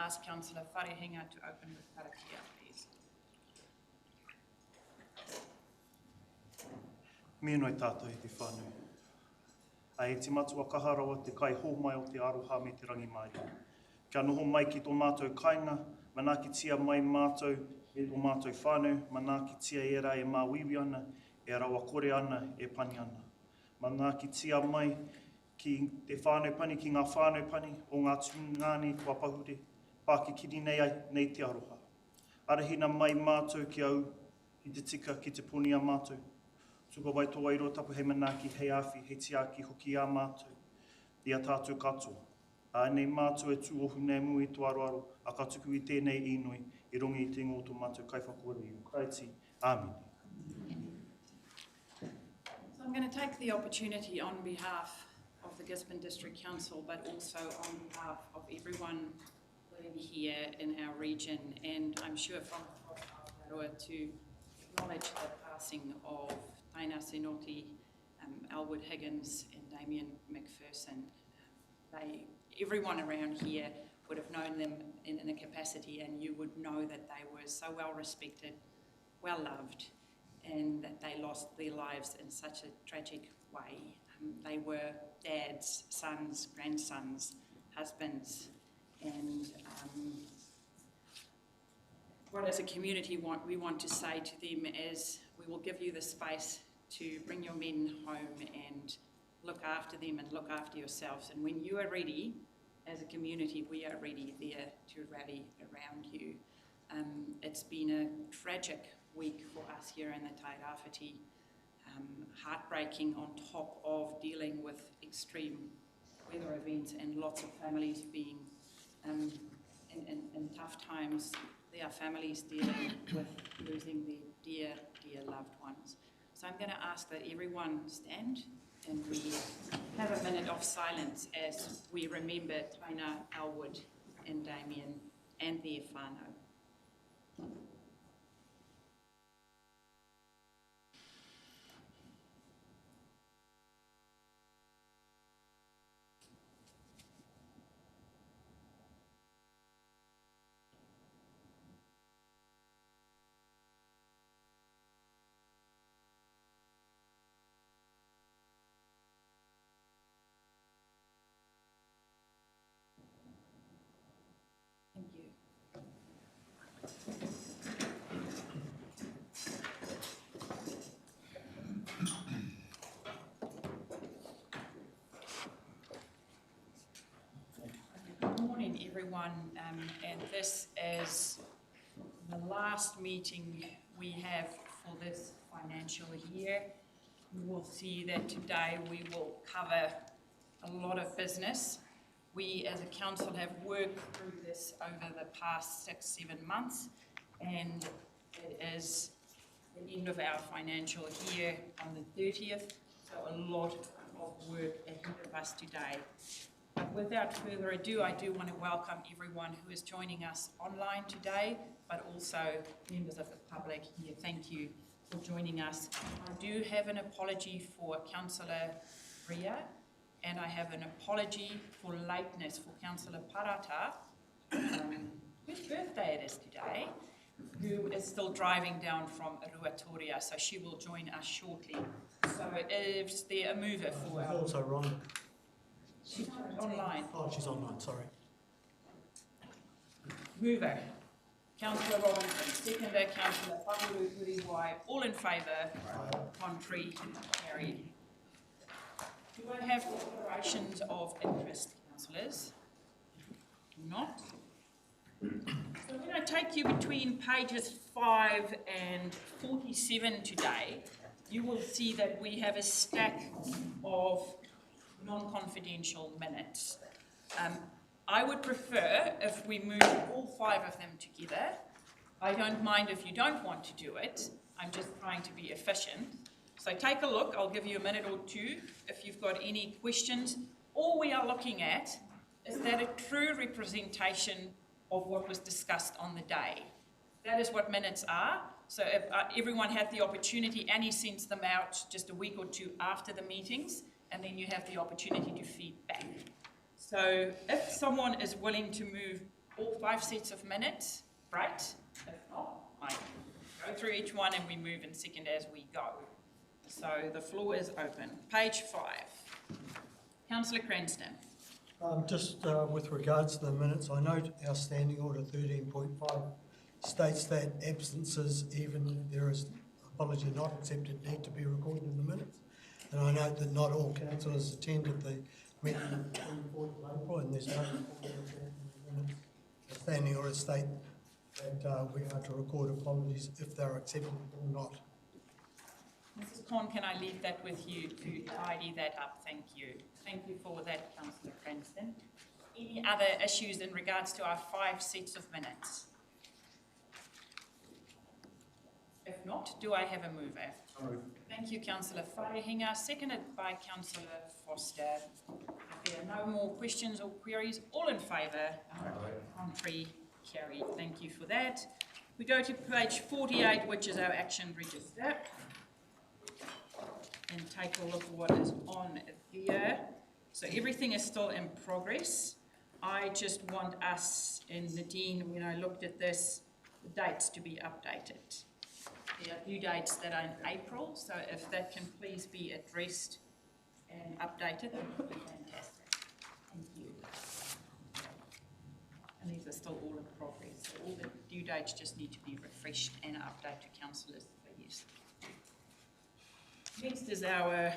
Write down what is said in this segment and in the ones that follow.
ask Councillor Wharehinga to open with Karakia, please. Mēnoi tātou i te whānui. Ai te matua kaharawa te kai hōmai o te aroha me te rangi mai. Kia noho mai ki tō mātou kainga, mana ki tia mai mātou me tō mātou whānau, mana ki tia era e māwiwi ana, e rawa kore ana, e pani ana. Mana ki tia mai ki te whānau pani, ki ngā whānau pani, o ngā tūngāne kua pahure, pākikiri nei te aroha. Arahina mai mātou ki au, ki te tika, ki te puni a mātou. Tuka wai tō wairo tapu hei manaki, hei awhi, hei tiaki hoki a mātou. Ia tātou katoa. A nei mātou e tūohu nei mui tō aroaro, a ka tuku i tēnei inui, i rongi i te ngō tō mātou kaiwhakore i Ukraiti. Amen. So I'm going to take the opportunity on behalf of the Gisborne District Council, but also on behalf of everyone living here in our region, and I'm sure from Aotearoa, to acknowledge the passing of Taina Senoti, Elwood Higgins and Damien McPherson. Everyone around here would have known them in a capacity, and you would know that they were so well respected, well loved, and that they lost their lives in such a tragic way. They were dads, sons, grandsons, husbands, and what as a community we want to say to them is we will give you the space to bring your men home and look after them and look after yourselves. And when you are ready, as a community, we are ready there to rally around you. It's been a tragic week for us here in the Tairāwhiti, heartbreaking on top of dealing with extreme weather events and lots of families being in tough times. There are families dealing with losing their dear, dear loved ones. So I'm going to ask that everyone stand and we have a minute of silence as we remember Taina, Elwood and Damien and their whānau. And this is the last meeting we have for this financial year. You will see that today we will cover a lot of business. We as a council have worked through this over the past 6-7 months, and it is the end of our financial year on the 30th, so a lot of work ahead of us today. But without further ado, I do want to welcome everyone who is joining us online today, but also members of the public here. Thank you for joining us. I do have an apology for Councillor Ria, and I have an apology for lateness for Councillor Parata, whose birthday it is today, who is still driving down from Ruatoria, so she will join us shortly. So is there a mover for our... Also wrong. She's online. Oh, she's online, sorry. Mover, Councillor Robinson. Seconder, Councillor Whakuru Uriwai. All in favour? Contrary? Carried. Do I have declarations of interest, councillors? Not. So when I take you between pages 5 and 47 today, you will see that we have a stack of non-confidential minutes. I would prefer if we move all 5 of them together. I don't mind if you don't want to do it. I'm just trying to be efficient. So take a look. I'll give you a minute or two if you've got any questions. All we are looking at is that a true representation of what was discussed on the day. That is what minutes are. So if everyone had the opportunity, Annie sends them out just a week or two after the meetings, and then you have the opportunity to feed back. So if someone is willing to move all 5 sets of minutes? Right? If not, I go through each one and we move in second as we go. So the floor is open. Page 5. Councillor Cranston. Just with regards to the minutes, I note our standing order 13.5 states that absences, even if there is apology not accepted, need to be recorded in the minutes. And I note that not all councillors attended the meeting on the 24th of April, and there's no recording of that in the minutes. The standing orders state that we are to record apologies if they're accepted or not. Mrs. Corn, can I leave that with you to tidy that up? Thank you. Thank you for that, Councillor Cranston. Any other issues in regards to our 5 sets of minutes? If not, do I have a mover? Sorry. Thank you, Councillor Wharehinga, seconded by Councillor Foster. If there are no more questions or queries, all in favour? Contrary, carried. Thank you for that. We go to page 48, which is our action register, and take a look at what is on there. So everything is still in progress. I just want us and Nadine, when I looked at this, the dates to be updated. There are due dates that are in April, so if that can please be addressed and updated, that would be fantastic. Thank you. And these are still all in progress, so all the due dates just need to be refreshed and updated to councillors for use. Next is our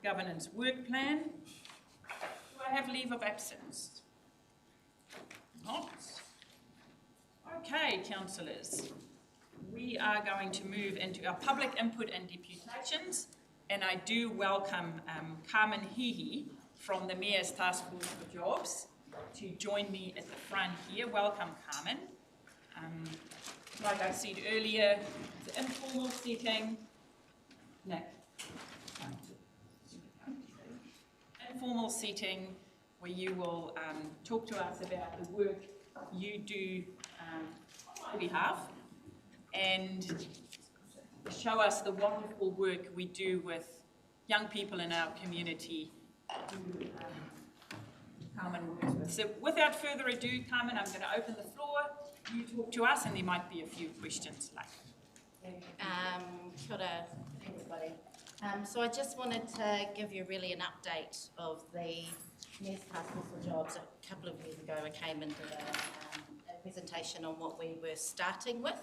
governance work plan. Do I have leave of absence? Not. Okay, councillors. We are going to move into our public input and deputations, and I do welcome Carmen Hihi from the Mayor's Taskforce for Jobs to join me at the front here. Welcome, Carmen. Like I said earlier, it's an informal setting. Nick. Informal setting where you will talk to us about the work you do on my behalf and show us the wonderful work we do with young people in our community who Carmen works with. So without further ado, Carmen, I'm going to open the floor. You talk to us and there might be a few questions later. Kia ora, everybody. So I just wanted to give you really an update of the Mayor's Taskforce for Jobs. A couple of years ago I came and did a presentation on what we were starting with.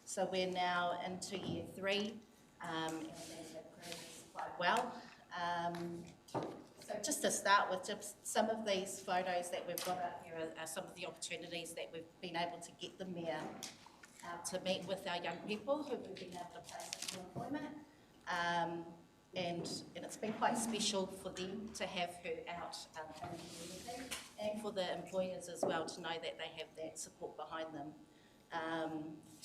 So we're now into year 3 and have progressed quite well. So just to start with, just some of these photos that we've got up here are some of the opportunities that we've been able to get the Mayor to meet with our young people who we've been able to place into employment. And it's been quite special for them to have her out in the community and for the employers as well to know that they have that support behind them.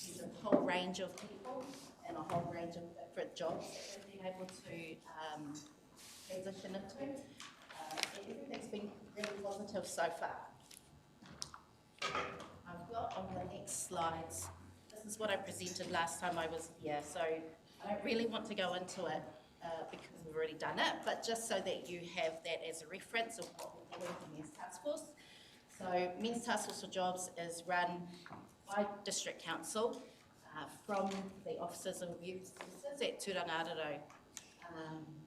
There's a whole range of people and a whole range of different jobs that we've been able to transition into. And everything's been really positive so far. I've got on the next slides, this is what I presented last time I was here, so I don't really want to go into it because we've already done it, but just so that you have that as a reference of what we're doing in Mayor's Taskforce. So Mayor's Taskforce for Jobs is run by District Council from the Offices of Youth Services at Turangariro.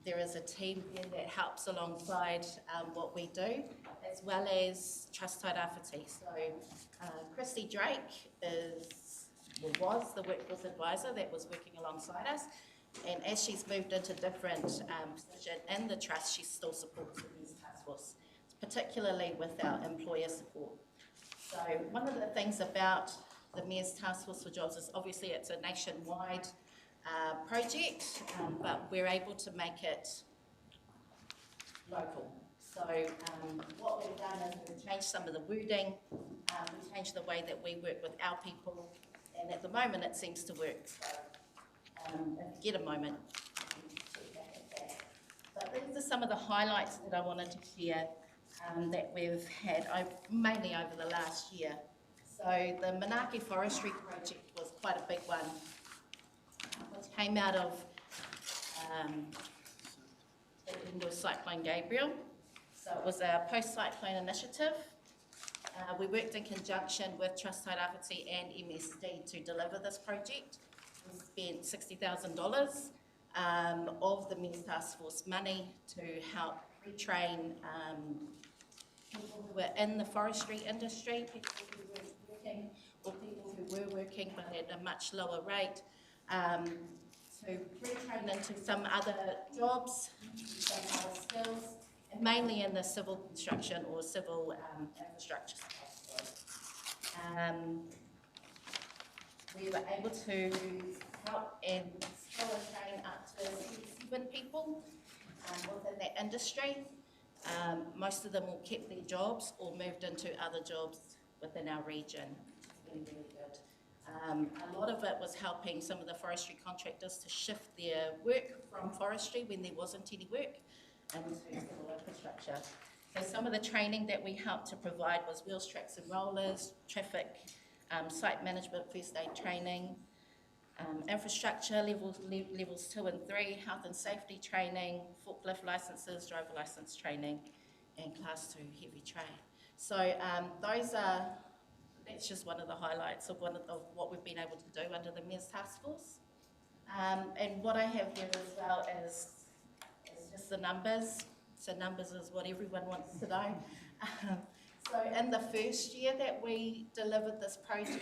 There is a team here that helps alongside what we do, as well as Trust Tairawhiti. So Christy Drake was the workforce advisor that was working alongside us, and as she's moved into different position in the trust, she still supports the Mayor's Taskforce, particularly with our employer support. So one of the things about the Mayor's Taskforce for Jobs is obviously it's a nationwide project, but we're able to make it local. So what we've done is we've changed some of the wording, we've changed the way that we work with our people, and at the moment it seems to work. So if you get a moment, check back at that. But these are some of the highlights that I wanted to share that we've had mainly over the last year. So the Manaaki Forestry project was quite a big one, which came out of the Cyclone Gabriel. So it was a post-cyclone initiative. We worked in conjunction with Trust Tairāwhiti and MSD to deliver this project. We spent $60,000 of the Men's Taskforce money to help retrain people who were in the forestry industry, people who weren't working, or people who were working but at a much lower rate, to retrain into some other jobs, some other skills, and mainly in the civil construction or civil infrastructure space. We were able to help and skill and train up to 7 people within that industry. Most of them all kept their jobs or moved into other jobs within our region. It's been really good. A lot of it was helping some of the forestry contractors to shift their work from forestry when there wasn't any work into civil infrastructure. So some of the training that we helped to provide was wheels, tracks and rollers, traffic, site management, first aid training, infrastructure levels 2 and 3, health and safety training, forklift licenses, driver license training, and class 2 heavy trade. So that's just one of the highlights of what we've been able to do under the Men's Taskforce. And what I have here as well is just the numbers. So numbers is what everyone wants to know. So in the first year that we delivered this project,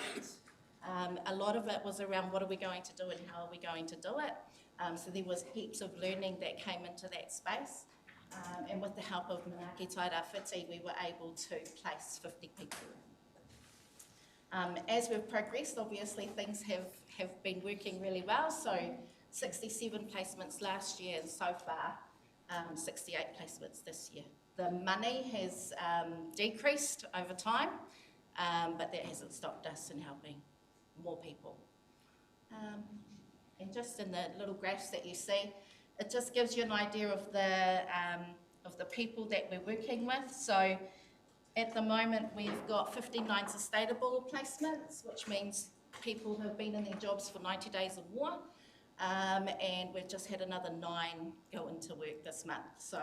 a lot of it was around what are we going to do and how are we going to do it. So there was heaps of learning that came into that space. And with the help of Manaaki Tairāwhiti, we were able to place 50 people. As we've progressed, obviously things have been working really well. So 67 placements last year, and so far 68 placements this year. The money has decreased over time, but that hasn't stopped us in helping more people. And just in the little graphs that you see, it just gives you an idea of the people that we're working with. So at the moment, we've got 59 sustainable placements, which means people who have been in their jobs for 90 days or more. And we've just had another 9 go into work this month. So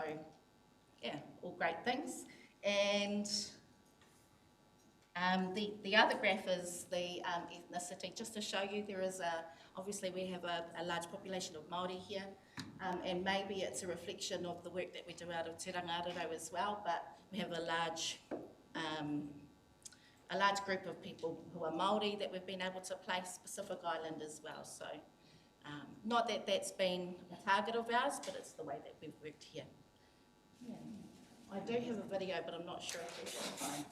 yeah, all great things. And the other graph is the ethnicity, just to show you there is obviously we have a large population of Maori here, and maybe it's a reflection of the work that we do out of Te Rangariro as well, but we have a large group of people who are Maori that we've been able to place, Pacific Island as well. So not that that's been a target of ours, but it's the way that we've worked here. Yeah. I do have a video, but I'm not sure if it's fine.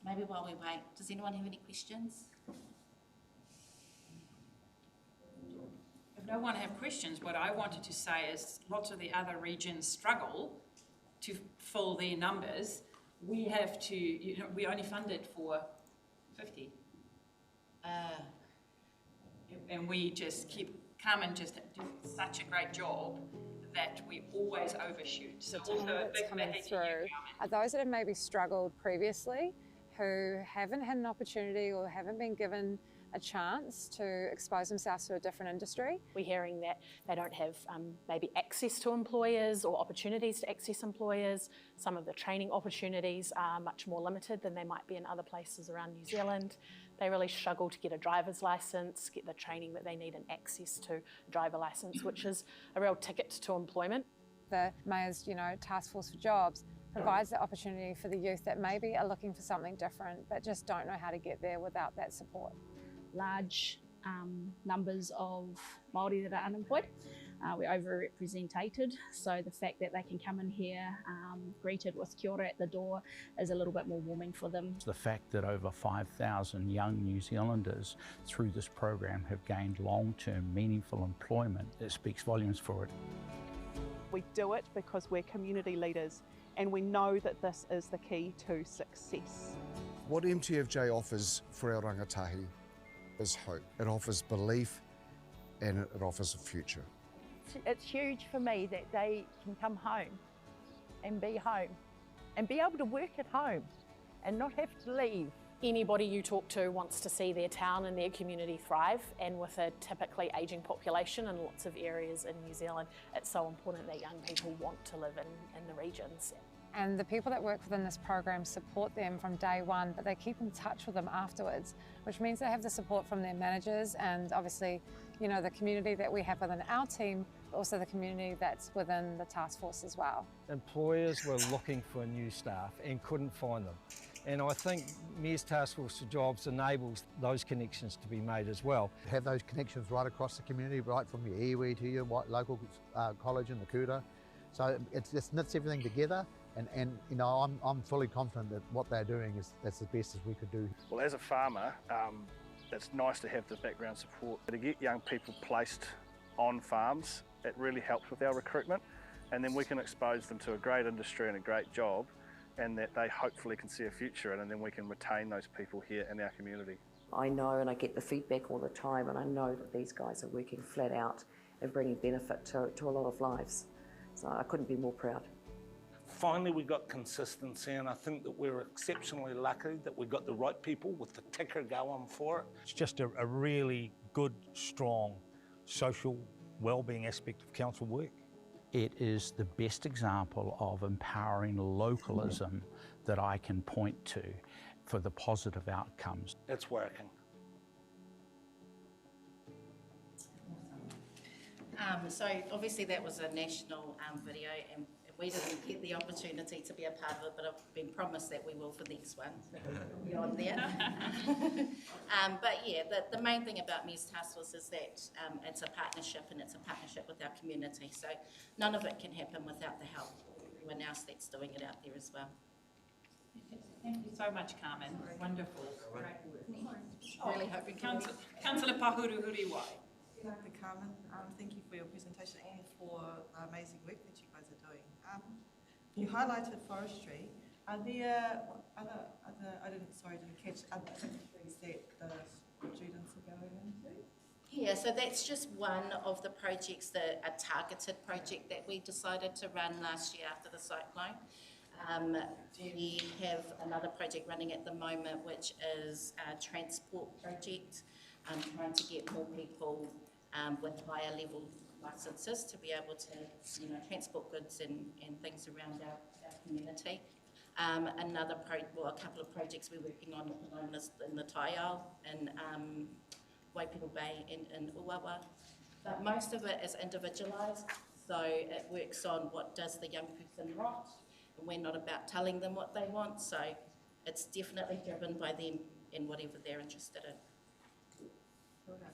Maybe while we wait, does anyone have any questions? If no one have questions, what I wanted to say is lots of the other regions struggle to fill their numbers. We have to, we only funded for 50. And we just keep, Carmen just do such a great job that we always overshoot. So also a big coming thank you, through are those that have maybe struggled previously, who haven't had an opportunity or haven't been given a chance to expose themselves to a different industry. We're hearing that they don't have maybe access to employers or opportunities to access employers. Some of the training opportunities are much more limited than they might be in other places around New Zealand. They really struggle to get a driver's licence, get the training that they need and access to a driver licence, which is a real ticket to employment. The Mayor's, Task Force for Jobs provides the opportunity for the youth that maybe are looking for something different but just don't know how to get there without that support. Large numbers of Maori that are unemployed. We're overrepresented, so the fact that they can come in here greeted with kia ora at the door is a little bit more warming for them. The fact that over 5,000 young New Zealanders through this program have gained long-term meaningful employment, it speaks volumes for it. We do it because we're community leaders and we know that this is the key to success. What MTFJ offers for our rangatahi is hope. It offers belief and it offers a future. It's huge for me that they can come home and be home and be able to work at home and not have to leave. Anybody you talk to wants to see their town and their community thrive, and with a typically ageing population in lots of areas in New Zealand, it's so important that young people want to live in the regions. And the people that work within this program support them from day one, but they keep in touch with them afterwards, which means they have the support from their managers and obviously, you know, the community that we have within our team, but also the community that's within the task force as well. Employers were looking for new staff and couldn't find them. And I think Mayor's Task Force for Jobs enables those connections to be made as well. Have those connections right across the community, right from your iwi to your local college in the Kura. So it just knits everything together, and you know, I'm fully confident that what they're doing that's the best as we could do. Well, as a farmer, it's nice to have the background support. To get young people placed on farms, it really helps with our recruitment, and then we can expose them to a great industry and a great job, and that they hopefully can see a future in, and then we can retain those people here in our community. I know, and I get the feedback all the time, and I know that these guys are working flat out and bringing benefit to a lot of lives. So I couldn't be more proud. Finally, we got consistency, and I think that we're exceptionally lucky that we got the right people with the ticker going for it. It's just a really good, strong social wellbeing aspect of council work. It is the best example of empowering localism that I can point to for the positive outcomes. It's working. So obviously that was a national video, and we didn't get the opportunity to be a part of it, but I've been promised that we will for the next one, so we'll be on there. But yeah, the main thing about Mayor's Task Force is that it's a partnership, and it's a partnership with our community, so none of it can happen without the help of everyone else that's doing it out there as well. Thank you so much, Carmen. Wonderful. Great work. Really hoping Councillor Pahuruhuriwai. Carmen, thank you for your presentation and for the amazing work that you guys are doing. You highlighted forestry. Are there other didn't catch other industries that the students are going into? Yeah, so that's just one of the projects, a targeted project that we decided to run last year after the cyclone. We have another project running at the moment, which is a transport project, trying to get more people with higher level licences to be able to, you know, transport goods and things around our community. A couple of projects we're working on at the moment is in the Taiao and Waipiro Bay and Uawa. But most of it is individualised, so it works on what does the young person want, and we're not about telling them what they want, so it's definitely driven by them in whatever they're interested in. Well done.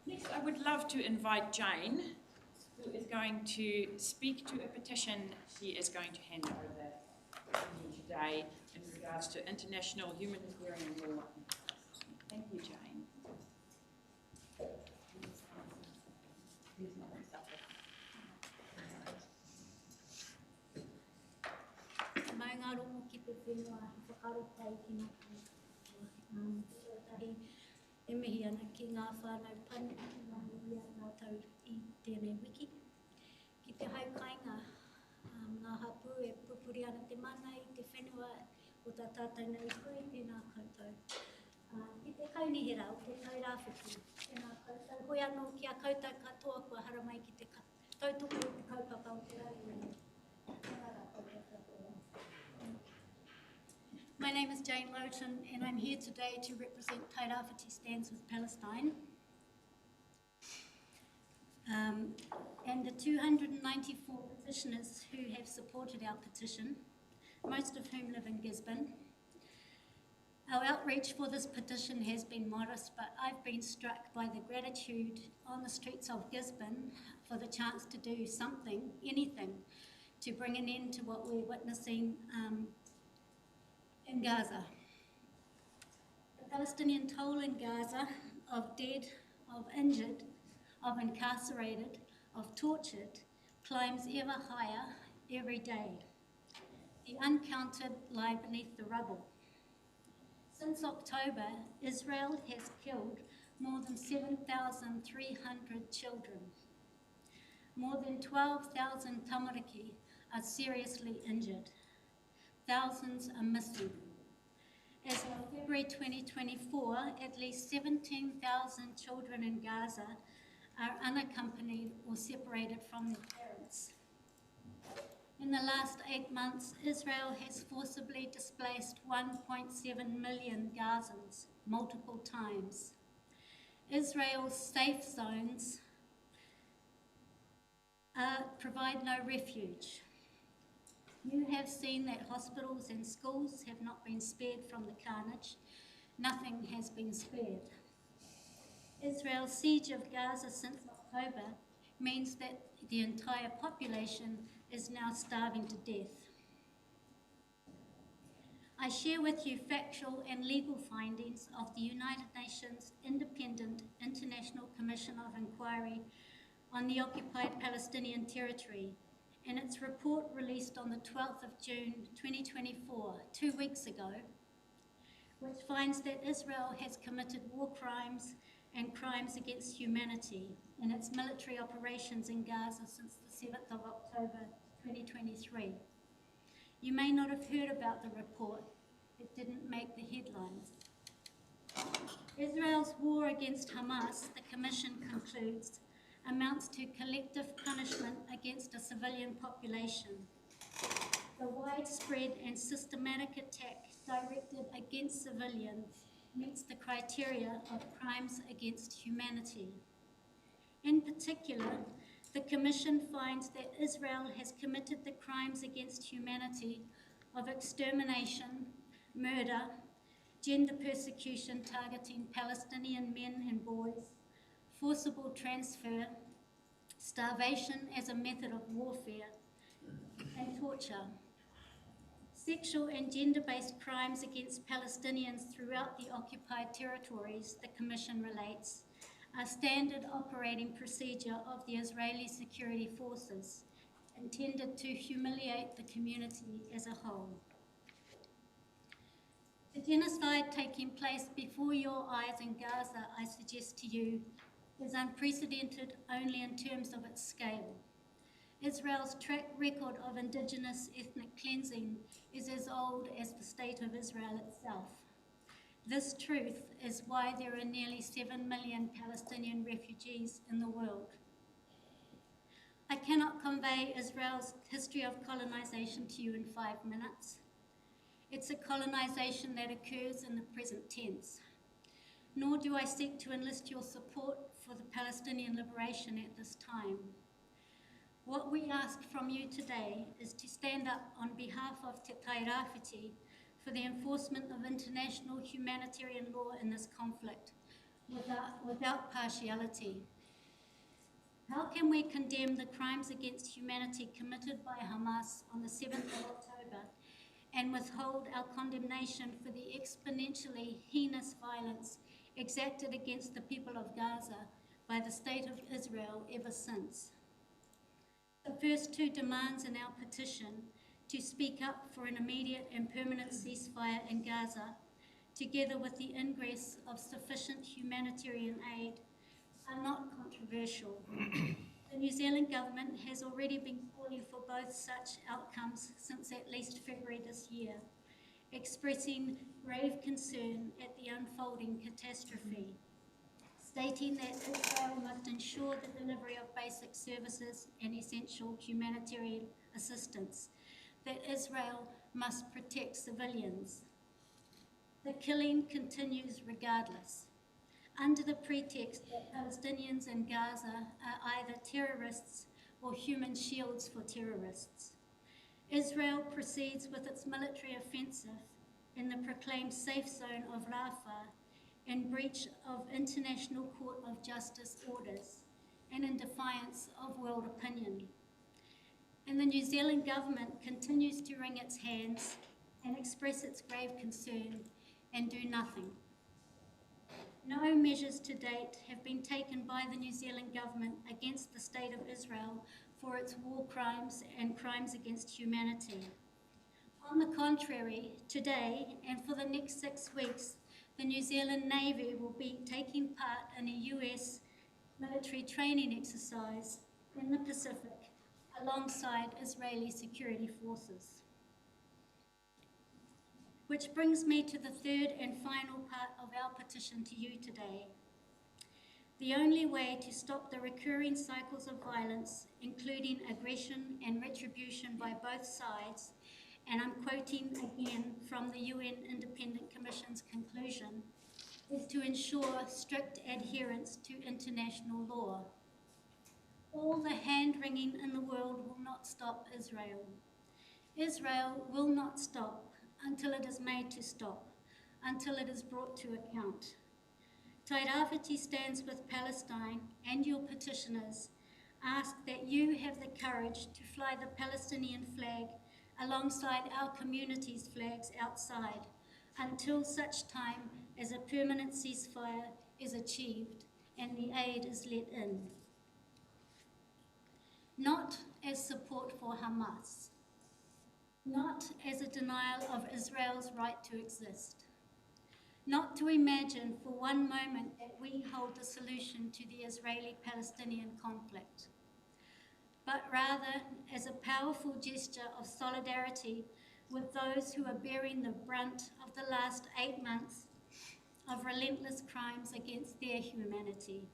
Next, I would love to invite Jane, who is going to speak to a petition she is going to hand over to me today in regards to international humanitarian law. Thank you, Jane. Mai ngā rongo ki te whenua whakarotai ki ngā tahi e mihi ana ki ngā whānau pane, ngā huia ngā tau I tēnei wiki. Ki te haukainga, ngā hapu e pupuri ana te mana I te whenua o tā tātai nei koe tēnā koutou. Ki te kaunihira o te tairāwhiti, tēnā koutou. Hoi anō ki a koutou katoa kua haramai ki te tautoko o te kaupapa o te rau. My name is Jane Luiten, and I'm here today to represent Tairāwhiti Stands with Palestine. And the 294 petitioners who have supported our petition, most of whom live in Gisborne. Our outreach for this petition has been modest, but I've been struck by the gratitude on the streets of Gisborne for the chance to do something, anything, to bring an end to what we're witnessing in Gaza. The Palestinian toll in Gaza of dead, of injured, of incarcerated, of tortured, climbs ever higher every day. The uncounted lie beneath the rubble. Since October, Israel has killed more than 7,300 children. More than 12,000 tamariki are seriously injured. Thousands are missing. As of February 2024, at least 17,000 children in Gaza are unaccompanied or separated from their parents. In the last 8 months, Israel has forcibly displaced 1.7 million Gazans multiple times. Israel's safe zones provide no refuge. You have seen that hospitals and schools have not been spared from the carnage. Nothing has been spared. Israel's siege of Gaza since October means that the entire population is now starving to death. I share with you factual and legal findings of the United Nations Independent International Commission of Inquiry on the Occupied Palestinian Territory in its report released on the 12th of June 2024, 2 weeks ago, which finds that Israel has committed war crimes and crimes against humanity in its military operations in Gaza since the 7th of October 2023. You may not have heard about the report. It didn't make the headlines. Israel's war against Hamas, the Commission concludes, amounts to collective punishment against a civilian population. The widespread and systematic attack directed against civilians meets the criteria of crimes against humanity. In particular, the Commission finds that Israel has committed the crimes against humanity of extermination, murder, gender persecution targeting Palestinian men and boys, forcible transfer, starvation as a method of warfare, and torture. Sexual and gender-based crimes against Palestinians throughout the occupied territories, the Commission relates, are standard operating procedure of the Israeli security forces, intended to humiliate the community as a whole. The genocide taking place before your eyes in Gaza, I suggest to you, is unprecedented only in terms of its scale. Israel's track record of indigenous ethnic cleansing is as old as the state of Israel itself. This truth is why there are nearly 7 million Palestinian refugees in the world. I cannot convey Israel's history of colonization to you in 5 minutes. It's a colonization that occurs in the present tense. Nor do I seek to enlist your support for the Palestinian liberation at this time. What we ask from you today is to stand up on behalf of Te Tairāwhiti for the enforcement of international humanitarian law in this conflict, without partiality. How can we condemn the crimes against humanity committed by Hamas on the 7th of October and withhold our condemnation for the exponentially heinous violence exacted against the people of Gaza by the State of Israel ever since? The first two demands in our petition, to speak up for an immediate and permanent ceasefire in Gaza, together with the ingress of sufficient humanitarian aid, are not controversial. The New Zealand government has already been calling for both such outcomes since at least February this year, expressing grave concern at the unfolding catastrophe, stating that Israel must ensure the delivery of basic services and essential humanitarian assistance, that Israel must protect civilians. The killing continues regardless, under the pretext that Palestinians in Gaza are either terrorists or human shields for terrorists. Israel proceeds with its military offensive in the proclaimed safe zone of Rafah in breach of International Court of Justice orders and in defiance of world opinion. And the New Zealand government continues to wring its hands and express its grave concern and do nothing. No measures to date have been taken by the New Zealand government against the State of Israel for its war crimes and crimes against humanity. On the contrary, today and for the next 6 weeks, the New Zealand Navy will be taking part in a US military training exercise in the Pacific alongside Israeli security forces. Which brings me to the third and final part of our petition to you today. The only way to stop the recurring cycles of violence, including aggression and retribution by both sides, and I'm quoting again from the UN Independent Commission's conclusion, is to ensure strict adherence to international law. All the hand-wringing in the world will not stop Israel. Israel will not stop until it is made to stop, until it is brought to account. Tairawhiti stands with Palestine and your petitioners ask that you have the courage to fly the Palestinian flag alongside our community's flags outside until such time as a permanent ceasefire is achieved and the aid is let in. Not as support for Hamas, not as a denial of Israel's right to exist, not to imagine for one moment that we hold the solution to the Israeli-Palestinian conflict, but rather as a powerful gesture of solidarity with those who are bearing the brunt of the last 8 months of relentless crimes against their humanity.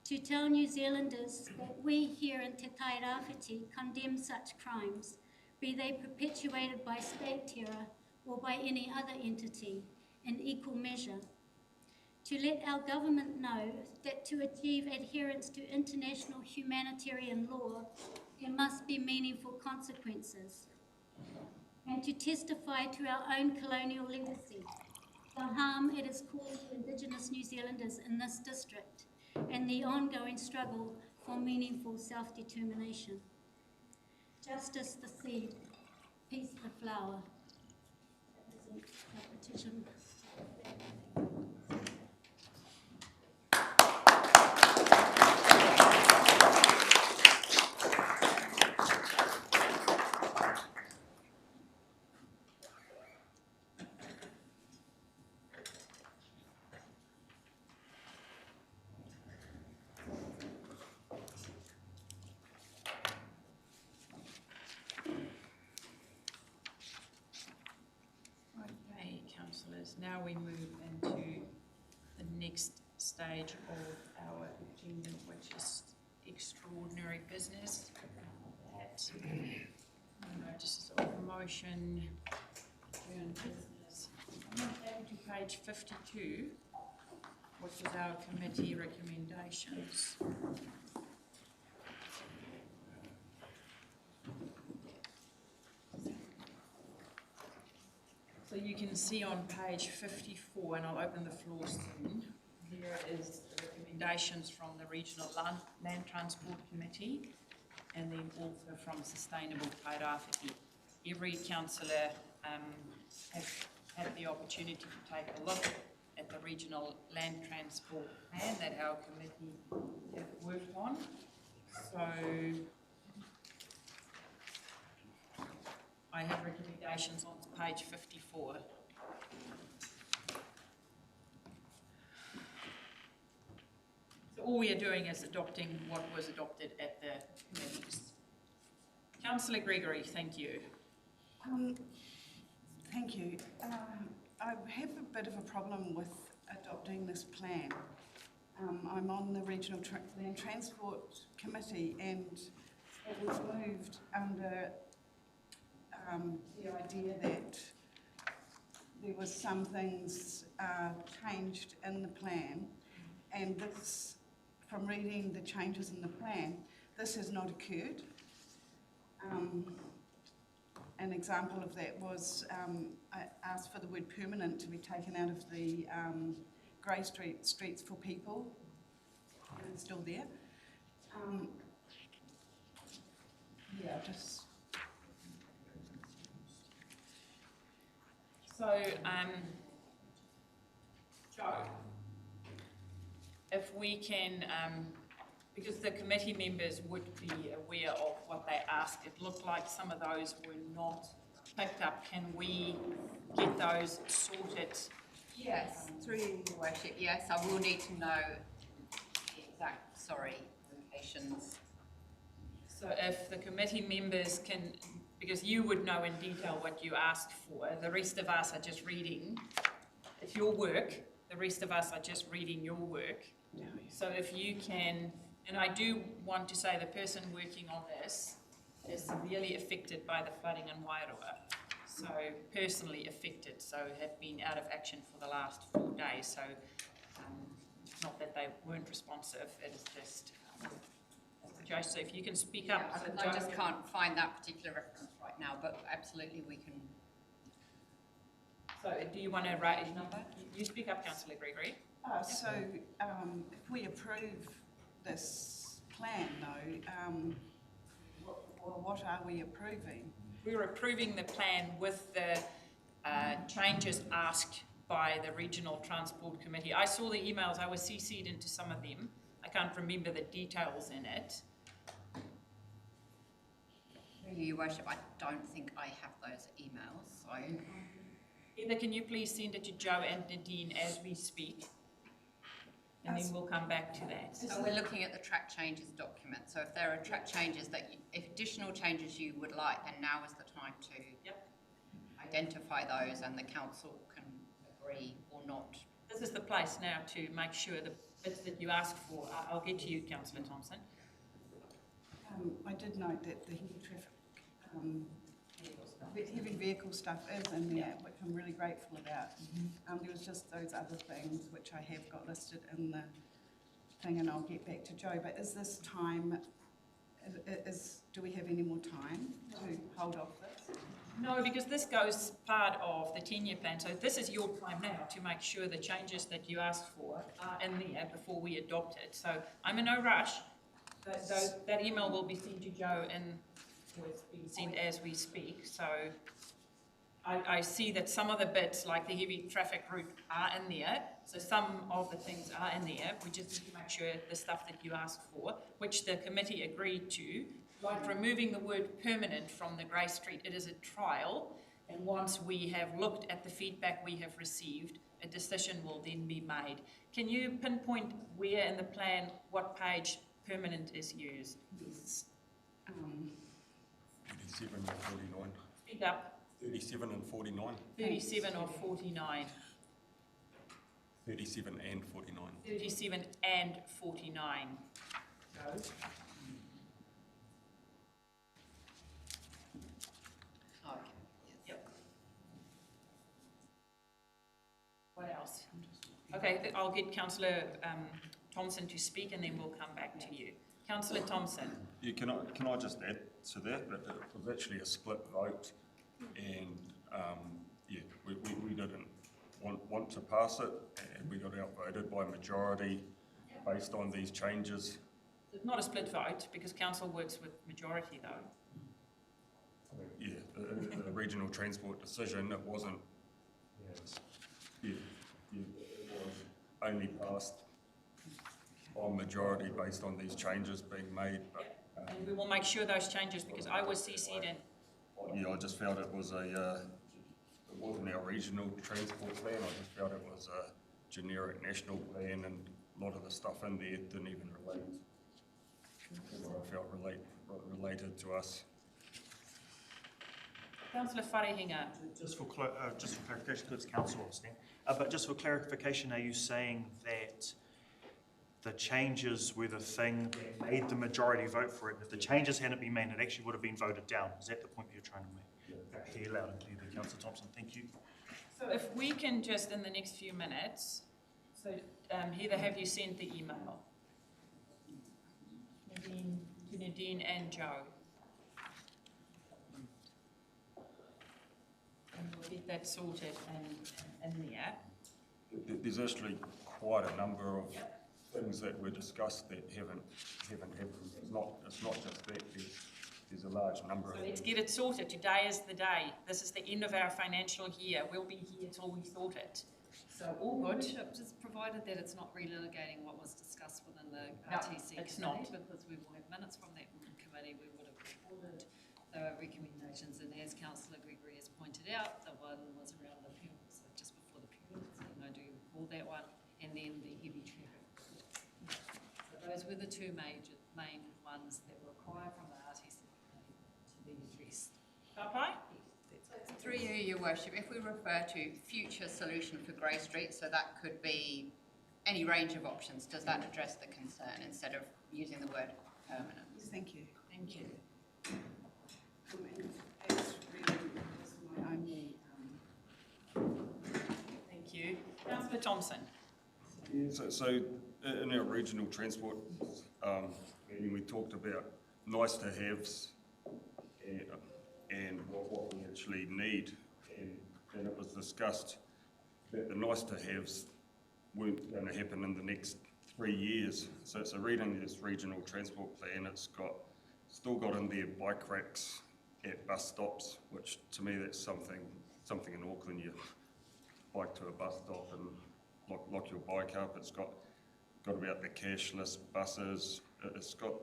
To tell New Zealanders that we here in Te Tairawhiti condemn such crimes, be they perpetuated by state terror or by any other entity, in equal measure. To let our government know that to achieve adherence to international humanitarian law, there must be meaningful consequences. And to testify to our own colonial legacy, the harm it has caused Indigenous New Zealanders in this district, and the ongoing struggle for meaningful self-determination. Justice the seed, peace the flower. Petition. Now we move into the next stage of our agenda, which is extraordinary business. That notices of motion, adjourned business. I'm going to page 52, which is our committee recommendations. So you can see on page 54, and I'll open the floor soon, here is the recommendations from the Regional Land Transport Committee, and then also from Sustainable Tairawhiti. Every councillor has had the opportunity to take a look at the Regional Land Transport Plan that our committee have worked on. So I have recommendations on page 54. So all we are doing is adopting what was adopted at the committees. Councillor Gregory, thank you. Thank you. I have a bit of a problem with adopting this plan. I'm on the Regional Land Transport Committee, and it was moved under the idea that there was some things changed in the plan, and this, from reading the changes in the plan, this has not occurred. An example of that was I asked for the word permanent to be taken out of the grey streets for people, and it's still there. Yeah, just... So, Joe, if we can, because the committee members would be aware of what they asked, it looked like some of those were not picked up. Can we get those sorted Yes, through your worship, yes, I will need to know the exact, locations. So if the committee members can, because you would know in detail what you asked for, the rest of us are just reading. It's your work, the rest of us are just reading your work. So if you can, and I do want to say the person working on this is severely affected by the flooding in Wairoa. So personally affected, so have been out of action for the last 4 days. So not that they weren't responsive, it is just, Joe, so if you can speak up. I just can't find that particular reference right now, but absolutely we can. So do you want to write his number? You speak up, Councillor Gregory. So if we approve this plan though, what are we approving? We're approving the plan with the changes asked by the Regional Transport Committee. I saw the emails, I was CC'd into some of them. I can't remember the details in it. Your Worship, I don't think I have those emails, so. Either can you please send it to Joe and Nadine as we speak? And then we'll come back to that. So we're looking at the track changes document. So if there are track changes if additional changes you would like, then now is the time to identify those and the council can agree or not. This is the place now to make sure the bits that you ask for. I'll get to you, Councillor Thompson. I did note that the heavy vehicle stuff is in there, which I'm really grateful about. There was just those other things which I have got listed in the thing, and I'll get back to Joe. But is this time? Do we have any more time to hold off this? No, because this goes part of the 10-year plan. So this is your time now to make sure the changes that you asked for are in there before we adopt it. So I'm in no rush. That email will be sent to Joe and will be sent as we speak. So I see that some of the bits, like the heavy traffic route, are in there. So some of the things are in there. We just need to make sure the stuff that you asked for, which the committee agreed to, like removing the word permanent from the Grey Street, it is a trial. And once we have looked at the feedback we have received, a decision will then be made. Can you pinpoint where in the plan, what page permanent is used? Yes. 37 and 49. Speak up. 37 and 49. 37 or 49? 37 and 49. 37 and 49. Joe? Okay. Yep. What else? Okay, I'll get Councillor Thompson to speak and then we'll come back to you. Councillor Thompson. Yeah, can I just add to that? But it was actually a split vote, and we didn't want to pass it, and we got outvoted by majority based on these changes. It's not a split vote because council works with majority though. Yeah, the regional transport decision, it wasn't. It was only passed on majority based on these changes being made. But, and we will make sure those changes, because I was CC'd in. Yeah, I just felt it was it wasn't our regional transport plan. I just felt it was a generic national plan, and a lot of the stuff in there didn't even relate to what I felt related to us. Councillor Wharehinga. Just for clarification, because council obviously, but just for clarification, are you saying that the changes were the thing that made the majority vote for it? If the changes hadn't been made, it actually would have been voted down. Is that the point you're trying to make? Yeah. Hear loud and clear, Councillor Thompson. Thank you. So if we can just, in the next few minutes, so Heather, have you sent the email? Nadine and Joe. And we'll get that sorted in there. There's actually quite a number of things that were discussed that haven't happened. It's not just that. There's a large number of. So let's get it sorted. Today is the day. This is the end of our financial year. We'll be here till we sort it. So all good. Just provided that it's not relitigating what was discussed within the No, RTC it's committee, not. because we will have minutes from that committee. We would have recorded the recommendations, and as Councillor Gregory has pointed out, the one was around the pupils, so just before the pupils, no call that one, and then the heavy traffic. So those were the two main ones that were required from the artists to be addressed. Kapai? Through you, Your Worship, if we refer to future solution for Grey Street, so that could be any range of options, does that address the concern instead of using the word permanent? Yes, thank you. Thank you. That's really my only. Thank you. Councillor Thompson. Yeah, so in our regional transport meeting, we talked about nice to haves and what we actually need, and it was discussed that the nice to haves weren't going to happen in the next 3 years. So reading this regional transport plan, it's still got in there bike racks at bus stops, which to me that's something in Auckland. You bike to a bus stop and lock your bike up. It's got about the cashless buses. It's got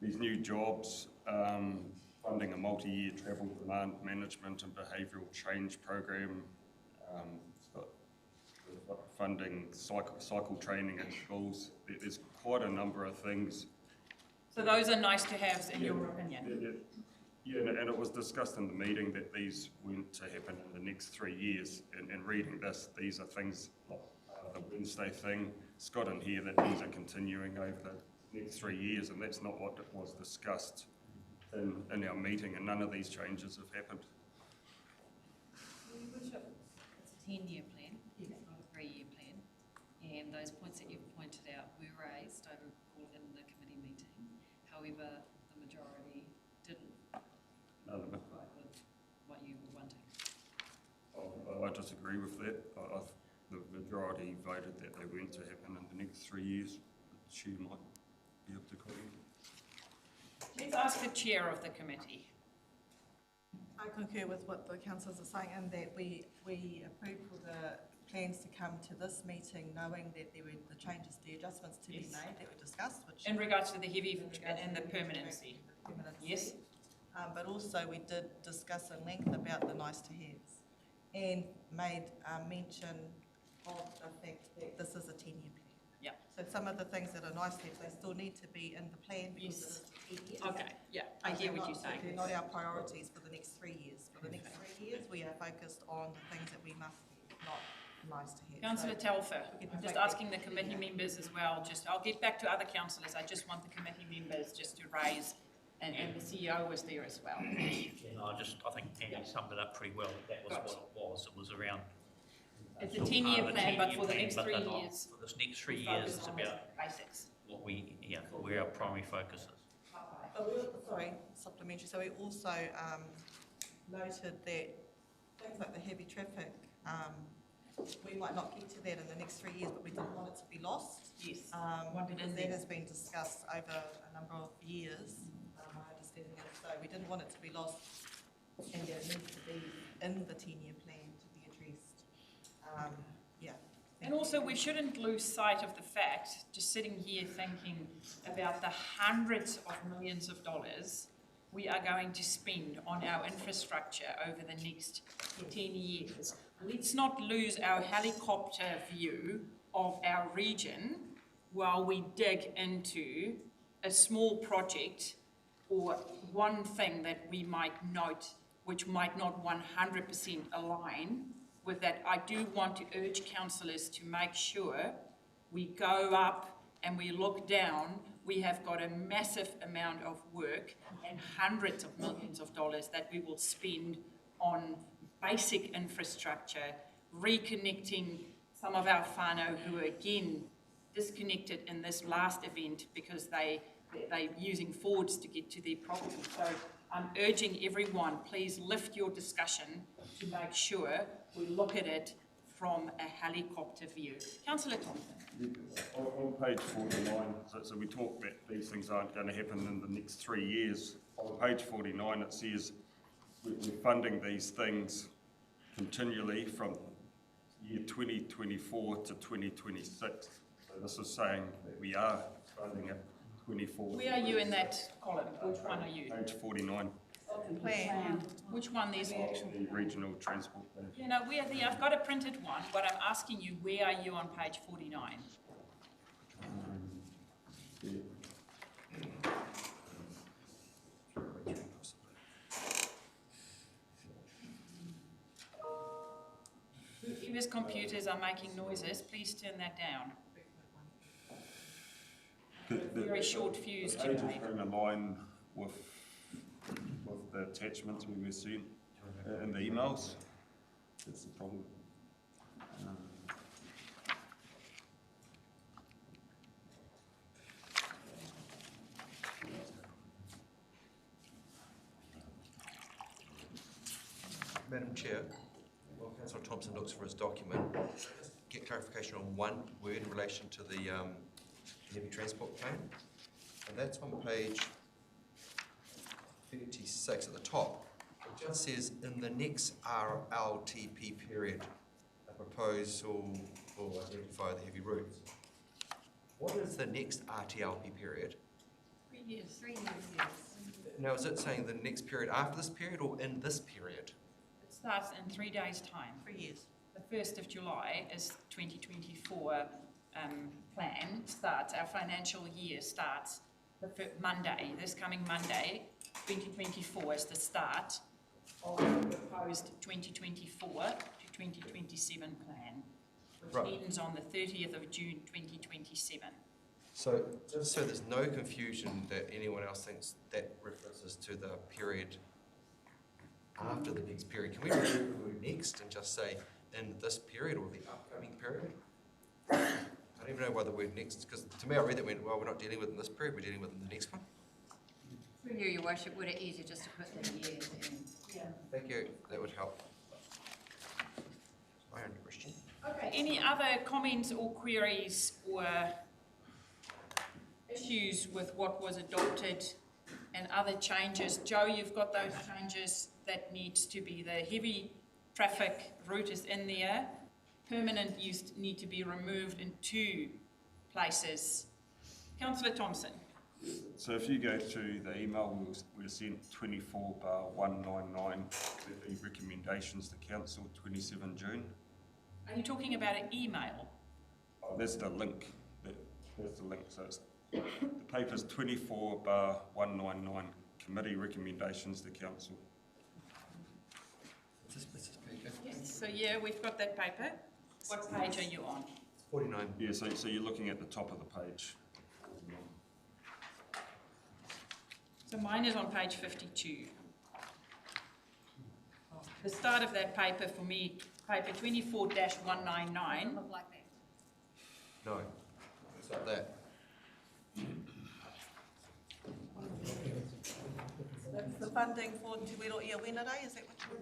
these new jobs, funding a multi-year travel demand management and behavioural change program. It's got funding cycle training at schools. There's quite a number of things. So those are nice to haves in your opinion? Yeah, and it was discussed in the meeting that these weren't to happen in the next 3 years. And reading this, these are things like the Wednesday thing. It's got in here that these are continuing over the next 3 years, and that's not what was discussed in our meeting, and none of these changes have happened. It's a 10-year plan, not a 3-year plan, and those points that you've pointed out were raised, I recall, in the committee meeting. However, the majority didn't quite with what you were wanting. I disagree with that. The majority voted that they weren't to happen in the next 3 years. She might be able to comment. Let's ask the chair of the committee. I concur with what the councillors are saying, and that we approved for the plans to come to this meeting, knowing that there were the adjustments to be made that were discussed. Which in regards to the heavy and the permanency. Yes. But also we did discuss at length about the nice to haves, and made mention of the fact that this is a 10-year plan. Yeah. So some of the things that are nice to have, they still need to be in the plan because Yes. it is 10 years. Okay, yeah, I hear what you're saying. They're not our priorities for the next 3 years. For the next 3 years, we are focused on the things that we must do, not nice to have. Councillor Telfer, I'm just asking the committee members as well, I'll get back to other councillors, I just want the committee members just to raise, and the CEO was there as well. Yeah, I think Andy summed it up pretty well. That was what it was. It was around. It's a 10-year plan, but for the next 3 years. For this next 3 years, it's about basics. Where our primary focus is. Sorry, supplementary. So we also noted that things like the heavy traffic, we might not get to that in the next 3 years, but we didn't want it to be lost. Yes. Because that has been discussed over a number of years, my understanding is. So we didn't want it to be lost, and it needs to be in the 10-year plan to be addressed. And also, we shouldn't lose sight of the fact, just sitting here thinking about the hundreds of millions of dollars we are going to spend on our infrastructure over the next 10 years. Let's not lose our helicopter view of our region while we dig into a small project or one thing that we might note which might not 100% align with that. I do want to urge councillors to make sure we go up and we look down. We have got a massive amount of work and hundreds of millions of dollars that we will spend on basic infrastructure, reconnecting some of our whānau who are again disconnected in this last event because they're using Fords to get to their property. So I'm urging everyone, please lift your discussion to make sure we look at it from a helicopter view. Councillor Thompson. On page 49, so we talk that these things aren't going to happen in the next 3 years. On page 49 it says we're funding these things continually from year 2024 to 2026. So this is saying that we are funding it 24. Where are you in that column? Which one are you? Page 49. plan. Which one there's the actual? The regional transport plan. You know, I've got a printed one, but I'm asking you, where are you on page 49? Yeah. Whoever's computers are making noises, please turn that down. Very short fuse the pages today. don't align with the attachments we were sent in the emails. That's the problem. Madam Chair, while Councillor Thompson looks for his document, get clarification on one word in relation to the heavy transport plan. And that's on page 36 at the top. It just says, in the next RLTP period, a proposal will identify the heavy routes. What is the next RTLP period? 3 years. 3 years. Now, is it saying the next period after this period or in this period? It starts in 3 days' time. 3 years. The 1st of July is 2024 plan starts, our financial year starts the Monday, this coming Monday, 2024 is the start of the proposed 2024 to 2027 plan, which Right. ends on the 30th of June 2027. So, just so there's no confusion that anyone else thinks that references to the period after the next period, can we remove the word next and just say in this period or the upcoming period? I don't even know why the word next, because to me I read that went, well, we're not dealing with in this period, we're dealing with in the next one. Through you, Your Worship, would it easier just to put the years in? Yeah. Thank you, that would help. My only question. Okay, any other comments or queries or issues with what was adopted and other changes? Joe, you've got those changes that needs to be, the heavy traffic route is in there. Permanent use need to be removed in 2 places. Councillor Thompson. So if you go to the email, we were sent 24/199 with the recommendations to council 27 June. Are you talking about an email? Oh, that's the link. That's the link. So it's, the paper's 24/199 committee recommendations to council. Yes, so yeah, we've got that paper. What page are you on? 49. Yeah, so you're looking at the top of the page. So mine is on page 52. The start of that paper for me, paper 24-199. Look like that. No, it's not that. That's the funding for Te Wero Ia Wenarai, is that what you're?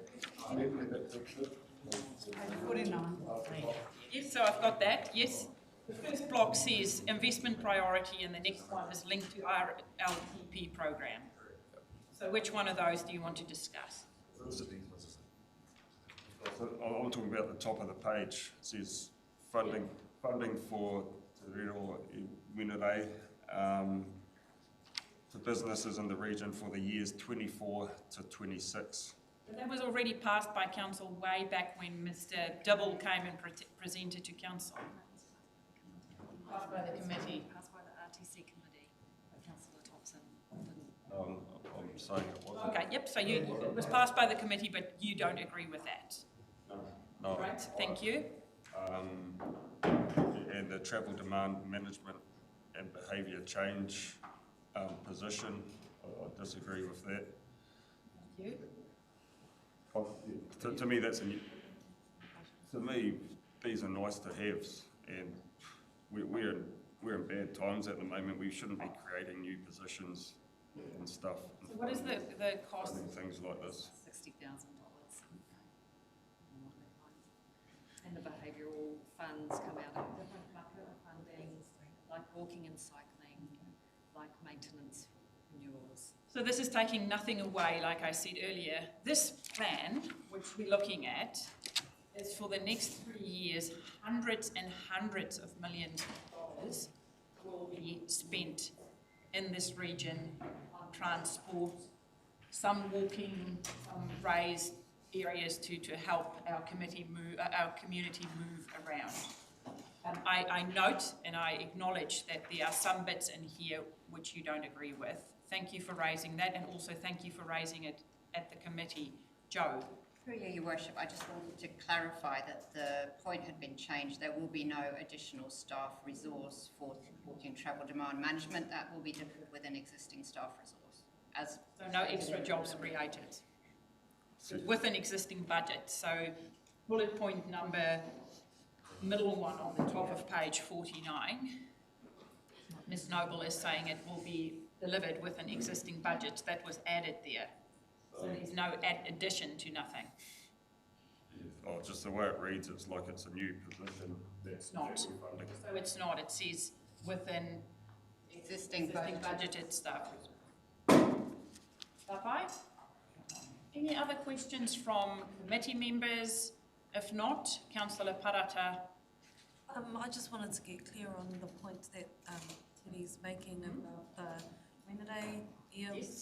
Page 49. Yes, so I've got that, yes. The first block says investment priority and the next one is linked to our LTP program. So which one of those do you want to discuss? I'm talking about the top of the page. It says funding for Te Reo Wenarai for businesses in the region for the years 24 to 26. But that was already passed by council way back when Mr. Dibble came and presented to council. Passed by the committee. Passed by the RTC committee, by Councillor Thompson. I'm saying it wasn't. Okay, yep, so it was passed by the committee, but you don't agree with that? No. Right, thank you. And the travel demand management and behaviour change position, I disagree with that. Thank you. To me, that's to me, these are nice to haves, and we're in bad times at the moment. We shouldn't be creating new positions and stuff. So what is the cost? And things like this. $60,000. And the behavioural funds come out of different bucket funding, like walking and cycling, like maintenance renewals. So this is taking nothing away, like I said earlier. This plan, which we're looking at, is for the next 3 years, hundreds and hundreds of millions of dollars will be spent in this region on transport, some walking, some raised areas to help our community move around. I note and I acknowledge that there are some bits in here which you don't agree with. Thank you for raising that, and also thank you for raising it at the committee. Joe. Through you, Your Worship, I just wanted to clarify that the point had been changed. There will be no additional staff resource for supporting travel demand management. That will be delivered with an existing staff resource. So no extra jobs created with an existing budget. So bullet point number, middle one on the top of page 49, Ms Noble is saying it will be delivered with an existing budget that was added there. So there's no addition to nothing. Oh, just the way it reads, it's like it's a new position. It's not. So it's not. It says within existing budgeted stuff. Any other questions from committee members? If not, Councillor Parata. I just wanted to get clear on the point that Teddy's making about the Wednesday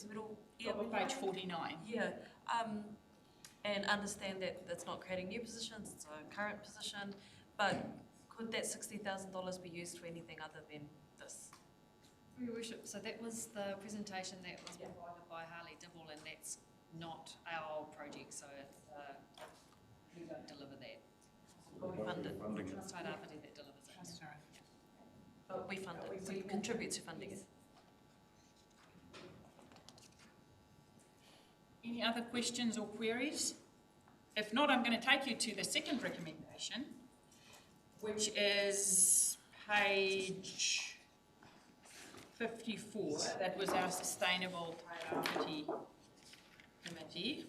middle. Page 49. Yeah, and understand that it's not creating new positions, it's a current position, but could that $60,000 be used for anything other than this? Your Worship, so that was the presentation that was provided by Harley Dibble, and that's not our project, so it's, we don't deliver that. But we fund it. It's Tairāwhiti that delivers it. That's right. But we fund it, so we contribute to funding it. Any other questions or queries? If not, I'm going to take you to the second recommendation, which is page 54. That was our Sustainable Tairāwhiti Committee.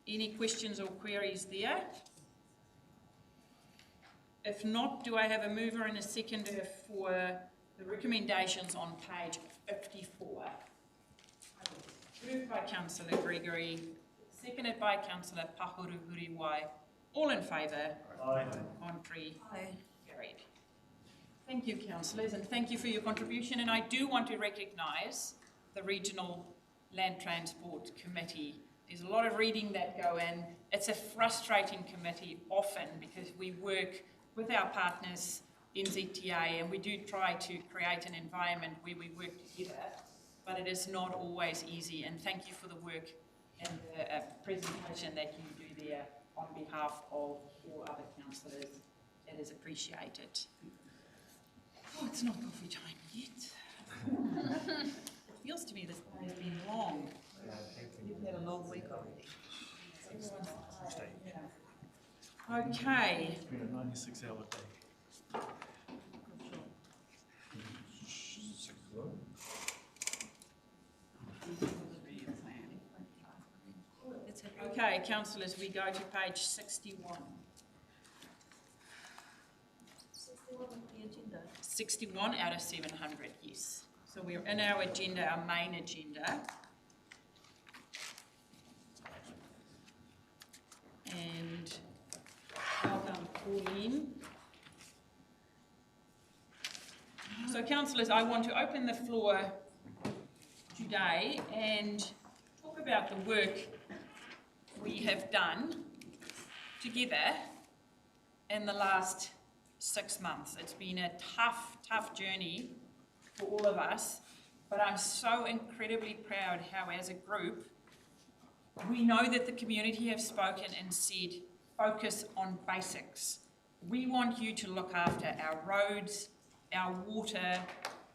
Any questions or queries there? If not, do I have a mover and a seconder for the recommendations on page 54? Moved by Councillor Gregory, seconded by Councillor Pahuruhuriwai. All in favour? Aye. Contrary? Aye. Carried. Thank you, councillors, and thank you for your contribution. And I do want to recognise the Regional Land Transport Committee. There's a lot of reading that go in. It's a frustrating committee often because we work with our partners, NZTA, and we do try to create an environment where we work together, but it is not always easy. And thank you for the work and the presentation that you do there on behalf of all other councillors. It is appreciated. Oh, it's not coffee time yet. It feels to me this day has been long. You've had a long week already. Okay. It's been a 96-hour day. Okay, councillors, we go to page 61. 61 out of 700, yes. So we're in our agenda, our main agenda. And welcome, Pauline. So, councillors, I want to open the floor today and talk about the work we have done together in the last 6 months. It's been a tough journey for all of us, but I'm so incredibly proud how, as a group, we know that the community have spoken and said, focus on basics. We want you to look after our roads, our water,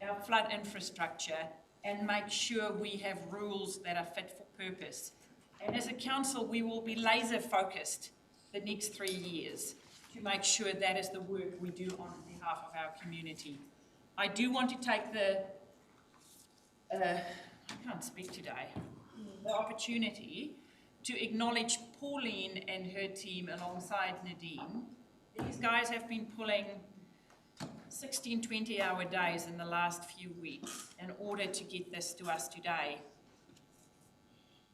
our flood infrastructure, and make sure we have rules that are fit for purpose. And as a council, we will be laser focused the next 3 years to make sure that is the work we do on behalf of our community. I do want to take the, I can't speak today, the opportunity to acknowledge Pauline and her team alongside Nadine. These guys have been pulling 16, 20-hour days in the last few weeks in order to get this to us today.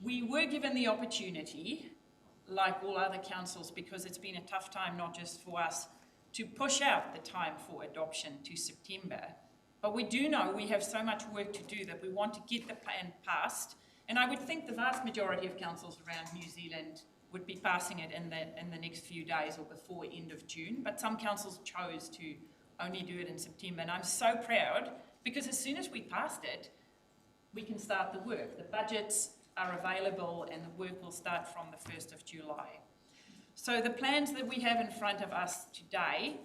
We were given the opportunity, like all other councils, because it's been a tough time, not just for us, to push out the time for adoption to September. But we do know we have so much work to do that we want to get the plan passed. And I would think the vast majority of councils around New Zealand would be passing it in the next few days or before end of June. But some councils chose to only do it in September. And I'm so proud because as soon as we passed it, we can start the work. The budgets are available and the work will start from the 1st of July. So the plans that we have in front of us today,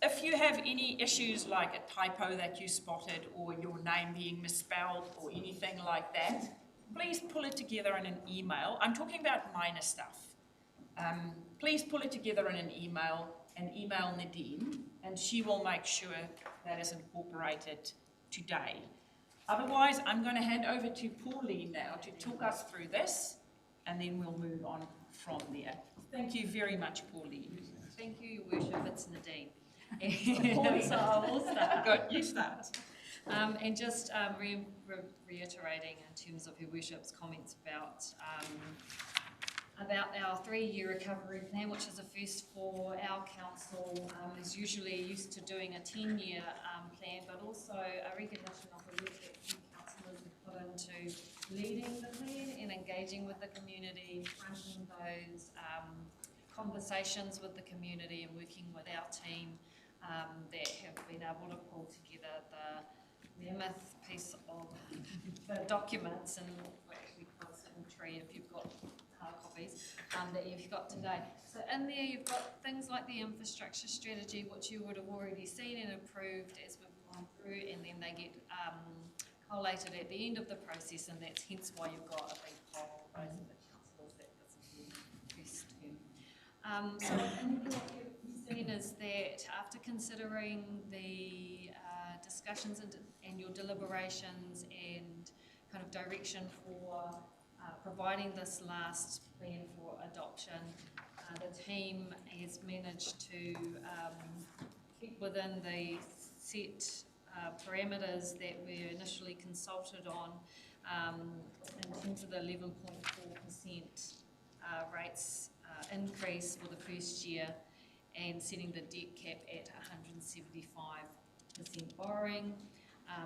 if you have any issues like a typo that you spotted or your name being misspelled or anything like that, please pull it together in an email. I'm talking about minor stuff. Please pull it together in an email and email Nadine, and she will make sure that is incorporated today. Otherwise, I'm going to hand over to Pauline now to talk us through this, and then we'll move on from there. Thank you very much, Pauline. Thank you, Your Worship. It's Nadine. So I will start. Good, you start. And just reiterating in terms of Your Worship's comments about our 3-year recovery plan, which is a first for our council, is usually used to doing a 10-year plan, but also a recognition of the work that you councillors have put into leading the plan and engaging with the community, fronting those conversations with the community and working with our team that have been able to pull together the mammoth piece of the documents, and we call it a tree if you've got hard copies that you've got today. So in there you've got things like the infrastructure strategy, which you would have already seen and approved as we've gone through, and then they get collated at the end of the process, and that's hence why you've got a big pile of those of the councillors that this is the first term. So what you've seen is that after considering the discussions and your deliberations and kind of direction for providing this last plan for adoption, the team has managed to keep within the set parameters that we initially consulted on in terms of the 11.4% rates increase for the first year, and setting the debt cap at 175% borrowing.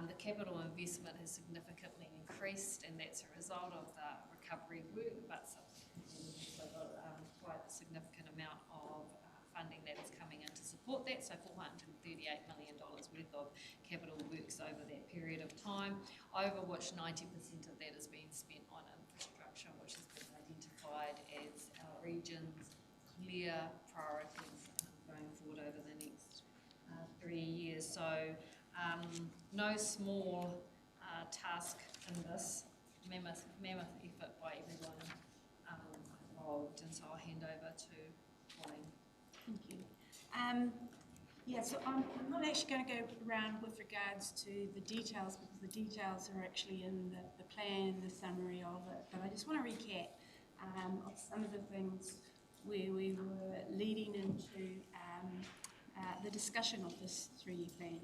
The capital investment has significantly increased, and that's a result of the recovery work, but subsequently also got quite a significant amount of funding that is coming in to support that, so $438 million worth of capital works over that period of time, over which 90% of that is being spent on infrastructure, which has been identified as our region's clear priorities going forward over the next 3 years. So no small task in this mammoth effort by everyone involved, and so I'll hand over to Pauline. Thank you. Yeah, so I'm not actually going to go around with regards to the details, because the details are actually in the plan, the summary of it, but I just want to recap of some of the things where we were leading into the discussion of this 3-year plan.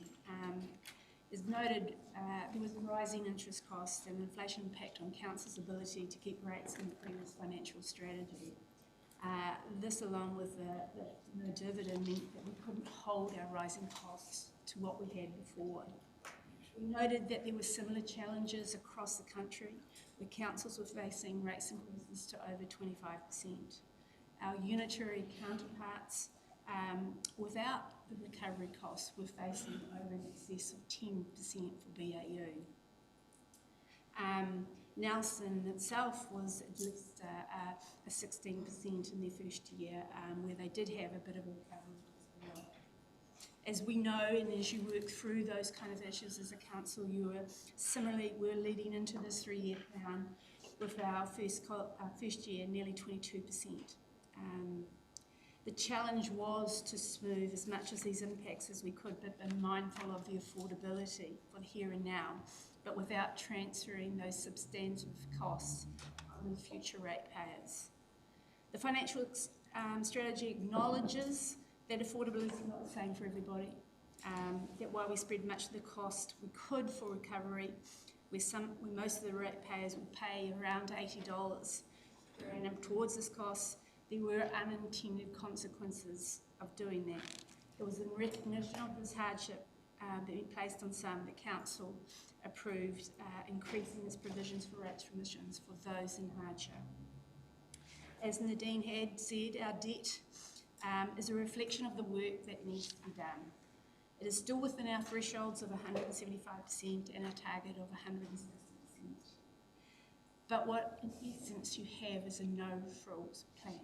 As noted, there was a rising interest cost and inflation impact on council's ability to keep rates in the previous financial strategy. This, along with the dividend, meant that we couldn't hold our rising costs to what we had before. We noted that there were similar challenges across the country, where councils were facing rates increases to over 25%. Our unitary counterparts, without the recovery costs, were facing over in excess of 10% for BAU. Nelson itself was at least a 16% in their first year, where they did have a bit of a recovery as well. As we know, and as you work through those kind of issues as a council, we're leading into this 3-year plan with our first year nearly 22%. The challenge was to smooth as much of these impacts as we could, but be mindful of the affordability for the here and now, but without transferring those substantive costs on the future ratepayers. The financial strategy acknowledges that affordability is not the same for everybody, that while we spread much of the cost we could for recovery, where most of the ratepayers will pay around $80 per annum towards this cost, there were unintended consequences of doing that. It was in recognition of this hardship being placed on some, the council approved increasing its provisions for rates remissions for those in hardship. As Nadine had said, our debt is a reflection of the work that needs to be done. It is still within our thresholds of 175% and our target of 160%. But what, in essence, you have is a no-frills plan.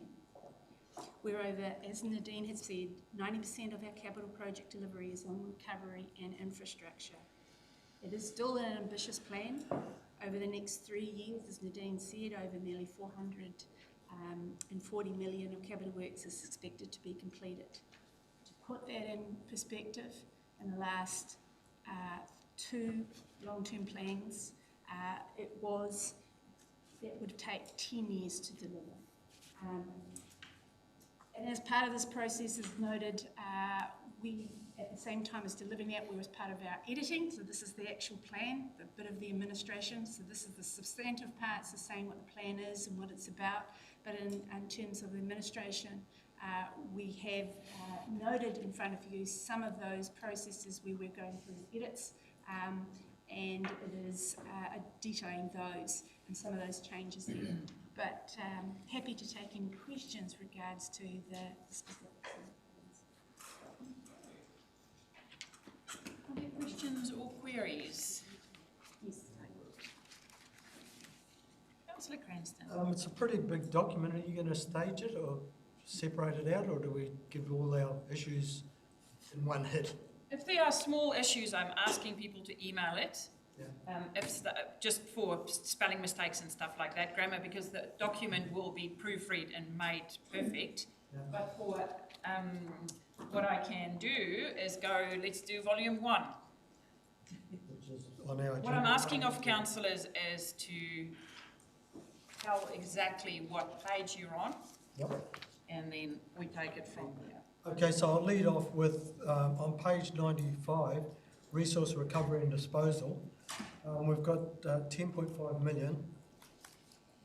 We're over, as Nadine had said, 90% of our capital project delivery is on recovery and infrastructure. It is still an ambitious plan. Over the next 3 years, as Nadine said, over nearly 440 million of capital works is expected to be completed. To put that in perspective, in the last 2 long-term plans, it would take 10 years to deliver. And as part of this process, as noted, we, at the same time as delivering that, we was part of our editing. So this is the actual plan, the bit of the administration. So this is the substantive parts, the saying what the plan is and what it's about. But in terms of administration, we have noted in front of you some of those processes where we're going through the edits, and it is detailing those and some of those changes there. But happy to take any questions regards to the specifics. Are there questions or queries? Yes. Councillor Cranston. It's a pretty big document. Are you going to stage it or separate it out, or do we give all our issues in one hit? If there are small issues, I'm asking people to email it. Yeah. Just for spelling mistakes and stuff like that, grammar, because the document will be proofread and made perfect. Yeah. But for what I can do is go, let's do volume 1. Which is on our what I'm asking of councillors is to tell exactly what page you're on. Yep. And then we take it from there. Okay, so I'll lead off with, on page 95, resource recovery and disposal. We've got 10.5 million,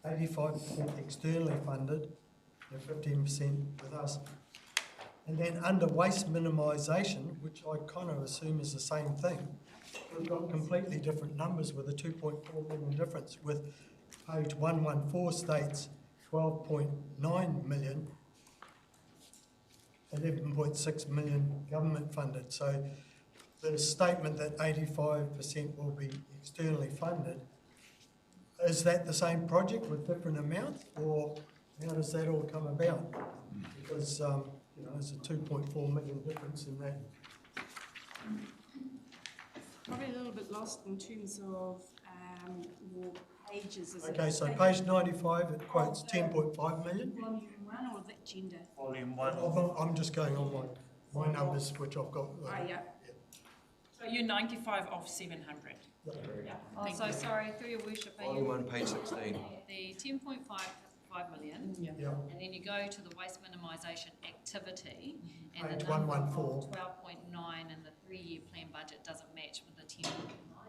85% externally funded, and 15% with us. And then under waste minimisation, which I kind of assume is the same thing, we've got completely different numbers with a 2.4 million difference, with page 114 states 12.9 million, 11.6 million government funded. So the statement that 85% will be externally funded, is that the same project with different amounts, or how does that all come about? Because you know, there's a 2.4 million difference in that. Probably a little bit lost in terms of your pages. Okay, so page 95, it quotes 10.5 million. Volume 1 or that gender? Volume 1. I'm just going on my numbers, which I've got. Yeah. So you're 95 of 700. Yeah. Oh, so sorry, through your worship. Volume 1, page 16. The 10.5 million, yeah. And then you go to the waste minimisation activity, and page the number 114. of 12.9 in the 3-year plan budget doesn't match with the 10.9.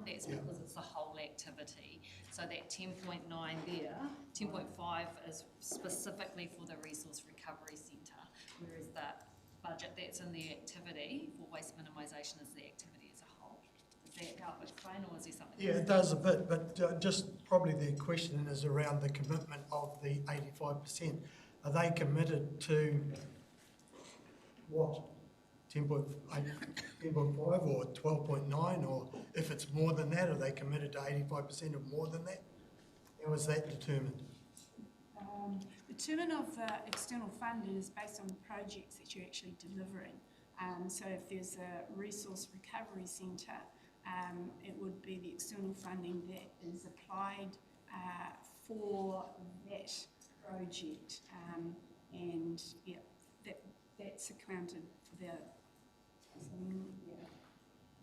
That's because it's the whole activity. So that 10.9 there, 10.5 is specifically for the Resource Recovery Centre, whereas that budget that's in the activity for waste minimisation is the activity as a whole. Does that help explain, or is there something? Yeah, it does a bit, but just probably the question is around the commitment of the 85%. Are they committed to what? 10.8, 10.5 or 12.9, or if it's more than that, are they committed to 85% or more than that? How is that determined? The determinant of external funding is based on the projects that you're actually delivering. So if there's a resource recovery centre, it would be the external funding that is applied for that project, and yeah, that's accounted for the.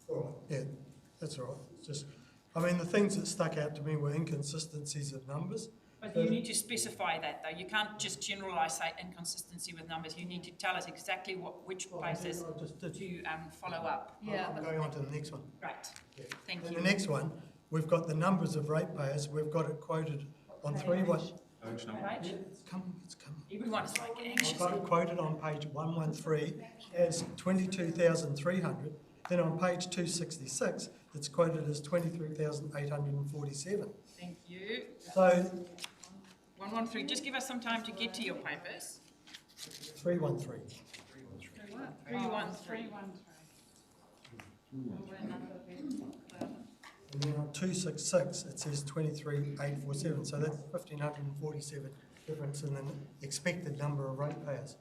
All right, yeah, that's all right. It's just, I mean, the things that stuck out to me were inconsistencies of numbers. But you need to specify that, though. You can't just generalise, say, inconsistency with numbers. You need to tell us exactly which places to follow up. Yeah. I'm going on to the next one. Right. Yeah. Thank and you. The next one, we've got the numbers of ratepayers. We've got it quoted on Page? 3. It's coming. Everyone's like anxious. I've got it quoted on page 113 as 22,300, Then on page 266, it's quoted as 23,847. Thank you. So 113, just give us some time to get to your papers. 313. 313. And then on 266, it says 23,847. So that's 1,547 difference in the expected number of ratepayers.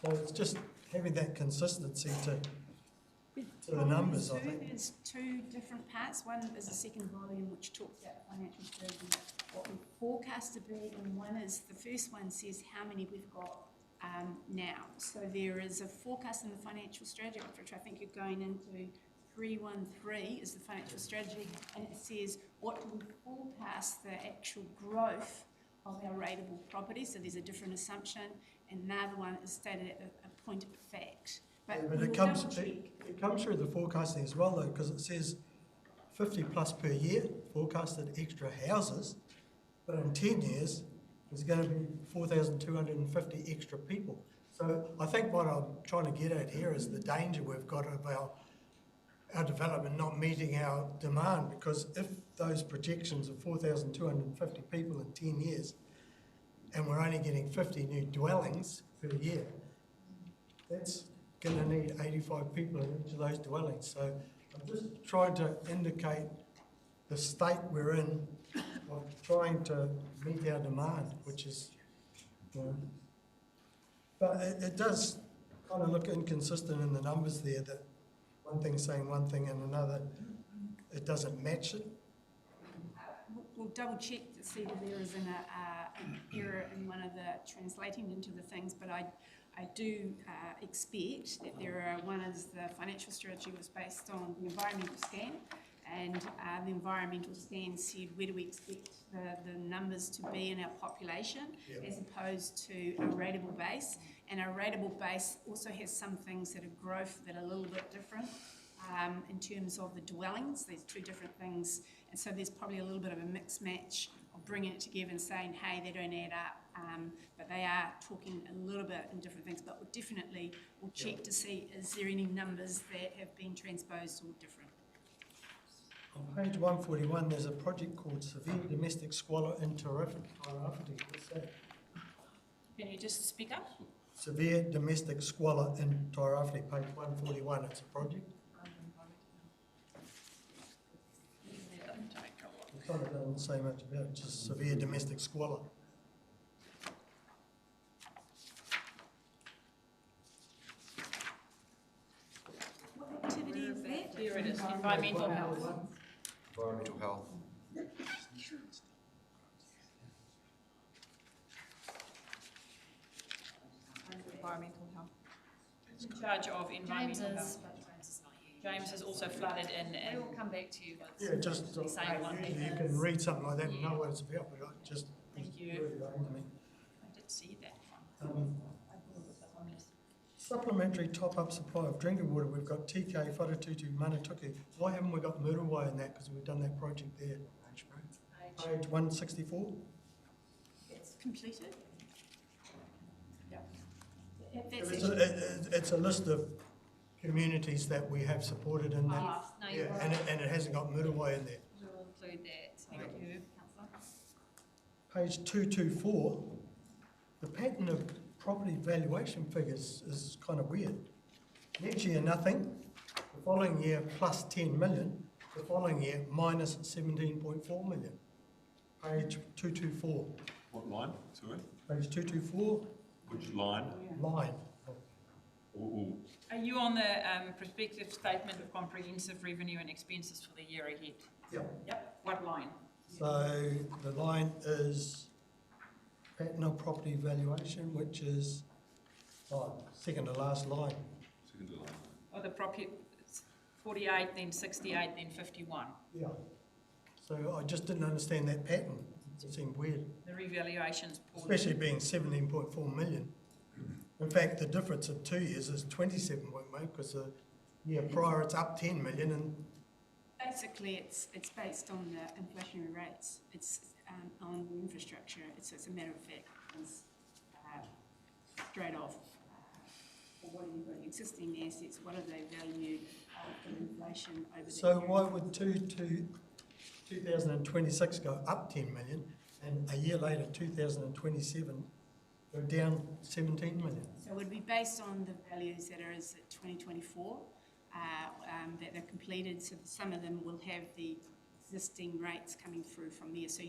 So it's just having that consistency to the numbers, I think. There's two different parts. One is the second volume, which talks about financial strategy, what we forecast to be, and one is, the first one says how many we've got now. So there is a forecast in the financial strategy, which I think you're going into. 313 is the financial strategy, and it says what we forecast the actual growth of our rateable property. So there's a different assumption, and another one is stated at a point of fact. But it comes through the forecasting as well, though, because it says 50 plus per year, forecasted extra houses, but in 10 years, there's going to be 4,250 extra people. So I think what I'm trying to get at here is the danger we've got of our development not meeting our demand, because if those projections of 4,250 people in 10 years, and we're only getting 50 new dwellings per year, that's going to need 85 people in each of those dwellings. So I'm just trying to indicate the state we're in of trying to meet our demand, which is, but it does kind of look inconsistent in the numbers there, that one thing's saying one thing and another, it doesn't match it. We'll double check to see that there is an error in one of the translating into the things, but I do expect that there are, one is the financial strategy was based on the environmental scan, and the environmental scan said where do we expect the numbers to be in our population, as opposed to a rateable base. And our rateable base also has some things that are growth that are a little bit different in terms of the dwellings. There's two different things, and so there's probably a little bit of a mix match of bringing it together and saying, hey, they don't add up, but they are talking a little bit in different things. But we'll check to see, is there any numbers that have been transposed or different. On page 141, there's a project called Severe Domestic Squalor in Tairāwhiti. What's that? Can you just speak up? Severe Domestic Squalor in Tairāwhiti, page 141. It's a project. It kind of doesn't say much about it, just severe domestic squalor. What activity is that? Here it is, environmental health. Environmental health. Environmental health. In charge of environmental James health. is, but James is not here. James is also flooded in. We will come back to you once. Yeah, just saying one thing. you can read something like that and know what it's about, but I just Thank you. really don't to me. I did see that one. Supplementary top-up supply of drinking water. We've got TK, Wharatutu, Manatuku. Why haven't we got Muriwai in that? Because we've done that project there. Page 164. It's completed. It's a list of communities that we have supported in that. No, Yeah, and it hasn't got Muriwai in there. We'll include that. Thank you, Councillor. Page 224, the pattern of property valuation figures is kind of weird. Next year, nothing. The following year, plus 10 million. The following year, minus 17.4 million. Page 224. What line? Sorry? Page 224. Which line? Line. Are you on the prospective statement of comprehensive revenue and expenses for the year ahead? Yep. What line? So the line is pattern of property valuation, which is second to last line. Second to last. Oh, the property, 48, then 68, then 51. Yeah. So I just didn't understand that pattern. It seemed weird. The revaluation's poor. Especially being 17.4 million. In fact, the difference of 2 years is 27.1, because the year prior it's up 10 million, and Basically, it's based on the inflationary rates. It's on the infrastructure. It's a matter of fact. It's straight off. or what are your existing assets, what are they valued after inflation over the So period? why would 2026 go up 10 million and a year later, 2027, go down 17 million? So it would be based on the values that are as at 2024, that are completed, so some of them will have the existing rates coming through from there. So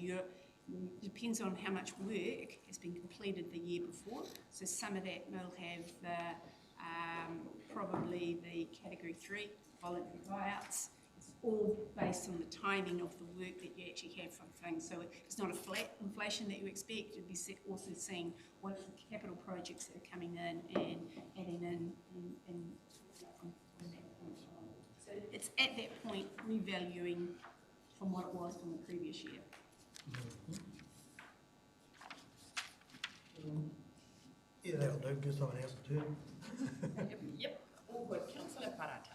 depends on how much work has been completed the year before. So some of that will have probably the category 3 voluntary buyouts. It's all based on the timing of the work that you actually have from things. So it's not a flat inflation that you expect. You'd be also seeing what are the capital projects that are coming in and adding in from that point on. So it's at that point revaluing from what it was from the previous year. Yeah, that'll do, give someone else a turn. Yep, all good. Councillor Parata.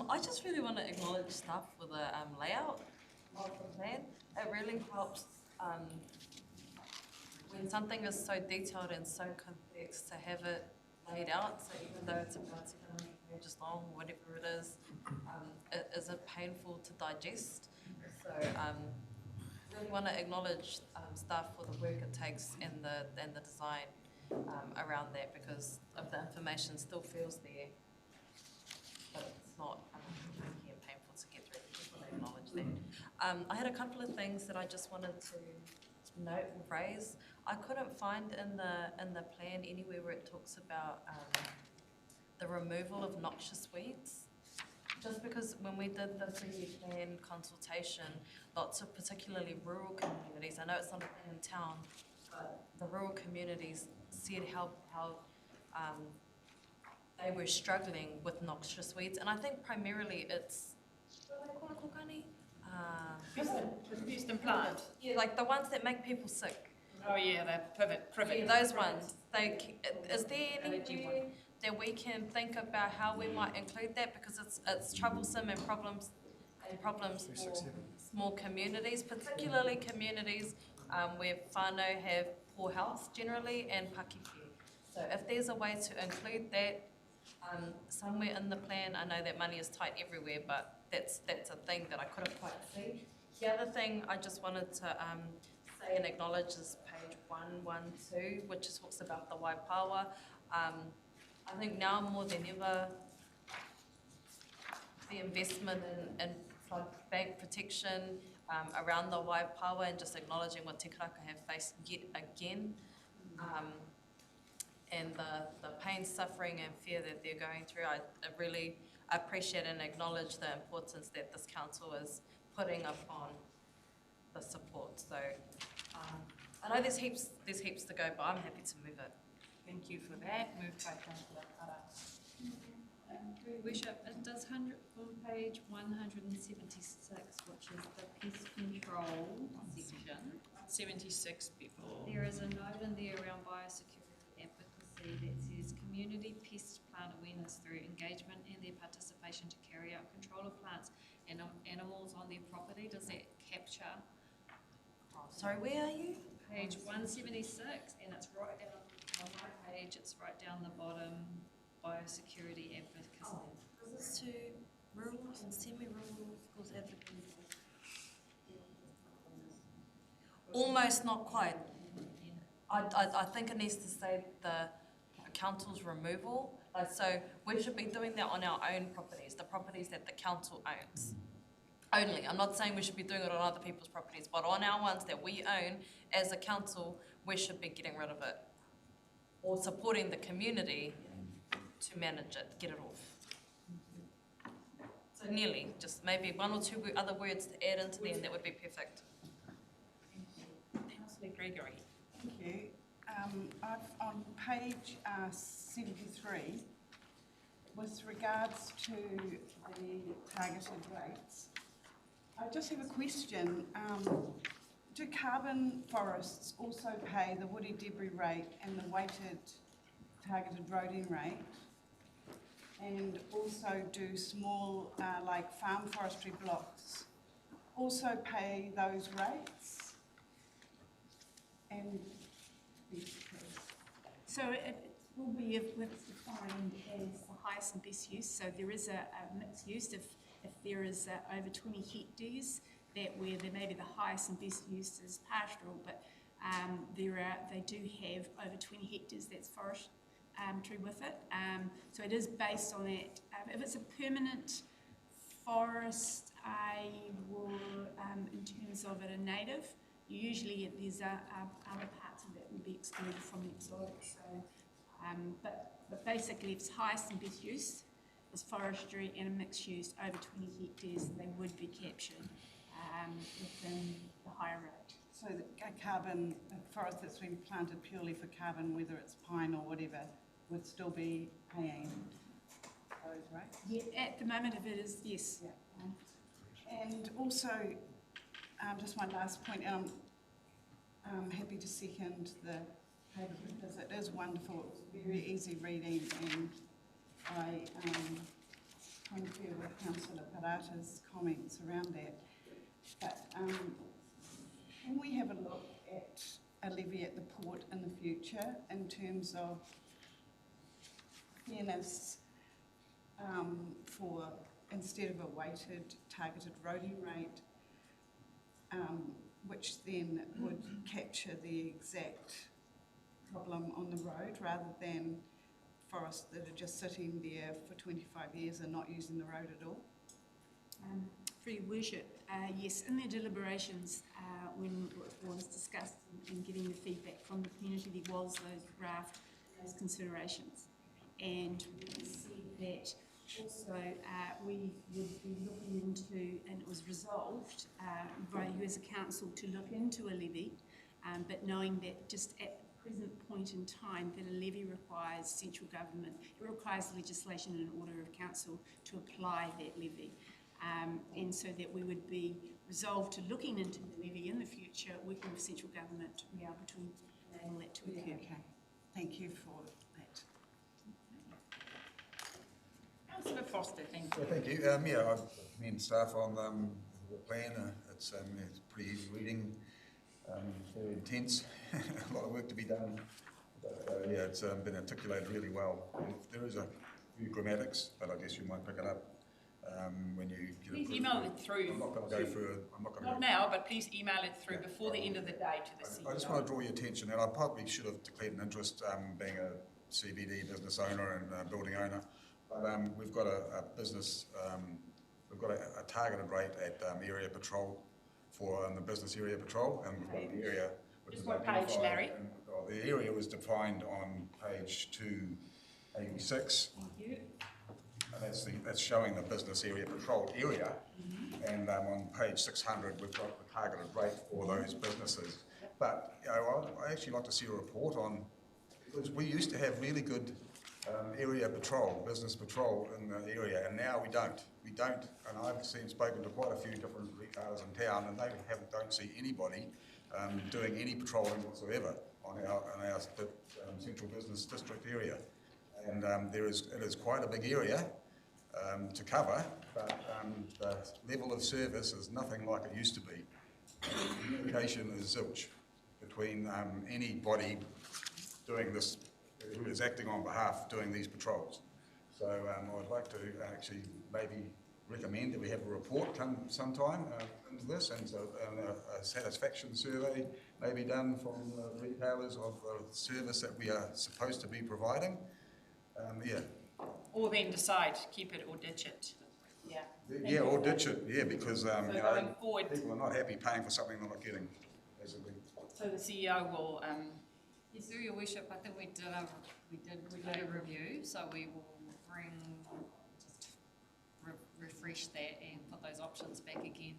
I just really want to acknowledge staff for the layout of the plan. It really helps when something is so detailed and so complex to have it laid out. So even though it's about 700 pages long, whatever it isn't painful to digest. So really want to acknowledge staff for the work it takes and the design around that, because of the information still feels there, but it's not tricky and painful to get through. Just want to acknowledge that. I had a couple of things that I just wanted to note and raise. I couldn't find in the plan anywhere where it talks about the removal of noxious weeds. Just because when we did the 3-year plan consultation, lots of particularly rural communities, I know it's not a thing in town, but the rural communities said how they were struggling with noxious weeds. And I think primarily it's, what do they call it, kokani? Pest and plant. Yeah, like the ones that make people sick. Oh yeah, the privet. Yeah, those ones. Is there any way that we can think about how we might include that, because it's troublesome and problems for small communities, particularly communities where whānau have poor health generally and pakeke. So if there's a way to include that somewhere in the plan, I know that money is tight everywhere, but that's a thing that I couldn't quite see. The other thing I just wanted to say and acknowledge is page 112, which talks about the waipawa. I think now more than ever, the investment in flood bank protection around the waipawa, and just acknowledging what Te Karaka have faced yet again, and the pain, suffering and fear that they're going through. I really appreciate and acknowledge the importance that this council is putting upon the support. So I know there's heaps to go, but I'm happy to move it. Thank you for that. Moved by Councillor Parata. Your Worship, it does on page 176, which is the pest control section. 76 people. There is a note in there around biosecurity advocacy that says community pest plant awareness through engagement and their participation to carry out control of plants and animals on their property. Does that capture? Sorry, where are you? Page 176, and it's right down on my page, it's right down the bottom, biosecurity advocacy. Is this to rural and semi-rural schools advocacy? Almost, not quite. I think it needs to say the council's removal. So we should be doing that on our own properties, the properties that the council owns. Only. I'm not saying we should be doing it on other people's properties, but on our ones that we own as a council, we should be getting rid of it, or supporting the community to manage it, get it off. So nearly, just maybe one or two other words to add into there, and that would be perfect. Councillor Gregory. Thank you. On page 73, with regards to the targeted rates, I just have a question. Do carbon forests also pay the woody debris rate and the weighted targeted roading rate? And also do small, like farm forestry blocks, also pay those rates? And So will be if it's defined as the highest and best use. So there is a mixed use if there is over 20 hectares, that where there may be the highest and best use is pastoral, but they do have over 20 hectares that's forestry with it. So it is based on that. If it's a permanent forest, I will, in terms of it, a native, usually there's other parts of it will be excluded from the exotic. So, but basically, if it's highest and best use is forestry and a mixed use over 20 hectares, they would be captured within the higher rate. So the carbon, a forest that's been planted purely for carbon, whether it's pine or whatever, would still be paying those rates? Yeah, at the moment, if it is, yes. Yeah. And also, just one last point, I'm happy to second the paper because it is wonderful. It's very easy reading, and I concur with Councillor Parata's comments around that. But can we have a look at a levy at the port in the future in terms of fairness for, instead of a weighted targeted roading rate, which then would capture the exact problem on the road rather than forests that are just sitting there for 25 years and not using the road at all? For your worship, yes, in their deliberations, when it was discussed and getting the feedback from the community, there was those considerations. And we see that also we would be looking into, and it was resolved by you as a council to look into a levy, but knowing that just at the present point in time that a levy requires central government, it requires legislation and an order of council to apply that levy. And so that we would be resolved to looking into the levy in the future, working with central government to be able to enable that to occur. Yeah, okay. Thank you for that. Councillor Foster, thank you. Thank you. Yeah, I mean, staff on the plan, it's pretty easy reading, very intense, a lot of work to be done. But yeah, it's been articulated really well. There is a few grammatics, but I guess you might pick it up. When you get please email it through. I'm not going to go through it. I'm not going to not now, but please email it through before the end of the day to the CEO. I just want to draw your attention, and I probably should have declared an interest being a CBD business owner and building owner. But we've got a business, we've got a targeted rate at area patrol for the business area patrol, and we've got the area. Just what page, Larry? The area was defined on page 286. Thank you. And that's showing the business area patrolled area, and on page 600 we've got the targeted rate for those businesses. But you know, I actually like to see a report on, because we used to have really good area patrol, business patrol in the area, and now we don't. We don't, and I've spoken to quite a few different retailers in town, and they don't see anybody doing any patrolling whatsoever on our central business district area. And it is quite a big area to cover, but the level of service is nothing like it used to be. Communication is zilch between anybody doing this, who is acting on behalf, doing these patrols. So I'd like to actually maybe recommend that we have a report come sometime into this, and so a satisfaction survey may be done from the retailers of the service that we are supposed to be providing. Yeah. Or then decide, keep it or ditch it. Yeah. Yeah, or ditch it, yeah, because so you know, going forward, people are not happy paying for something they're not getting, basically. So the CEO will... Yes, through your worship, I think we did a review, so we will refresh that and put those options back again,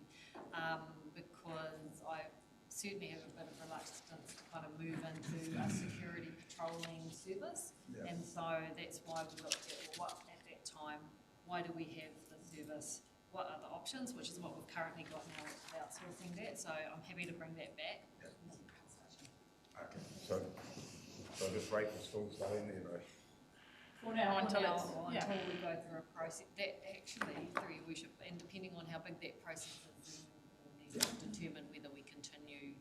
because I certainly have a bit of reluctance to kind of move into a security patrolling service, and so that's why we looked at, well, what at that time, why do we have the service, what are the options, which is what we've currently got now with outsourcing that, so I'm happy to bring that back. Okay, so this rate will still stay in there, right? For now, until we go through a process, that actually, through your worship, and depending on how big that process is, we'll need to determine whether we continue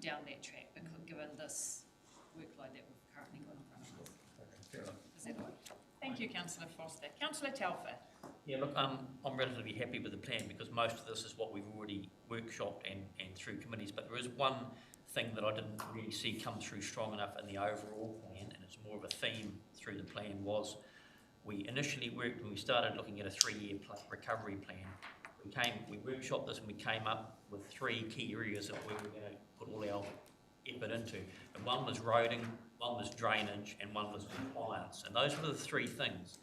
down that track, because given this workload that we've currently got in front of us. Thank you, Councillor Foster. Councillor Telfer. Yeah, look, I'm relatively happy with the plan because most of this is what we've already workshopped and through committees, but there is one thing that I didn't really see come through strong enough in the overall plan, and it's more of a theme through the plan, was we initially worked, when we started looking at a 3-year recovery plan, we workshopped this and we came up with 3 key areas that we were going to put all our effort into. And one was roading, one was drainage, and one was compliance. And those were the 3 things.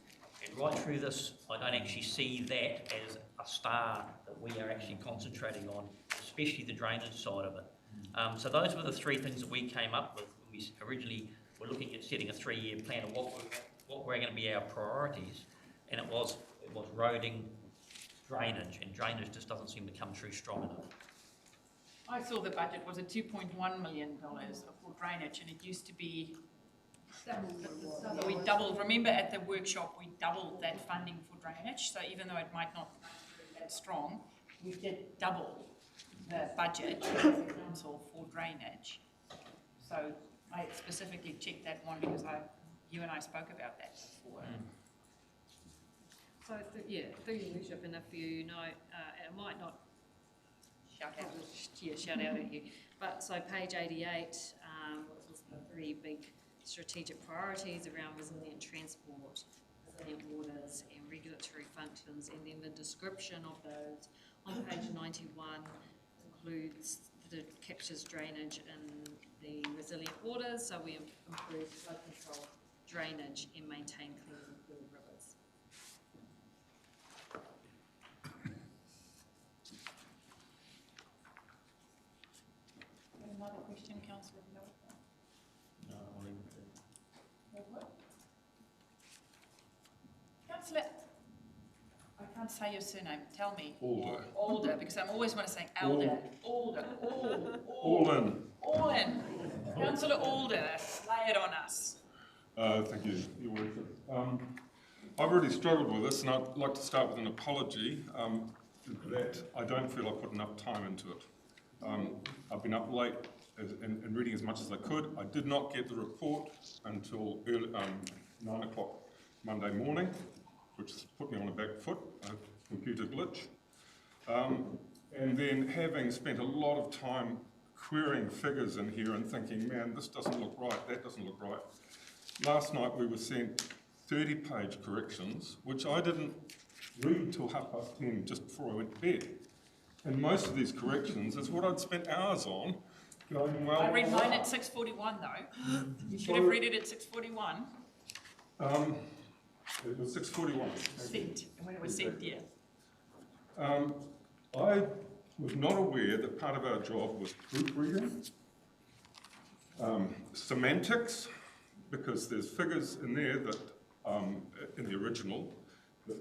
And right through this, I don't actually see that as a star that we are actually concentrating on, especially the drainage side of it. So those were the 3 things that we came up with when we originally were looking at setting a 3-year plan of what were going to be our priorities. And it was roading, drainage, and drainage just doesn't seem to come through strong enough. I saw the budget was at $2.1 million for drainage, and it used to be we doubled. Remember at the workshop we doubled that funding for drainage, so even though it might not be that strong, we did double the budget as a council for drainage. So I specifically checked that one because you and I spoke about that before. So, through your worship, and if you know, it might not shout out at you, but so page 88, which is the 3 big strategic priorities around resilient transport, resilient waters and regulatory functions, and then the description of those on page 91 includes, captures drainage in the resilient waters, so we improve flow control, drainage and maintain clean rivers. Another question, Councillor Hill? No, I'll leave it there. Councillor, I can't say your surname, tell me. Alder. Alder, because I'm always want to say Alder. Alder. Alden. Alden. Councillor Alder, lay it on us. Thank you, Your Worship. I've really struggled with this, and I'd like to start with an apology that I don't feel I put enough time into it. I've been up late and reading as much as I could. I did not get the report until early, 9 o'clock Monday morning, which put me on a back foot, a computer glitch. And then having spent a lot of time querying figures in here and thinking, man, this doesn't look right, that doesn't look right. Last night we were sent 30-page corrections, which I didn't read till 10:30, just before I went to bed. And most of these corrections is what I'd spent hours on, going, well... I read mine at 6:41 though. You should have read it at 6:41. It was 6:41. Sent, when it was sent, yeah. I was not aware that part of our job was proofreading, semantics, because there's figures in there that, in the original, that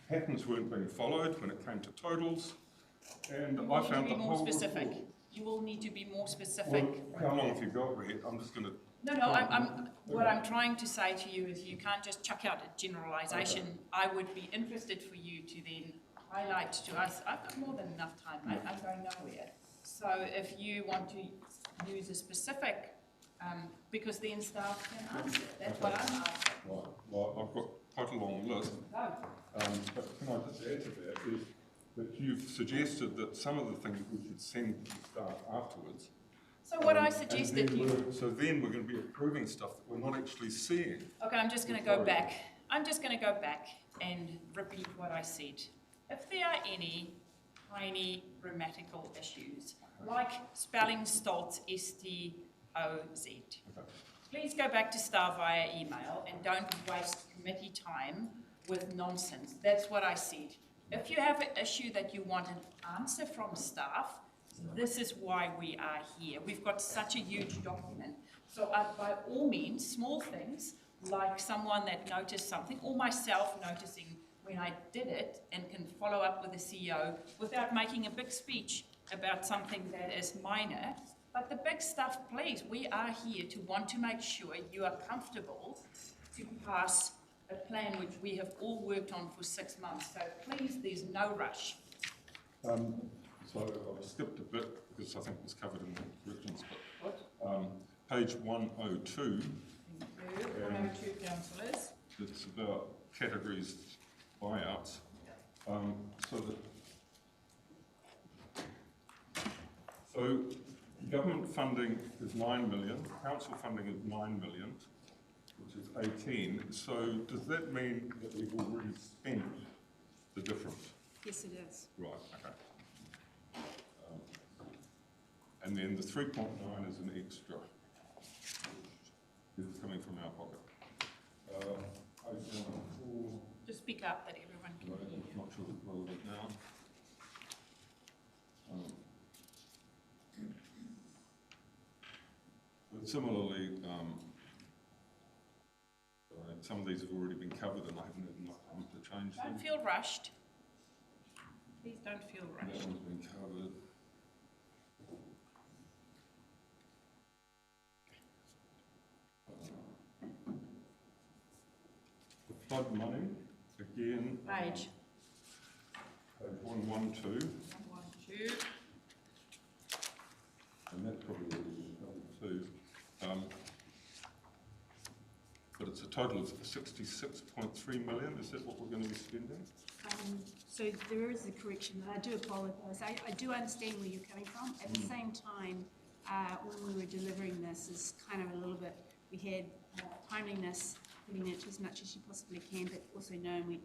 patterns weren't being followed when it came to totals, and I found the whole specific. report. You will need to be more specific. Well, how long have you got, Red? I'm just going to... No, what I'm trying to say to you is you can't just chuck out a generalisation. Okay. I would be interested for you to then highlight to us, I've got more than enough time, I'm going nowhere. So if you want to use a specific, because then staff can answer, that's what I'm asking. Right. Well, I've got quite a long list. But can I just add to that, is that you've suggested that some of the things we should send to staff afterwards. So what I suggested So then we're going to be approving stuff that we're not actually seeing. Okay, I'm just going to go back. I'm just going to go back and repeat what I said. If there are any tiny grammatical issues, like spelling Stoltz, S-T-O-Z, please go back to staff via email and don't waste committee time with nonsense. That's what I said. If you have an issue that you want an answer from staff, this is why we are here. We've got such a huge document. So by all means, small things, like someone that noticed something, or myself noticing when I did it, and can follow up with the CEO without making a big speech about something that is minor. But the big stuff, please, we are here to want to make sure you are comfortable to pass a plan which we have all worked on for 6 months. So please, there's no rush. So I've skipped a bit because I think it was covered in the corrections. But page 102. 102, councillors. it's about categories buyouts. So government funding is 9 million, council funding is 9 million, which is 18. So does that mean that we've already spent the difference? Yes, it is. Right, okay. And then the 3.9 is an extra. It's coming from our pocket. Just speak up that everyone can hear you. I'm not sure it's relevant now. But similarly, some of these have already been covered and I haven't had enough time to change them. Don't feel rushed. Please don't feel rushed. That one's been covered. The flood money, again. Page. Page 112. 112. And that's probably already been covered too. But it's a total of 66.3 million. Is that what we're going to be spending? So there is a correction, and I do apologise. I do understand where you're coming from. At the same time, when we were delivering this, is kind of a little bit, we had timeliness, putting it as much as you possibly can, but also knowing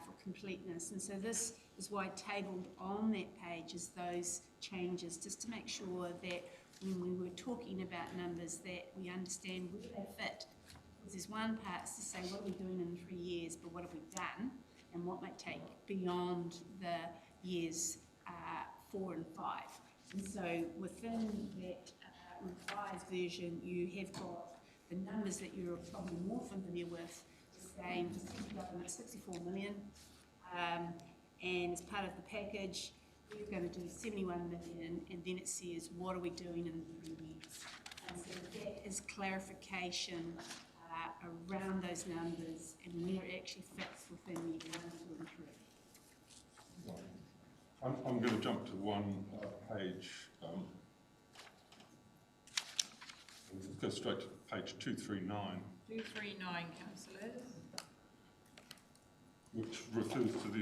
for completeness. And so this is why tabled on that page is those changes, just to make sure that when we were talking about numbers that we understand where they fit. Because there's one part to say what are we doing in 3 years, but what have we done? And what might take beyond the years 4 and 5. And so within that revised version, you have got the numbers that you're probably more familiar with, saying government 64 million, and as part of the package, we're going to do 71 million, and then it says what are we doing in 3 years. And so that is clarification around those numbers and where it actually fits within the 1, 2 and 3. I'm going to jump to one page. Let's go straight to page 239. 239, councillors. Which refers to the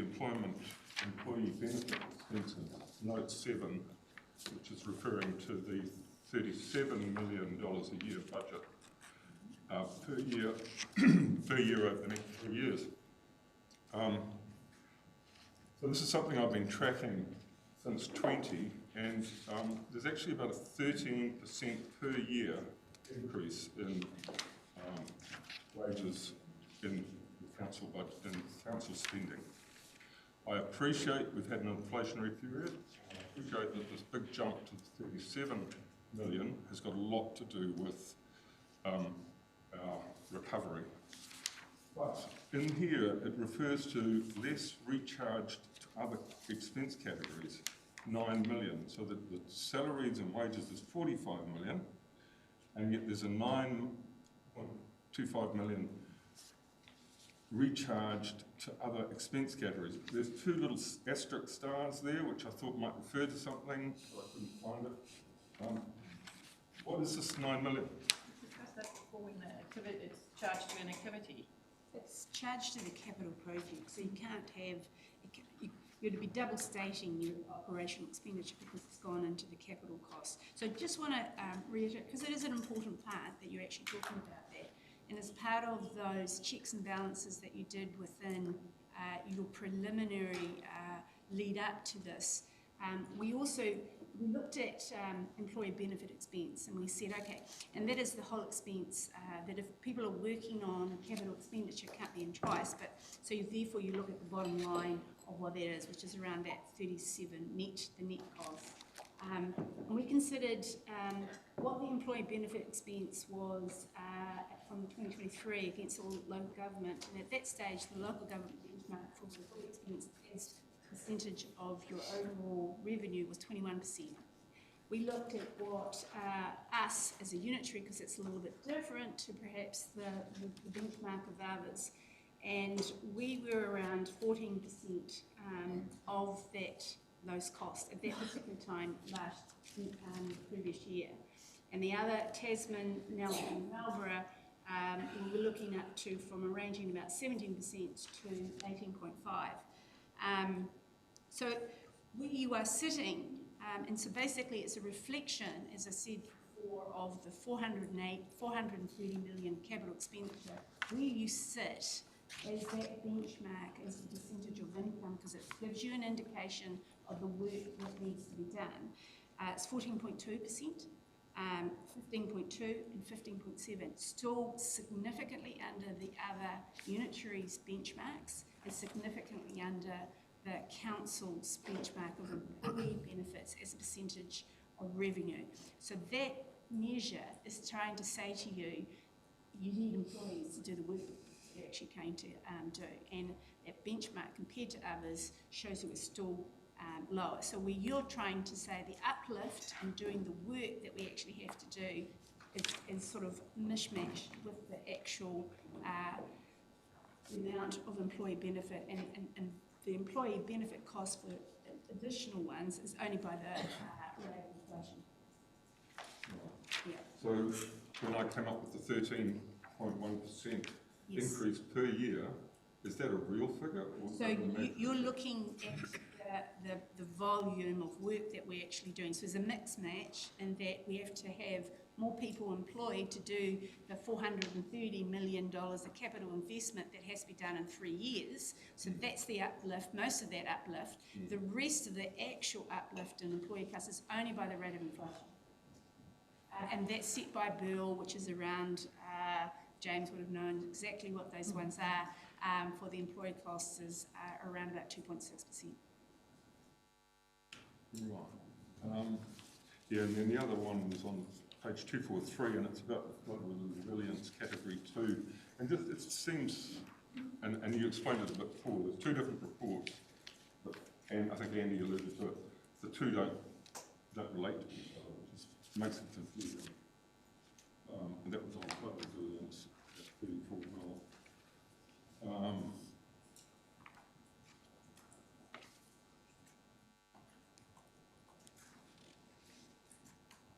employee benefit expenses, note 7, which is referring to the $37 million a year budget per year over the next 3 years. So this is something I've been tracking since 20, and there's actually about a 13% per year increase in wages in the council budget and council spending. I appreciate we've had an inflationary period. I appreciate that this big jump to 37 million has got a lot to do with our recovery. But in here, it refers to less recharged to other expense categories, 9 million. So that the salaries and wages is 45 million, and yet there's a 9.25 million recharged to other expense categories. There's 2 little asterisk stars there, which I thought might refer to something, but I couldn't find it. What is this 9 million? Because that's performing the activity, it's charged to an activity. It's charged to the capital project, so you can't have, you're to be double stating your operational expenditure because it's gone into the capital cost. So just want to reiterate, because it is an important part that you're actually talking about that. And as part of those checks and balances that you did within your preliminary lead up to this, we looked at employee benefit expense, and we said, okay, and that is the whole expense, that if people are working on capital expenditure, it can't be in twice, but so therefore you look at the bottom line of what that is, which is around that 37 net, the net cost. And we considered what the employee benefit expense was from 2023 against all local government, and at that stage the local government benchmark for the employee expense as percentage of your overall revenue was 21%. We looked at what us as a unitary, because it's a little bit different to perhaps the benchmark of others, and we were around 14% of those costs at that particular time previous year. And the other, Tasman, Nelson and Marlborough, we're looking up to from arranging about 17% to 18.5%. So where you are sitting, and so basically it's a reflection, as I said before, of the 430 million capital expenditure. Where you sit as that benchmark as a percentage of income, because it gives you an indication of the work that needs to be done. It's 14.2%, 15.2% and 15.7%, still significantly under the other unitaries benchmarks, and significantly under the council's benchmark of employee benefits as a percentage of revenue. So that measure is trying to say to you, you need employees to do the work that you actually came to do, and that benchmark compared to others shows that we're still lower. So where you're trying to say the uplift in doing the work that we actually have to do is sort of mishmashed with the actual amount of employee benefit, and the employee benefit cost for additional ones is only by the rate of inflation. Yeah. So when I came up with the 13.1% increase per year, is that a real figure? Or So you're looking at the volume of work that we're actually doing. So there's a mix match in that we have to have more people employed to do the $430 million of capital investment that has to be done in 3 years. So that's the uplift, most of that uplift. The rest of the actual uplift in employee costs is only by the rate of inflation. And that's set by bill, which is around, James would have known exactly what those ones are, for the employee costs is around about 2.6%. Right. Yeah, and then the other one was on page 243, and it's about the resilience category 2. And just, it seems, and you explained it a bit before, there's two different reports, and I think Andy alluded to it. The two don't relate to each other, which makes it confusing. And that was on flood resilience at 34 mil.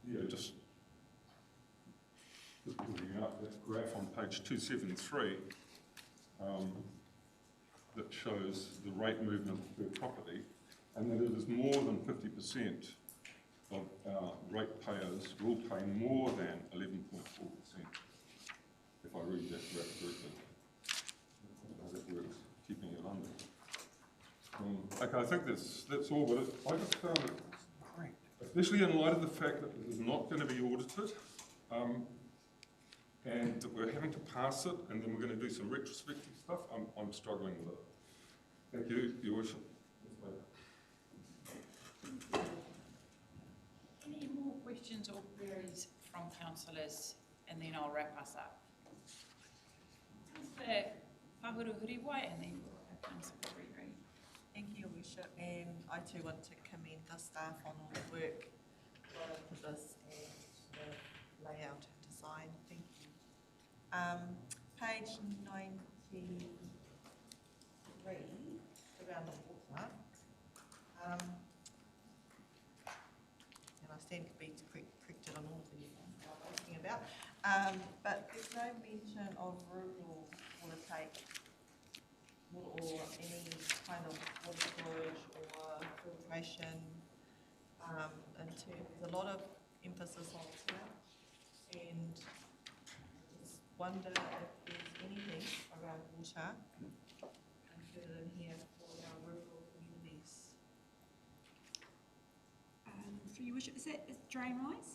Yeah, just putting out that graph on page 273 that shows the rate movement per property, and that it is more than 50% of our ratepayers will pay more than 11.4%, if I read that graph correctly. How that works, keeping it under. Okay, I think that's all, but I just found it, especially in light of the fact that it is not going to be audited, and that we're having to pass it, and then we're going to do some retrospective stuff, I'm struggling with it. Thank you, Your Worship. Any more questions or queries from councillors, and then I'll wrap us up. Councillor Pahuru Huriwai, and then Councillor Huriwai. Thank you, Your Worship, and I too want to commend the staff on all the work for this and the layout and design. Thank you. Page 93, around the water. And I stand to be corrected on all of these things I'm talking about. But there's no mention of rural water take or any kind of water storage or filtration. There's a lot of emphasis on that, and just wonder if there's anything around water included in here for our rural communities. Through Your Worship, is that drain rise?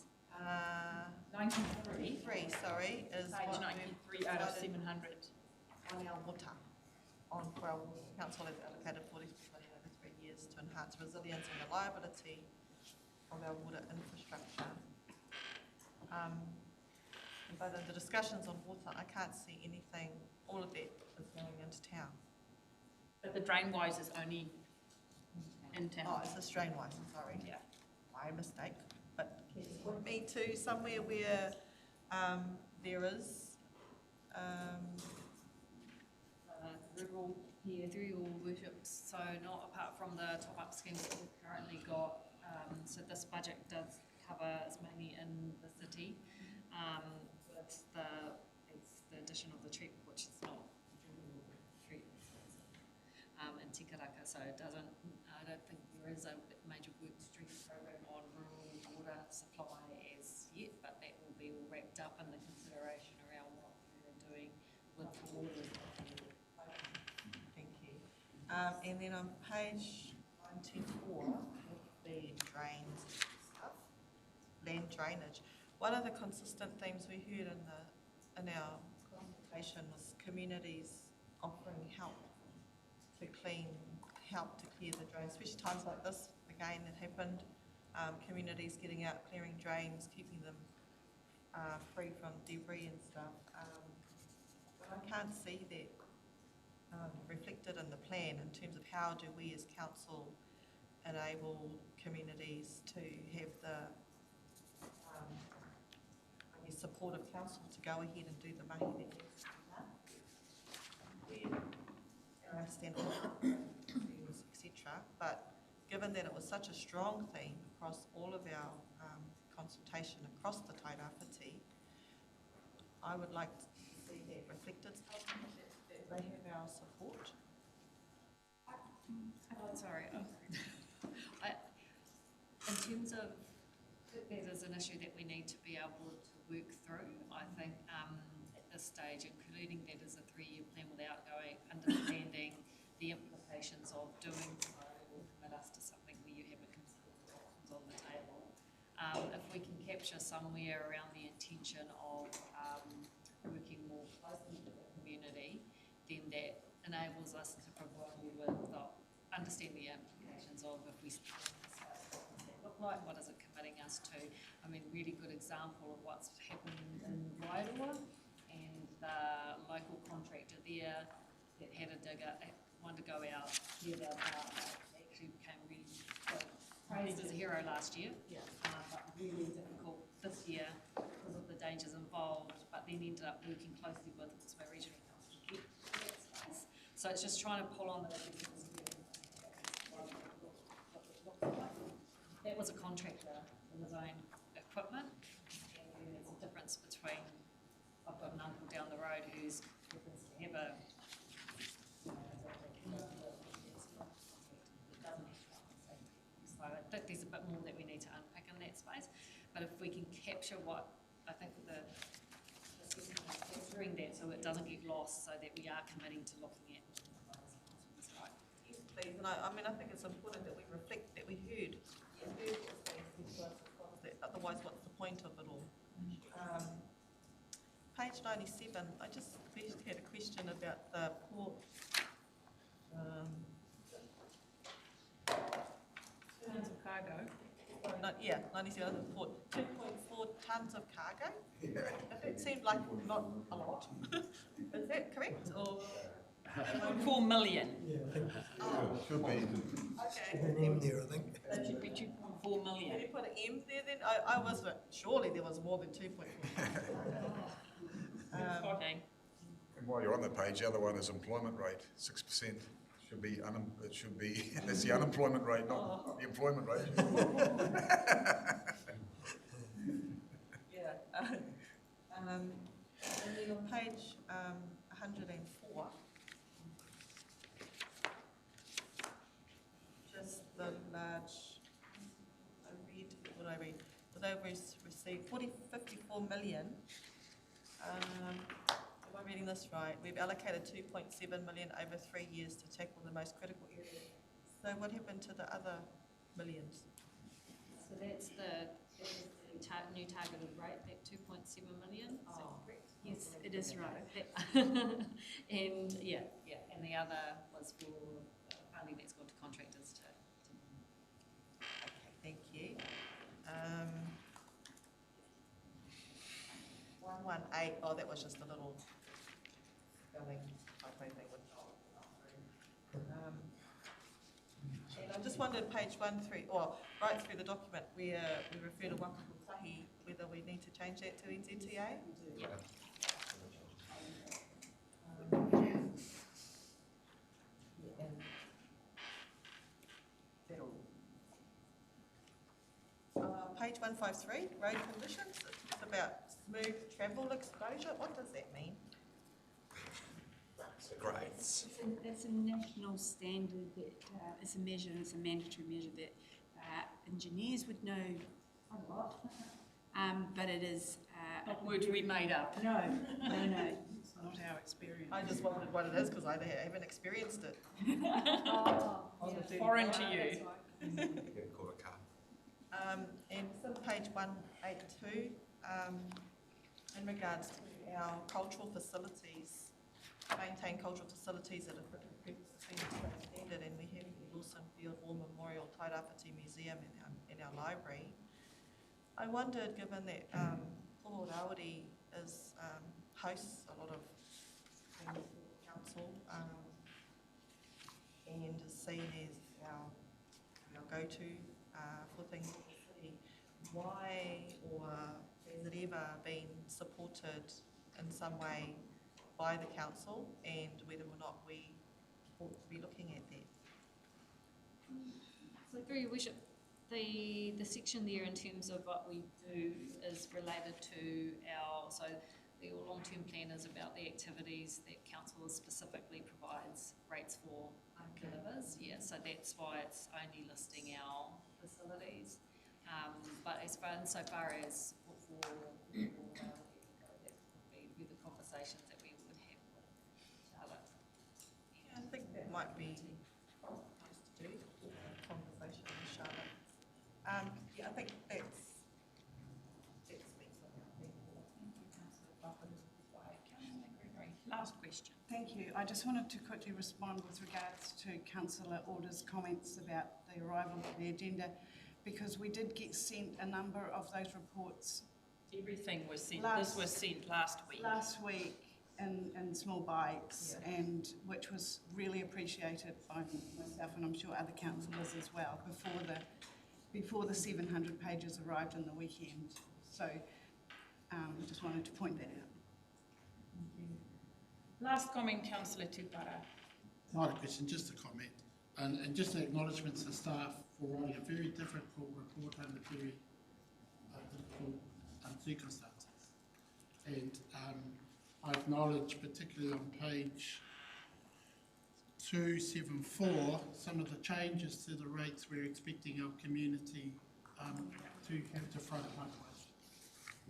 93, sorry, is page 93 out of 700. On our water. For our council has allocated $40 million over 3 years to enhance resilience and reliability of our water infrastructure. But in the discussions on water, I can't see anything, all of that is going into town. But the drain wise is only in town. Oh, it's the drain wise, sorry. Yeah. My mistake. But can you point me to somewhere where there is rural here through Your Worship, so not apart from the top-up schemes that we've currently got. So this budget does cover, it's mainly in the city, with the the addition of the tree, which is not tree, in Te Karaka, so it doesn't, I don't think there is a major work stream program on rural water supply as yet, but that will be all wrapped up in the consideration around what we're doing with the water. Thank you. And then on page 94, with the drains and stuff, land drainage, one of the consistent themes we heard in our consultation was communities offering help to help to clear the drains, especially times like this. Again, it happened. Communities getting out, clearing drains, keeping them free from debris and stuff. But I can't see that reflected in the plan in terms of how do we as council enable communities to have the support of council to go ahead and do the mahi that needs to be done. I understand etc. But given that it was such a strong theme across all of our consultation across the Tairāwhiti, I would like to see that reflected, that they have our support. Oh, sorry. In terms of, that is an issue that we need to be able to work through. I think at this stage, including that as a 3-year plan without understanding the implications of doing so will commit us to something where you haven't considered the options on the table. If we can capture somewhere around the intention of working more closely with the community, then that enables us to provide you with understand the implications of if we look like, what is it committing us to? I mean, really good example of what's happened in Wairoa, and the local contractor there that had a digger wanted to go out together, actually became really praised as a hero last year, but really difficult this year because of the dangers involved, but then ended up working closely with my regional council to get that space. So it's just trying to pull on the that was a contractor with his own equipment, and there's a difference between, I've got an uncle down the road who's happens to have a so I think there's a bit more that we need to unpick in that space, but if we can capture what I think capturing that so it doesn't get lost, so that we are committing to looking at yes, please. And I mean, I think it's important that we reflect that we heard. Otherwise, what's the point of it all? Page 97, I just had a question about the port. Tons of cargo. 97, the port. 2.4 tonnes of cargo? Yeah. It seemed like not a lot. Is that correct? Or 4 million. Yeah, I think should be. Okay. M there, I think. That should be 2.4 million. Can you put an M there then? I was, surely there was more than 2.4. Okay. And while you're on the page, the other one is employment rate, 6%. Should be, it should be, it's the unemployment rate, not the employment rate. Yeah. And then on page 104, just the large, what I read, although we received 54 million, am I reading this right? We've allocated 2.7 million over 3 years to tackle the most critical areas. So what happened to the other millions? So that's the new targeted rate, that 2.7 million, is that correct? Yes, it is right. And and the other was for funding that's gone to contractors to Okay, thank you. 118, oh, that was just a little spelling typo thing. And I just wondered, page 13, or right through the document, where we refer to Wakakutahi, whether we need to change that to NZTA? Yeah. Page 153, road conditions, it's about smooth travel exposure. What does that mean? the grades. It's a national standard that it's a measure, it's a mandatory measure that engineers would know a lot, but it is... Not words we made up. No. It's not our experience. I just wondered what it is because I haven't experienced it. It's foreign to you. And so page 182, in regards to our cultural facilities, maintain cultural facilities at a 50% standard, and we have the Wilson Field War Memorial Tairāwhiti Museum in our library. I wondered, given that Pō Rawiri hosts a lot of things for the council and is seen as our go-to for things in the city, why or has it ever been supported in some way by the council, and whether or not we ought to be looking at that? So through your worship, the section there in terms of what we do is related to so the long-term plan is about the activities that council specifically provides rates for delivers. Yeah, so that's why it's only listing our facilities. But insofar as for that would be the conversations that we would have with Charlotte. Yeah, I think that might be nice to do, a conversation with Charlotte. Yeah, I think that's Last question. Thank you. I just wanted to quickly respond with regards to Councillor Order's comments about the arrival of the agenda, because we did get sent a number of those reports. Everything was sent. This was sent last week. Last week in small bites, and which was really appreciated by myself and I'm sure other councillors as well before the 700 pages arrived in the weekend. So just wanted to point that out. Last comment, Councillor Tupara. Not a question, just a comment. And just an acknowledgement to staff for writing a very difficult report under very difficult circumstances. And I acknowledge, particularly on page 274, some of the changes to the rates we're expecting our community to have to front up with.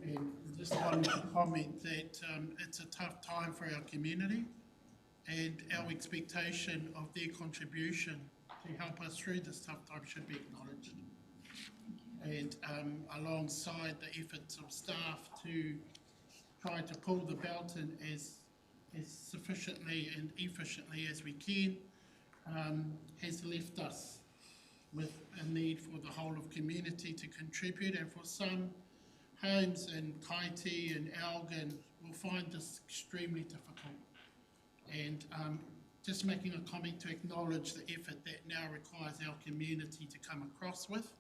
And just wanted to comment that it's a tough time for our community, and our expectation of their contribution to help us through this tough time should be acknowledged. And alongside the efforts of staff to try to pull the belt in as sufficiently and efficiently as we can, has left us with a need for the whole of community to contribute, and for some homes in Kaiti and Elgin will find this extremely difficult. And just making a comment to acknowledge the effort that now requires our community to come across with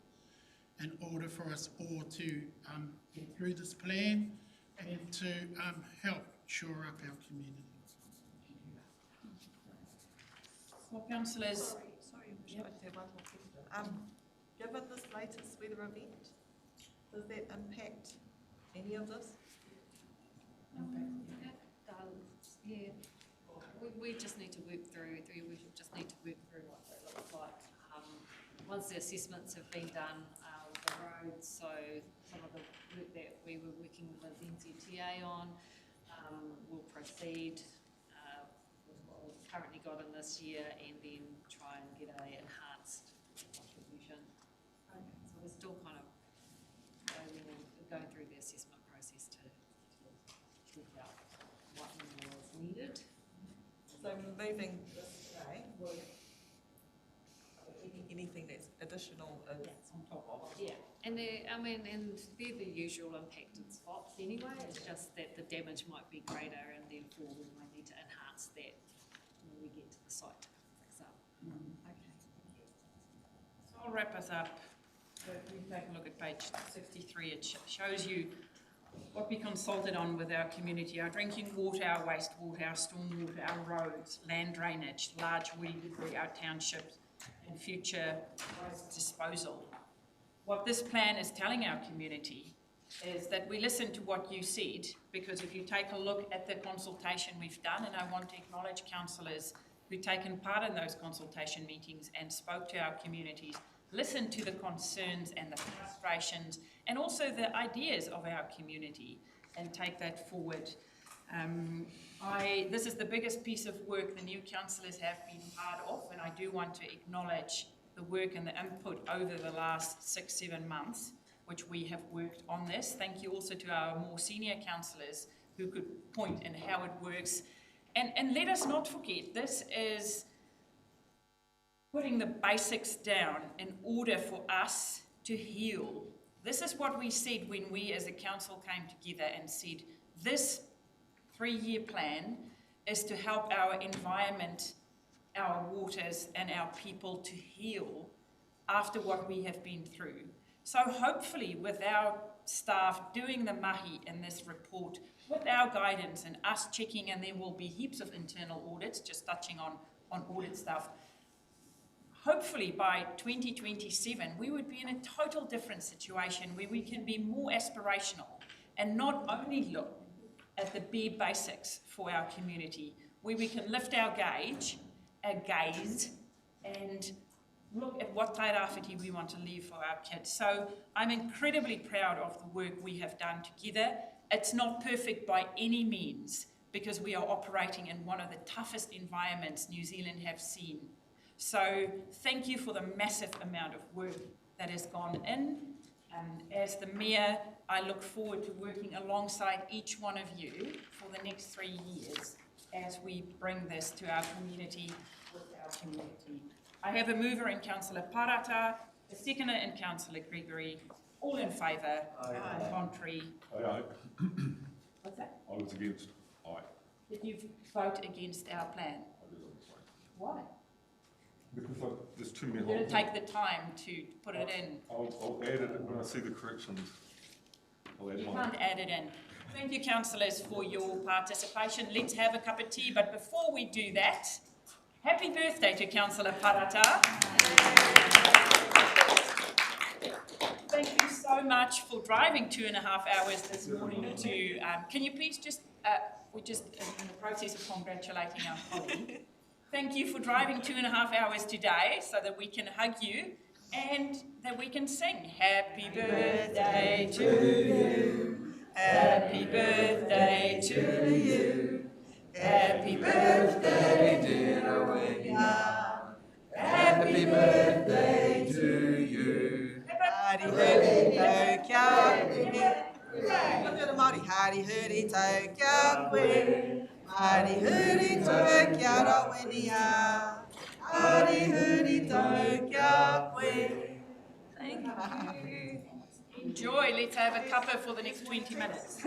in order for us all to get through this plan and to help shore up our community. Well, councillors. Sorry, I have one more question. Given this latest weather event, does that impact any of this? Yeah, we just need to work through. We just need to work through what that looks like. Once the assessments have been done, the roads, so some of the work that we were working with NZTA on, will proceed with what we've currently got in this year, and then try and get an enhanced contribution. So we're still kind of going through the assessment process to work out what more is needed. So moving this today, will anything that's additional is on top of it? Yeah, and they're the usual impacted spots anyway. It's just that the damage might be greater, and therefore we might need to enhance that when we get to the site to fix up. Okay. So I'll wrap us up. If we take a look at page 63, it shows you what we consulted on with our community: our drinking water, our wastewater, our stormwater, our roads, land drainage, large woody debris, our townships, and future waste disposal. What this plan is telling our community is that we listen to what you said, because if you take a look at the consultation we've done, and I want to acknowledge councillors who've taken part in those consultation meetings and spoke to our communities, listened to the concerns and the frustrations and also the ideas of our community, and take that forward. This is the biggest piece of work the new councillors have been part of, and I do want to acknowledge the work and the input over the last 6-7 months, which we have worked on this. Thank you also to our more senior councillors who could point in how it works. And let us not forget, this is putting the basics down in order for us to heal. This is what we said when we as a council came together and said, this 3-year plan is to help our environment, our waters and our people to heal after what we have been through. So hopefully with our staff doing the mahi in this report, with our guidance and us checking, and there will be heaps of internal audits, just touching on audit stuff, hopefully by 2027 we would be in a total different situation where we can be more aspirational and not only look at the bare basics for our community, where we can lift our gaze and look at what tairawhiti we want to leave for our kids. So I'm incredibly proud of the work we have done together. It's not perfect by any means, because we are operating in one of the toughest environments New Zealand have seen. So thank you for the massive amount of work that has gone in. As the Mayor, I look forward to working alongside each one of you for the next 3 years as we bring this to our community with our community. I have a mover in Councillor Parata, a seconder in Councillor Gregory. All in favour? Aye. Contrary? Aye. What's that? I was against. Aye. Did you vote against our plan? Why? Because there's too many You didn't holes. take the time to put it in. I'll add it when I see the corrections. I'll add You mine. can't add it in. Thank you, councillors, for your participation. Let's have a cup of tea, but before we do that, happy birthday to Councillor Parata. Thank you so much for driving 2.5 hours this morning to, can you please just, we're just in the process of congratulating our colleague. Thank you for driving 2.5 hours today so that we can hug you and that we can sing Happy Birthday to you. Happy birthday to you. Happy birthday, dear William. Happy birthday to you. Hari huri tau kia koe. Kia Māori, hari huri tau kia koe. Hari huri tau kia rawenia. Hari huri tau kia koe. Thank you. Enjoy. Let's have a cuppa for the next 20 minutes.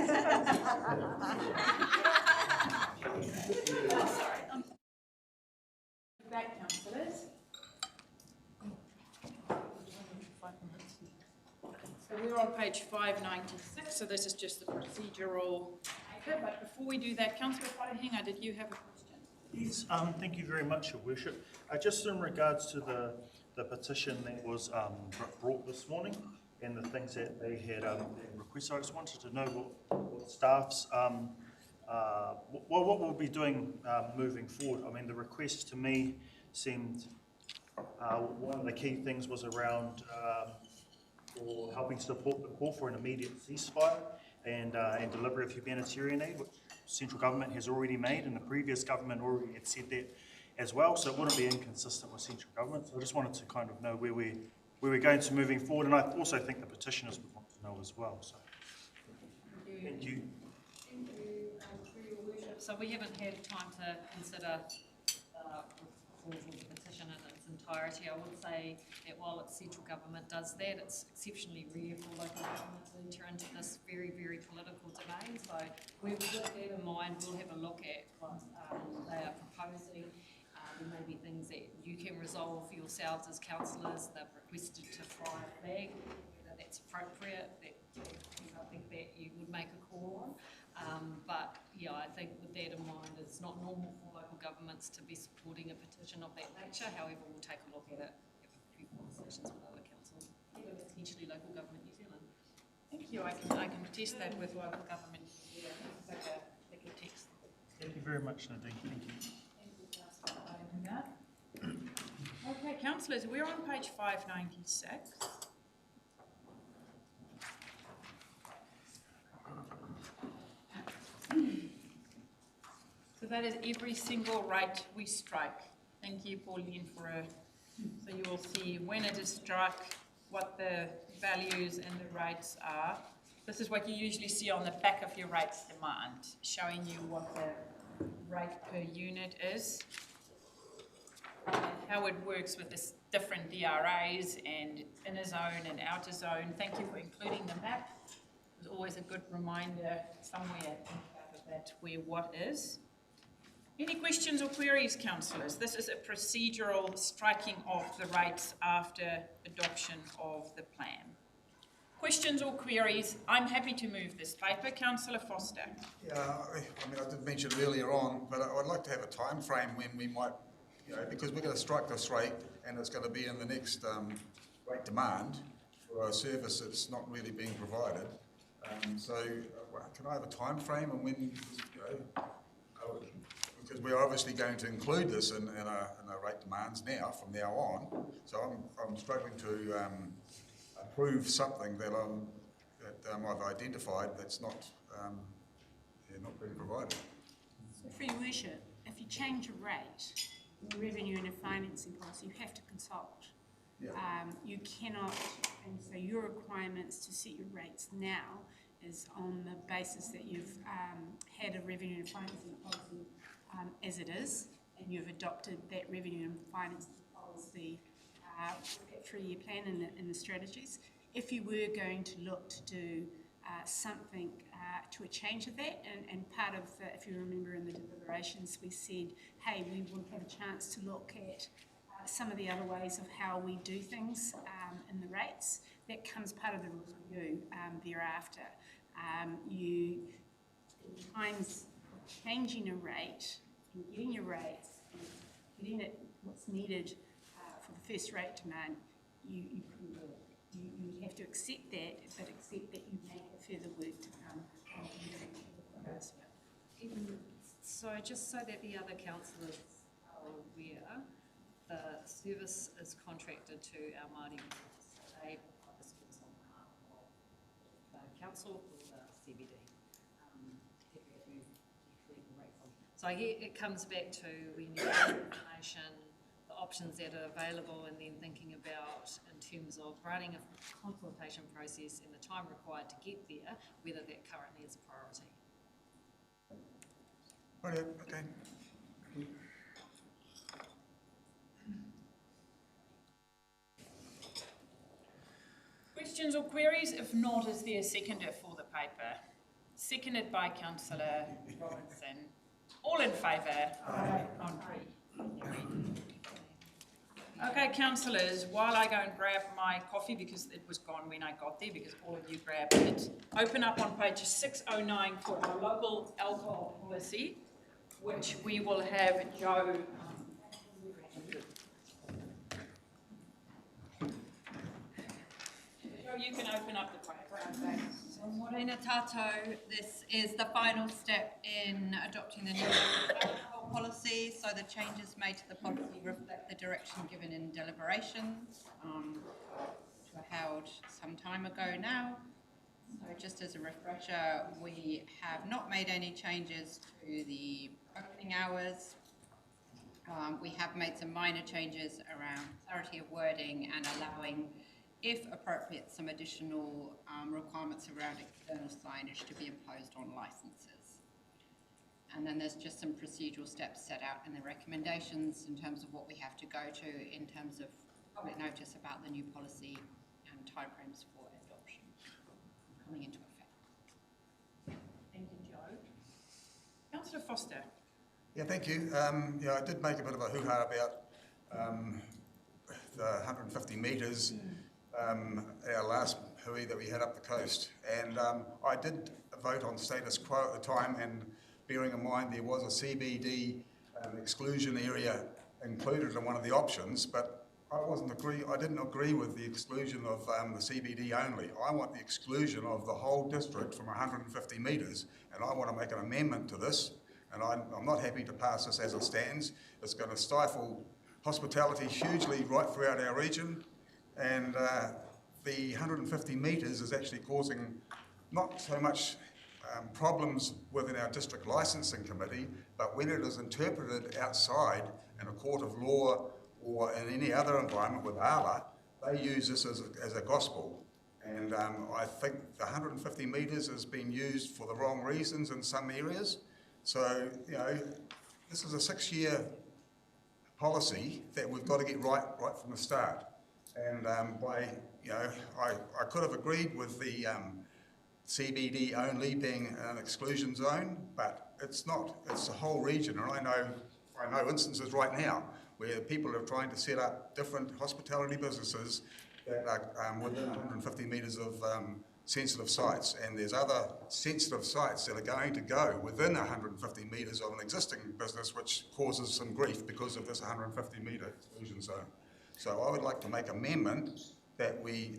Back, councillors. So we're on page 596, so this is just the procedural paper. But before we do that, Councillor Wharehinga, did you have a question? Yes, thank you very much, Your Worship. Just in regards to the petition that was brought this morning and the things that they had requested, I just wanted to know what staff's, what we'll be doing moving forward. I mean, the request to me seemed, one of the key things was around for helping support the call for an immediate ceasefire and delivery of humanitarian aid, which central government has already made, and the previous government already had said that as well, so it wouldn't be inconsistent with central government. So I just wanted to kind of know where we're going to moving forward, and I also think the petitioners would want to know as well. So thank you. Thank you, through your worship. So we haven't had time to consider the petition in its entirety. I would say that while it's central government does that, it's exceptionally rare for local government to enter into this very, very political domain. So with that in mind, we'll have a look at what they are proposing. There may be things that you can resolve for yourselves as councillors. They've requested to fly a flag, whether that's appropriate. I think that you would make a call on. But yeah, I think with that in mind, it's not normal for local governments to be supporting a petition of that nature. However, we'll take a look at it, have a few conversations with other councils, even potentially local government New Zealand. Thank you. I can test that with local government. Yeah, like a text. Thank you very much, Nadine. Thank you. Okay, councillors, we're on page 596. So that is every single rate we strike. Thank you, Pauline, so you will see when it is struck, what the values and the rates are. This is what you usually see on the back of your rates demand, showing you what the rate per unit is, and how it works with the different DRAs and inner zone and outer zone. Thank you for including the map. It was always a good reminder somewhere in the back of that where what is. Any questions or queries, councillors? This is a procedural striking of the rates after adoption of the plan. Questions or queries? I'm happy to move this paper. Councillor Foster. Yeah, I mean, I did mention it earlier on, but I'd like to have a time frame when we might, because we're going to strike this rate and it's going to be in the next rate demand for a service that's not really being provided. So can I have a time frame and when, because we're obviously going to include this in our rate demands now, from now on. So I'm struggling to approve something that I've identified that's not being provided. So for your worship, if you change a rate, the revenue and a financing policy, you have to consult. Yeah. You cannot, and so your requirements to set your rates now is on the basis that you've had a revenue and financing policy as it is, and you've adopted that revenue and financing policy 3-year plan in the strategies. If you were going to look to do something to a change of that, and part of, if you remember in the deliberations, we said, hey, we would have a chance to look at some of the other ways of how we do things in the rates. That comes part of the review thereafter. You, in times of changing a rate, and getting your rates, and getting it what's needed for the first rate demand, you couldn't do it. You have to accept that, but accept that you may have further work to come. So just so that the other councillors are aware, the service is contracted to our Māori members. They provide the service on behalf of the council or the CBD. So it comes back to when you get information, the options that are available, and then thinking about in terms of running a consultation process and the time required to get there, whether that currently is a priority. Right, okay. Questions or queries? If not, is there a seconder for the paper? Seconded by Councillor Robinson. All in favour? On three. Okay, councillors, while I go and grab my coffee, because it was gone when I got there, because all of you grabbed it, open up on page 609 for our local alcohol policy, which we will have Joe. Joe, you can open up the paper. Morena tātou, this is the final step in adopting the new alcohol policy. So the changes made to the policy reflect the direction given in deliberations, which were held some time ago now. So just as a refresher, we have not made any changes to the opening hours. We have made some minor changes around clarity of wording and allowing, if appropriate, some additional requirements around external signage to be imposed on licences. And then there's just some procedural steps set out in the recommendations in terms of what we have to go to in terms of public notice about the new policy and timeframes for adoption coming into effect. Thank you, Joe. Councillor Foster. Yeah, thank you. Yeah, I did make a bit of a hoo-ha about the 150 metres. Our last hui that we had up the coast, and I did vote on status quo at the time, and bearing in mind there was a CBD exclusion area included in one of the options, but I didn't agree with the exclusion of the CBD only. I want the exclusion of the whole district from 150 metres, and I want to make an amendment to this, and I'm not happy to pass this as it stands. It's going to stifle hospitality hugely right throughout our region, and the 150 metres is actually causing not so much problems within our district licensing committee, but when it is interpreted outside in a court of law or in any other environment with ALA, they use this as a gospel. And I think the 150 metres has been used for the wrong reasons in some areas. So, you know, this is a 6-year policy that we've got to get right from the start. And I could have agreed with the CBD only being an exclusion zone, but it's not. It's the whole region, and I know instances right now where people are trying to set up different hospitality businesses that are within 150 metres of sensitive sites, and there's other sensitive sites that are going to go within 150 metres of an existing business, which causes some grief because of this 150 metre exclusion zone. So I would like to make an amendment that we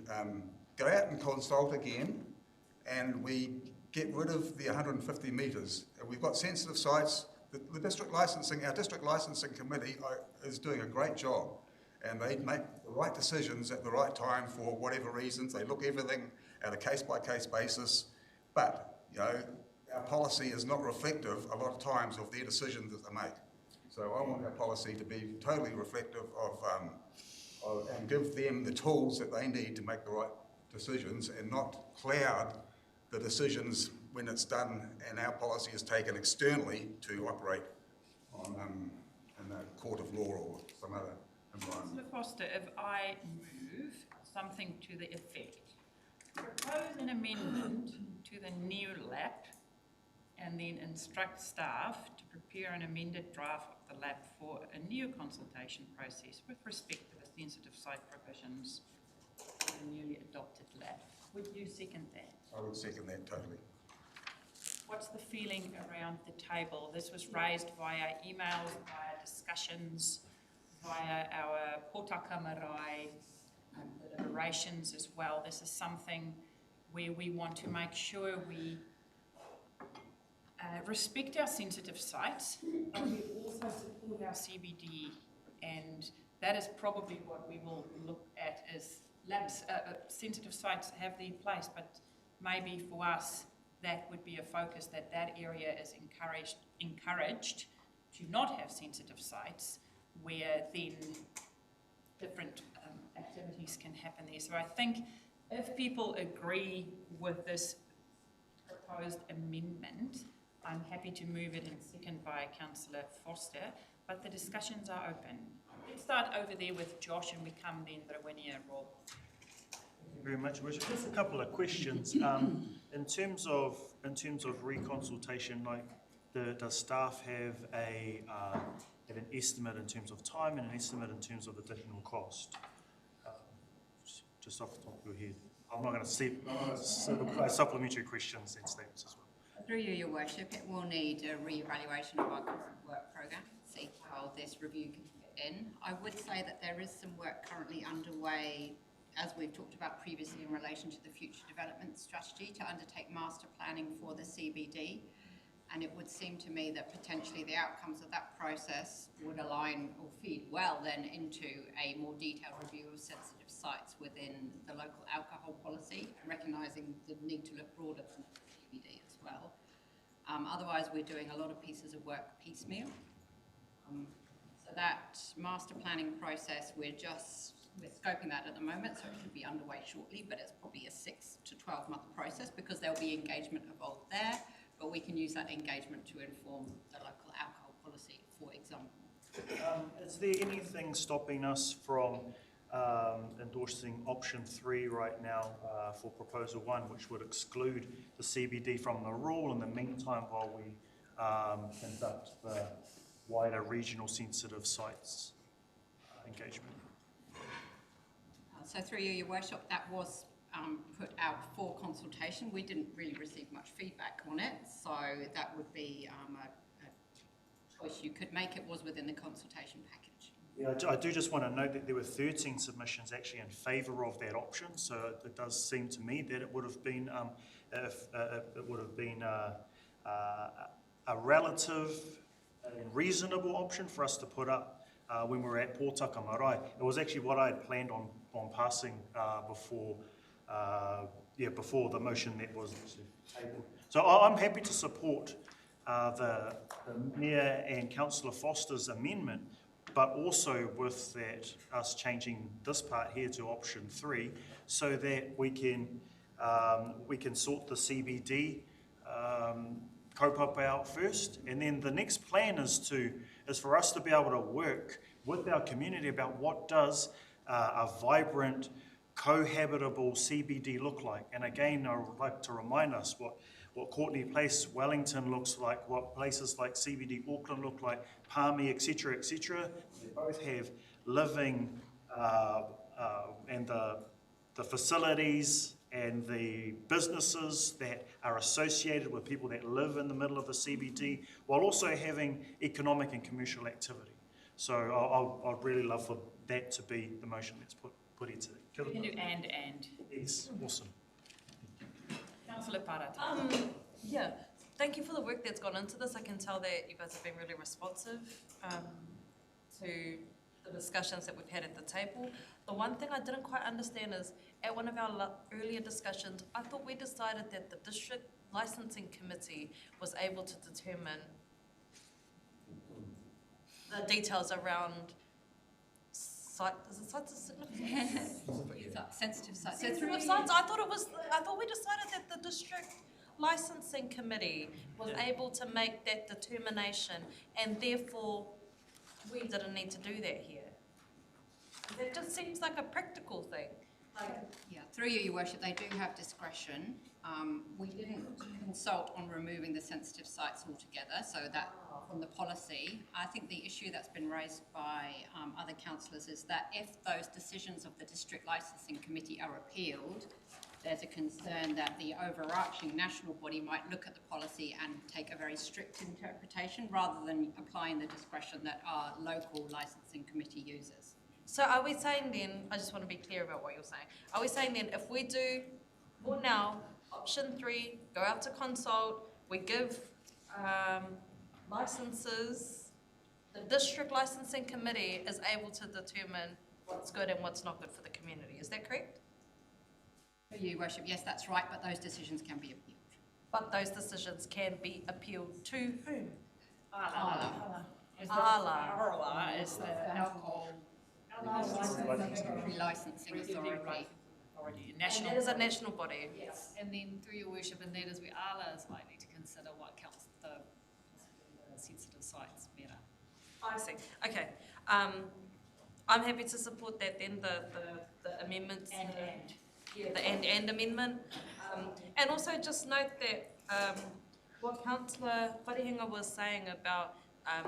go out and consult again, and we get rid of the 150 metres. We've got sensitive sites. Our district licensing committee is doing a great job, and they make the right decisions at the right time for whatever reasons. They look everything at a case-by-case basis, but you know, our policy is not reflective a lot of times of their decisions that they make. So I want our policy to be totally reflective of and give them the tools that they need to make the right decisions, and not cloud the decisions when it's done and our policy is taken externally to operate on in a court of law or some other environment. Councillor Foster, if I move something to the effect, propose an amendment to the new LAP and then instruct staff to prepare an amended draft of the LAP for a new consultation process with respect to the sensitive site provisions of the newly adopted LAP. Would you second that? I would second that totally. What's the feeling around the table? This was raised via emails, via discussions, via our potaka marae deliberations as well. This is something where we want to make sure we respect our sensitive sites, but we also support our CBD, and that is probably what we will look at as labs. Sensitive sites have their place, but maybe for us that would be a focus, that area is encouraged to not have sensitive sites, where then different activities can happen there. So I think if people agree with this proposed amendment, I'm happy to move it in second by Councillor Foster, but the discussions are open. Let's start over there with Josh, and we come then Rawinia Rob. Thank you very much, Worship. Just a couple of questions. In terms of reconsultation, like, does staff have an estimate in terms of time and an estimate in terms of additional cost? Just off the top of your head. I'm not going to see supplementary questions and statements as well. Through you, Your Worship, it will need a re-evaluation of our current work programme, see how this review can fit in. I would say that there is some work currently underway, as we've talked about previously, in relation to the future development strategy to undertake master planning for the CBD. And it would seem to me that potentially the outcomes of that process would align or feed well then into a more detailed review of sensitive sites within the local alcohol policy, recognising the need to look broader than CBD as well. Otherwise, we're doing a lot of pieces of work piecemeal. So that master planning process, we're scoping that at the moment, so it should be underway shortly, but it's probably a 6 to 12 month process because there'll be engagement involved there, but we can use that engagement to inform the local alcohol policy, for example. Is there anything stopping us from endorsing option 3 right now for proposal 1, which would exclude the CBD from the rule in the meantime while we conduct the wider regional sensitive sites engagement? So through you, Your Worship, that was put out for consultation. We didn't really receive much feedback on it, so that would be a choice you could make. It was within the consultation package. Yeah, I do just want to note that there were 13 submissions actually in favour of that option, so it does seem to me that it would have been a relative and reasonable option for us to put up when we were at Pōtaka Marae. It was actually what I had planned on passing before the motion that was tabled. So I'm happy to support the Mayor and Councillor Foster's amendment, but also with that, us changing this part here to option 3, so that we can sort the CBD kaupapa out first, and then the next plan is for us to be able to work with our community about what does a vibrant, cohabitable CBD look like. And again, I would like to remind us what Courtney Place, Wellington looks like, what places like CBD Auckland look like, Palmy, etc., etc. They both have living and the facilities and the businesses that are associated with people that live in the middle of the CBD, while also having economic and commercial activity. So I'd really love for that to be the motion that's put into it. You can do and. Yes, awesome. Councillor Parata. Yeah, thank you for the work that's gone into this. I can tell that you guys have been really responsive to the discussions that we've had at the table. The one thing I didn't quite understand is, at one of our earlier discussions, I thought we decided that the District Licensing Committee was able to determine the details around sites of significance? Sensitive sites. Sensitive sites. I thought we decided that the District Licensing Committee was able to make that determination, and therefore we didn't need to do that here. That just seems like a practical thing. Yeah, through you, Your Worship, they do have discretion. We didn't consult on removing the sensitive sites altogether, so that from the policy, I think the issue that's been raised by other councillors is that if those decisions of the District Licensing Committee are appealed, there's a concern that the overarching national body might look at the policy and take a very strict interpretation rather than applying the discretion that our local licensing committee uses. So are we saying then, I just want to be clear about what you're saying, are we saying then if we do, for now, option 3, go out to consult, we give licenses, the District Licensing Committee is able to determine what's good and what's not good for the community, is that correct? Your Worship, yes, that's right, but those decisions can be appealed. But those decisions can be appealed to whom? Ala is the alcohol licensing authority. And it is a national body. Yes. And then through Your Worship, and that is where ALA is likely to consider what counts the sensitive sites matter. I see. Okay. I'm happy to support that then, the amendments. Yeah, the and amendment. And also just note that what Councillor Wharehinga was saying about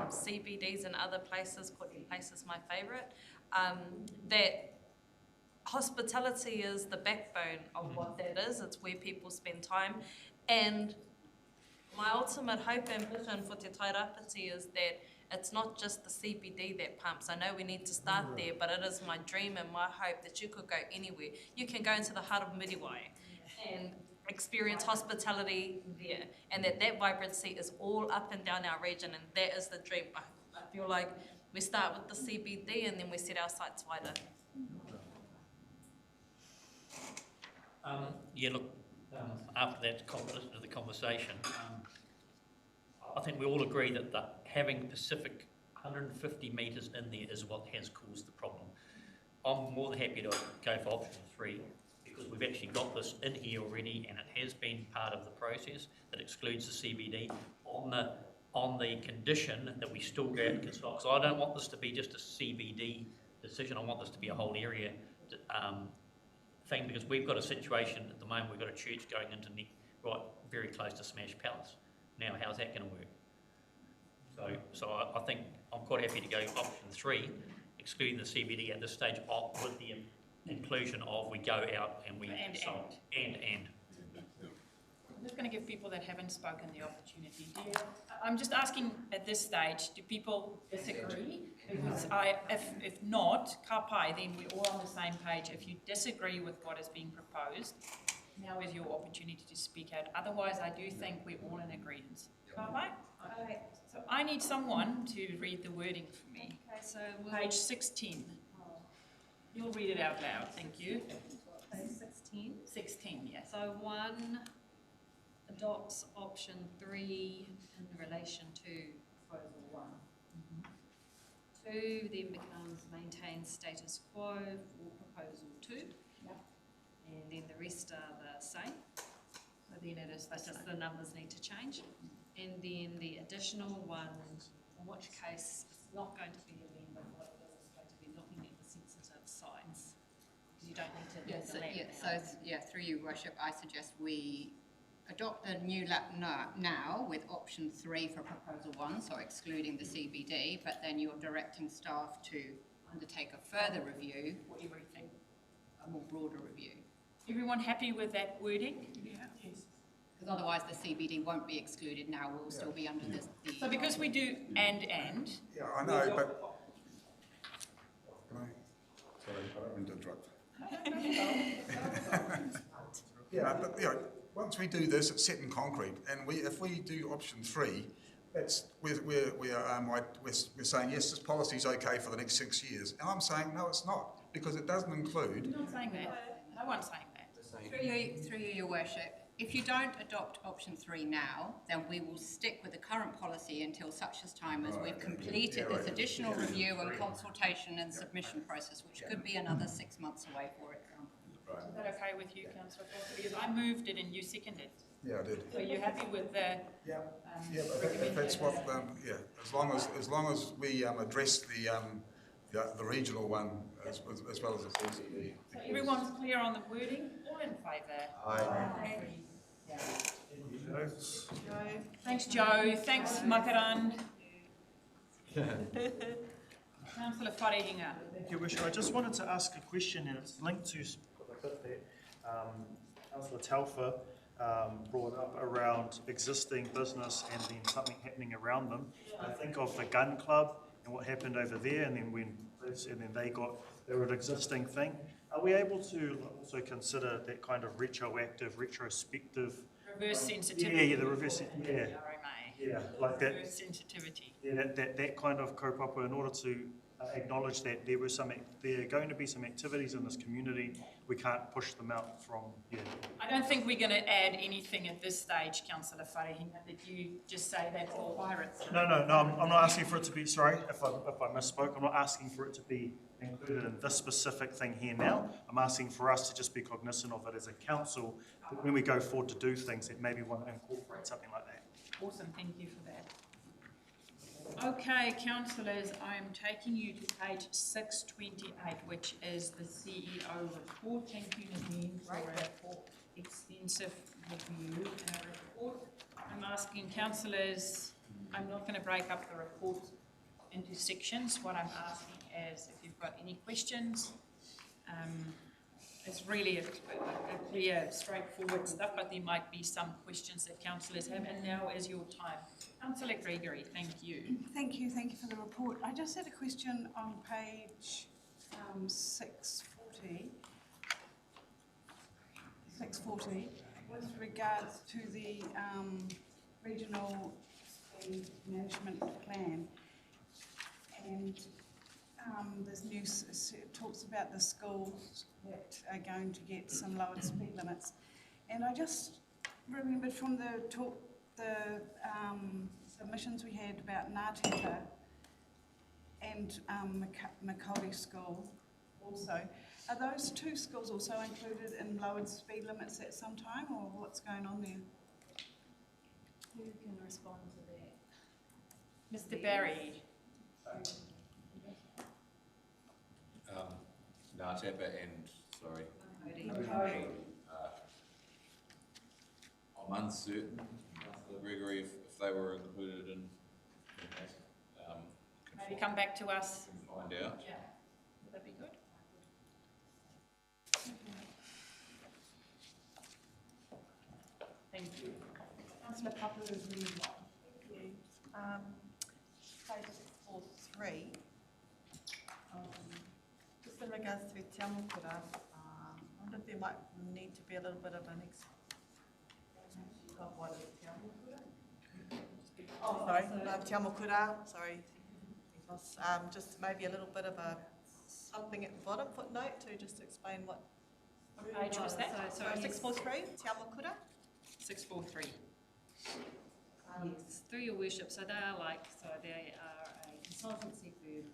CBDs and other places, Courtney Place is my favourite, that hospitality is the backbone of what that is. It's where people spend time. And my ultimate hope and vision for Te Tairapiti is that it's not just the CBD that pumps. I know we need to start there, but it is my dream and my hope that you could go anywhere. You can go into the heart of Miriwai and experience hospitality there, and that vibrancy is all up and down our region, and that is the dream. I feel like we start with the CBD and then we set our sights wider. Yeah, look, after that the conversation, I think we all agree that having Pacific 150 metres in there is what has caused the problem. I'm more than happy to go for option 3 because we've actually got this in here already, and it has been part of the process that excludes the CBD on the condition that we still go out and consult. So I don't want this to be just a CBD decision. I want this to be a whole area thing, because we've got a situation at the moment. We've got a church going into very close to Smash Palace. Now, how's that going to work? So I think I'm quite happy to go option 3, excluding the CBD at this stage, with the inclusion of we go out and we consult. And. I'm just going going to give people that haven't spoken the opportunity. I'm just asking at this stage, do people disagree? Because if not, ka pai, then we're all on the same page. If you disagree with what is being proposed, now is your opportunity to speak out. Otherwise, I do think we're all in agreement. Ka pai? Okay. So I need someone to read the wording for me. Okay, so Page 16. You'll read it out loud, thank you. Page 16. 16, yes. So 1 adopts option 3 in relation to proposal 1. 2 then becomes maintain status quo for proposal 2. And then the rest are the same. So then it is just the numbers need to change. And then the additional one, in which case it's not going to be amended, what it is going to be looking at the sensitive sites. You don't need to Yes, the through you, Worship, I suggest we adopt the new lap now with option 3 for proposal 1, so excluding the CBD, but then you're directing staff to undertake a further review. For everything. A more broader review. Everyone happy with that wording? Yeah. Yes. Because otherwise the CBD won't be excluded now, we'll still be under this. So because we do and. Yeah, I know, but. Can I? Sorry, I don't want to interrupt. Yeah, but you know, once we do this, it's set in concrete, and if we do option 3, that's we're saying yes, this policy is okay for the next 6 years, and I'm saying no, it's not, because it doesn't include. You're not saying that. No one's saying that. Through you, Your Worship, if you don't adopt option 3 now, then we will stick with the current policy until such as time as we've completed this additional review and consultation and submission process, which could be another 6 months away, for example. Is that okay with you, Councillor Foster? Because I moved it and you seconded. Yeah, I did. So you're happy with the? Yeah, if that's what. As long as we address the regional one as well as the CCD. So everyone's clear on the wording? All in favour? Aye. Yeah. Thanks, Joe. Thanks, Makaran. Councillor Wharehinga. Thank you, Wisher. I just wanted to ask a question, and it's linked to Councillor Telfer brought up around existing business and then something happening around them. I think of the gun club and what happened over there, and then they were an existing thing. Are we able to also consider that kind of retrospective? Reverse sensitivity. Yeah, the reverse. Yeah, like that. Reverse sensitivity. Yeah, that kind of kaupapa in order to acknowledge that there are going to be some activities in this community. We can't push them out from here. I don't think we're going to add anything at this stage, Councillor Wharehinga, that you just say that's all pirates. No, I'm not asking for it to be, sorry if I misspoke, I'm not asking for it to be included in this specific thing here now. I'm asking for us to just be cognizant of it as a council when we go forward to do things that maybe want to incorporate something like that. Awesome, thank you for that. Okay, councillors, I'm taking you to page 628, which is the CEO report. Thank you, Nadine, for an extensive review and a report. I'm asking councillors, I'm not going to break up the report into sections. What I'm asking is if you've got any questions. It's really a clear, straightforward stuff, but there might be some questions that councillors have, and now is your time. Councillor Gregory, thank you. Thank you for the report. I just had a question on page 640 with regards to the regional spend management plan, and there's news, it talks about the schools that are going to get some lowered speed limits, and I just remembered from the talk, the submissions we had about Ngāteka and Maori school also. Are those two schools also included in lowered speed limits at some time, or what's going on there? Who can respond to that? Mr. Barry. Ngāteka and, sorry, I'm uncertain, Gregory, if they were included in that. Maybe come back to us. Find out. Yeah, would that be good? Thank you. Councillor Papu is really well. Thank you. Page 643. Just in regards to Te Amokura, I wonder if there might need to be a little bit of an explanation of what is Te Amokura. Oh, sorry, Te Amokura, sorry. Just maybe a little bit of something at the bottom, footnote, to just explain what page was that? So 643, Te Amokura? 643. Yes, through your worship. So they are a consultancy firm,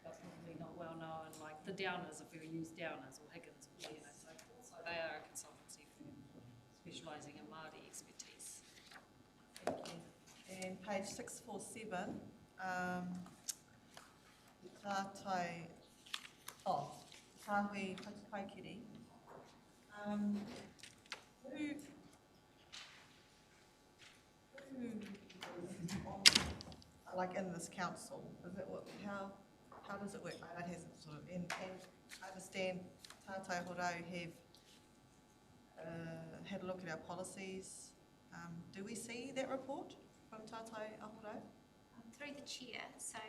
but probably not well known. Like the Downers, if we use Downers or Higgins or so forth. So they are a consultancy firm specialising in Maori expertise. Thank you. And page 647, Tāhui Paikiri. Like in this council, is it how does it work? That hasn't sort of, and I understand Tātai Horau have had a look at our policies. Do we see that report from Tātai Horau? Through the chair, so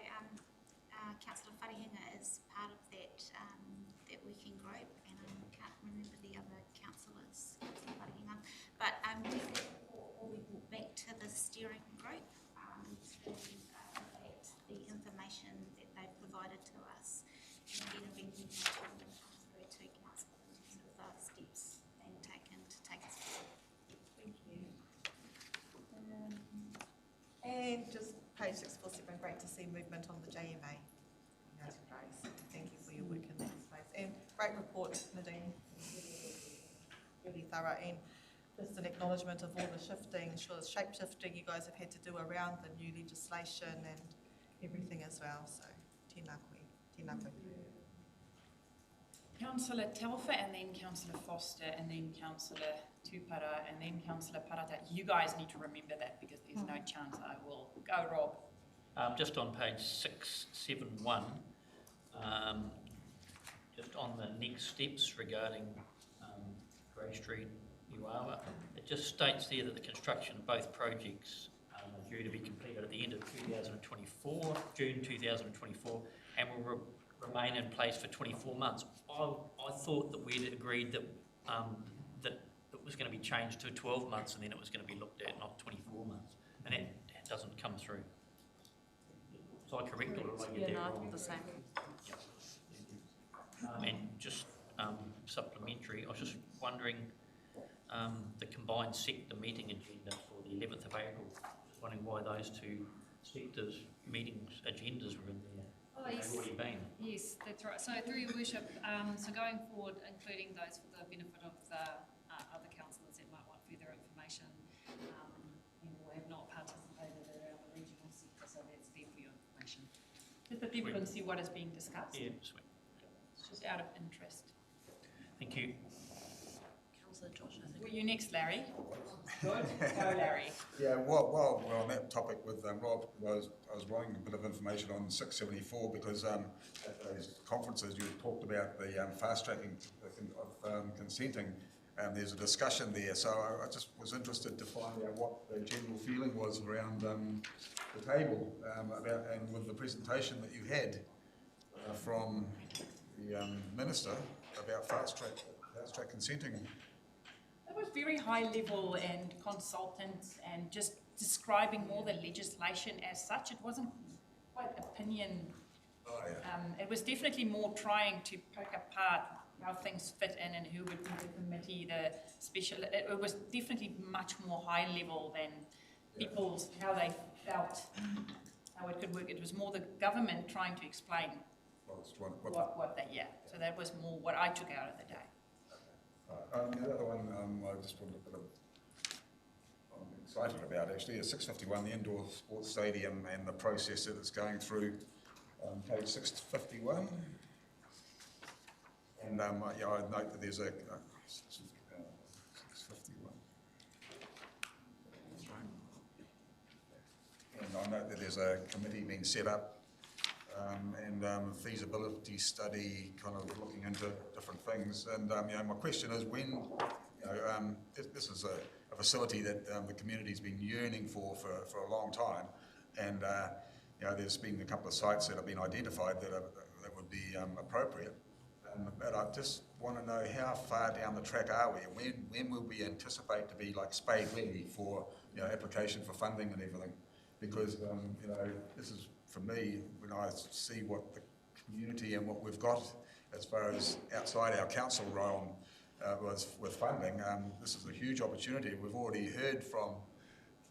Councillor Wharehinga is part of that working group, and I can't remember the other councillors, Councillor Wharehinga, but we report back to the steering group to the information that they've provided to us, and then eventually through to council in terms of the steps being taken to take us forward. Thank you. And just page 647, great to see movement on the JMA. Thank you for your work in that space. And great report, Nadine. Really thorough. And just an acknowledgement of all the shifting, shape shifting you guys have had to do around the new legislation and everything as well. So, tēnā koe. Tēnā koe. Councillor Telfer, and then Councillor Foster, and then Councillor Tupara, and then Councillor Parata. You guys need to remember that because there's no chance I will. Go, Rob. Just on page 671, just on the next steps regarding Grey Street, Uawa, it just states there that the construction of both projects are due to be completed at the end of 2024, June 2024, and will remain in place for 24 months. I thought that we'd agreed that that it was going to be changed to 12 months and then it was going to be looked at, not 24 months, and that doesn't come through. So I correct it, or I get that wrong? The same. And just supplementary, I was just wondering, the combined sector meeting agenda for the 11th of April, just wondering why those two sectors meetings agendas were in there. Oh, yes. They've already been. Yes, that's right. So through your worship, so going forward, including those for the benefit of the other councillors that might want further information and or have not participated around the regional sector, so that's there for your information. Just that people can see what is being discussed. Yeah, sweet. It's just out of interest. Thank you. Councillor Josh, I think. Were you next, Larry? Good. Go, Larry. Yeah, while we're on that topic with Rob, I was writing a bit of information on 674 because at those conferences you talked about the fast tracking of consenting. There's a discussion there, so I just was interested to find out what the general feeling was around the table about, and with the presentation that you had from the Minister about fast track consenting. It was very high level and consultant and just describing more the legislation as such. It wasn't quite opinion. Oh, yeah. It was definitely more trying to poke apart how things fit in and who would be the committee, the special. It was definitely much more high level than people's, how they felt, how it could work. It was more the government trying to explain what they, So that was more what I took out of the day. The other one I just wanted a bit of, I'm excited about actually, is 651, the indoor sports stadium and the process that it's going through, page 651. And I note that there's a 651. That's right. And I note that there's a committee being set up and feasibility study, kind of looking into different things. And my question is, when this is a facility that the community's been yearning for a long time. And there's been a couple of sites that have been identified that would be appropriate. But I just want to know how far down the track are we, and when will we anticipate to be like spade ready for application for funding and everything? Because this is, for me, when I see what the community and what we've got as far as outside our council realm was with funding, this is a huge opportunity. We've already heard from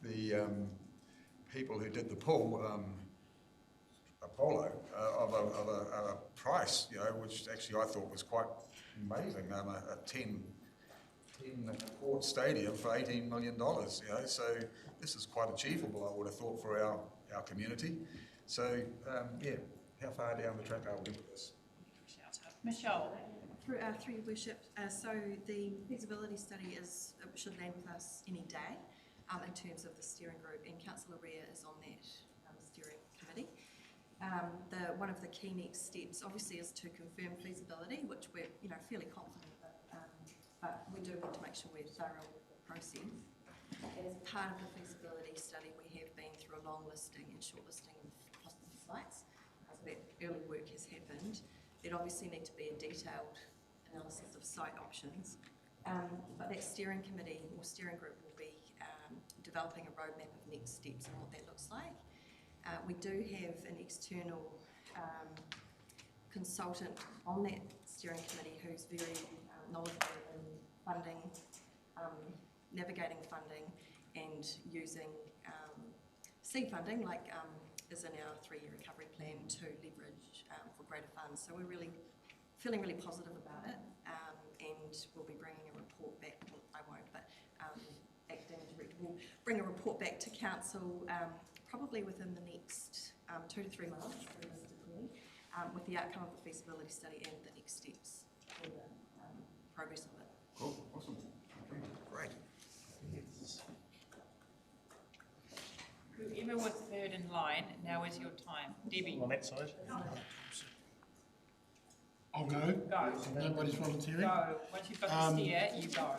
the people who did the poll, Apollo, of a price, which actually I thought was quite amazing. A 10-court stadium for $18 million. So this is quite achievable, I would have thought, for our community. So how far down the track are we with this? Michelle. Through your worship, so the feasibility study should land with us any day in terms of the steering group, and Councillor Rea is on that steering committee. One of the key next steps obviously is to confirm feasibility, which we're fairly confident that, but we do want to make sure we're thorough with the process. As part of the feasibility study, we have been through a long listing and shortlisting of possible sites, so that early work has happened. There'd obviously need to be a detailed analysis of site options, but that steering committee or steering group will be developing a roadmap of next steps and what that looks like. We do have an external consultant on that steering committee who's very knowledgeable in funding, navigating funding and using seed funding like is in our 3-year recovery plan to leverage for greater funds. So we're really feeling really positive about it, and we'll be bringing a report back. Well, I won't, but Acting Director will bring a report back to Council probably within the next 2 to 3 months, realistically, with the outcome of the feasibility study and the next steps for the progress of it. Cool, awesome. Okay, great. Whoever was third in line, now is your time. Debbie. On that side. I'll go. Go. Nobody's volunteering. Go. Once you've got the steer, you go.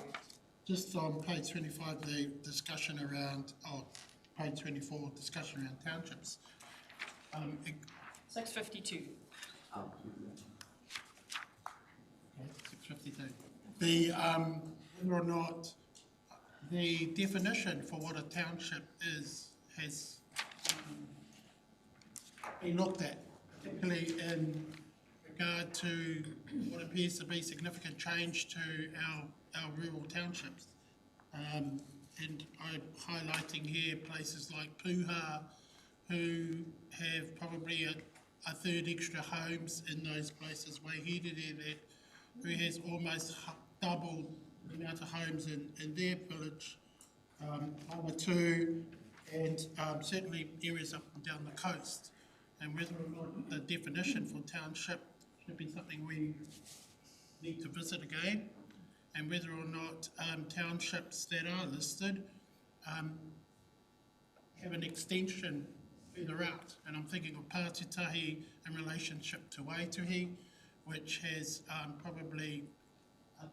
Just on page 25, the discussion around, page 24, discussion around townships. 652. Okay, 652. The whether or not the definition for what a township is has been looked at, particularly in regard to what appears to be significant change to our rural townships. And I'm highlighting here places like Puha, who have probably a third extra homes in those places. Waihere, who has almost doubled the amount of homes in their village. Amatu, and certainly areas up and down the coast. And whether or not the definition for township should be something we need to visit again, and whether or not townships that are listed have an extension further out. And I'm thinking of Pātutahi in relationship to Waituhi, which has probably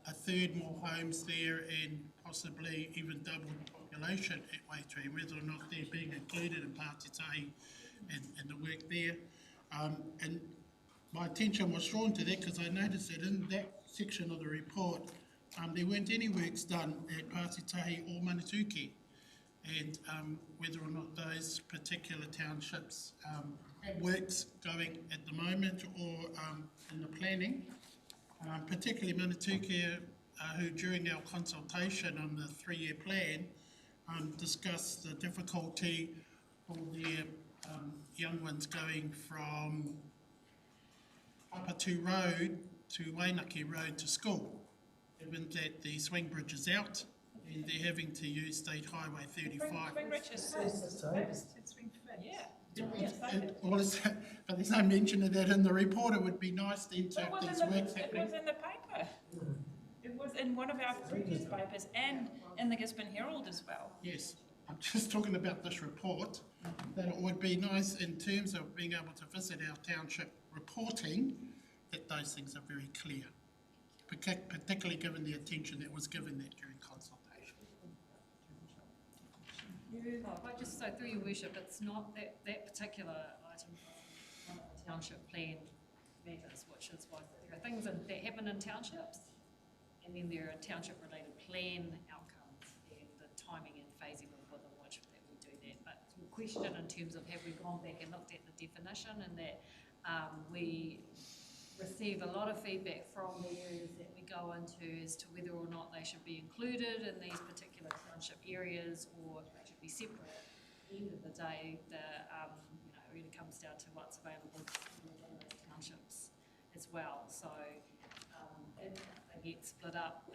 a third more homes there and possibly even double the population at Waituhi, and whether or not they're being included in Pātutahi and the work there. And my attention was drawn to that because I noticed that in that section of the report, there weren't any works done at Pātutahi or Manatuki, and whether or not those particular townships have works going at the moment or in the planning, particularly Manatuki, who during our consultation on the 3-year plan discussed the difficulty for their young ones going from Apatu Road to Wainaki Road to school, given that the swing bridge is out and they're having to use State Highway 35. Swing bridge is swing fit. Yeah. But there's no mention of that in the report. It would be nice then to have these works happening. It was in the paper. It was in one of our previous papers and in the Gisborne Herald as well. Yes, I'm just talking about this report, that it would be nice in terms of being able to visit our township reporting, that those things are very clear, particularly given the attention that was given that during consultation. If I just, so through your worship, it's not that particular item on the township plan matters, which is why there are things that happen in townships, and then there are township-related plan outcomes, and the timing and phasing of within which that we do that. But your question in terms of have we gone back and looked at the definition, and that we receive a lot of feedback from the areas that we go into as to whether or not they should be included in these particular township areas or they should be separate. At the end of the day, it really comes down to what's available within those townships as well. So if they get split up,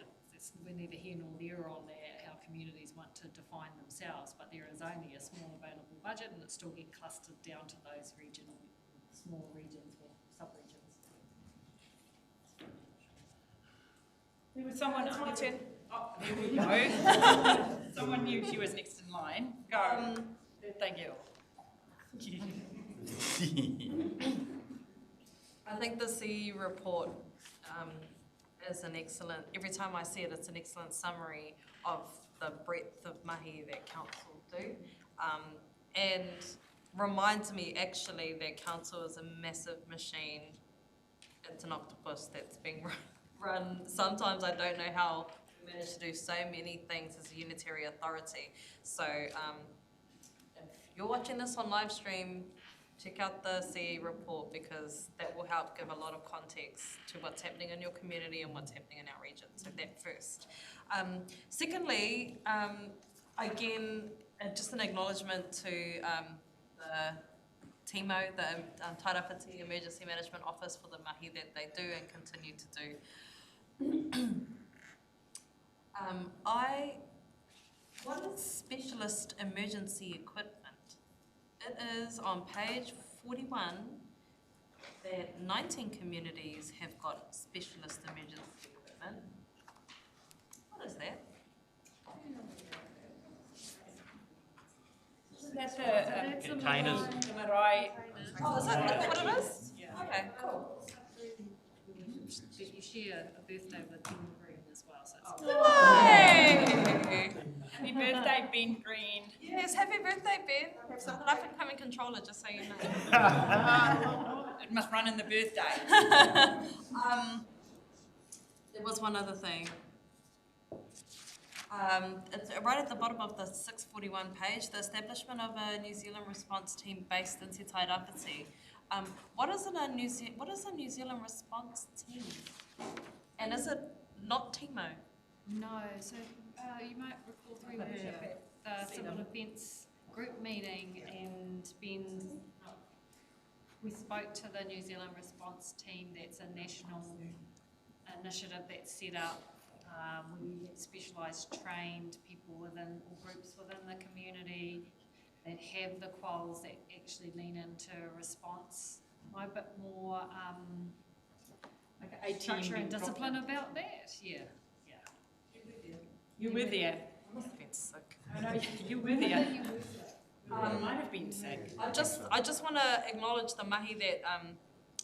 we're neither here nor there on that, how communities want to define themselves, but there is only a small available budget and it still get clustered down to those small regions or sub-regions. There was someone on the turn. Oh, there we go. Someone knew she was next in line. Go. Thank you. I think the CE report is an excellent, every time I see it, it's an excellent summary of the breadth of mahi that council do. And reminds me actually that council is a massive machine. It's an octopus that's being run. Sometimes I don't know how we manage to do so many things as a unitary authority. So if you're watching this on live stream, check out the CE report because that will help give a lot of context to what's happening in your community and what's happening in our region. So that first. Secondly, again, just an acknowledgement to the TIMO, the Tairawhiti Emergency Management Office for the mahi that they do and continue to do. What is specialist emergency equipment? It is on page 41 that 19 communities have got specialist emergency equipment. What is that? That's the containers. The marae. Oh, is that what it is? Yeah. Okay, cool. You share a birthday with Ben Green as well, so it's Happy birthday, Ben Green. Yes, happy birthday, Ben. An up-and-coming controller, just so you know. It must run in the birthday. There was one other thing. It's right at the bottom of the 641 page, the establishment of a New Zealand response team based in Te Tairāwhiti. What is a New Zealand response team? And is it not TIMO? No, so you might recall through worship at the civil events group meeting and we spoke to the New Zealand response team. That's a national initiative that's set up. We get specialised trained people within or groups within the community that have the quals that actually lean into response. A bit more like structure and discipline about that. Yeah. You were there. I must have been sick. I know, you were there. I might have been sick. I just want to acknowledge the mahi that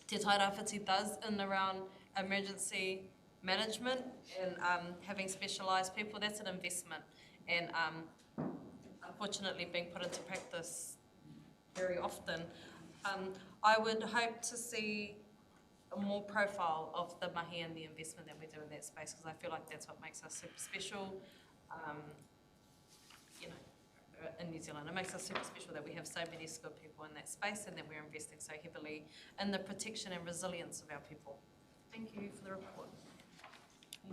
Te Tairāwhiti does in around emergency management and having specialised people. That's an investment, and unfortunately being put into practice very often. I would hope to see a more profile of the mahi and the investment that we do in that space, because I feel like that's what makes us super special. In New Zealand, it makes us super special that we have so many skilled people in that space and that we're investing so heavily in the protection and resilience of our people. Thank you for the report.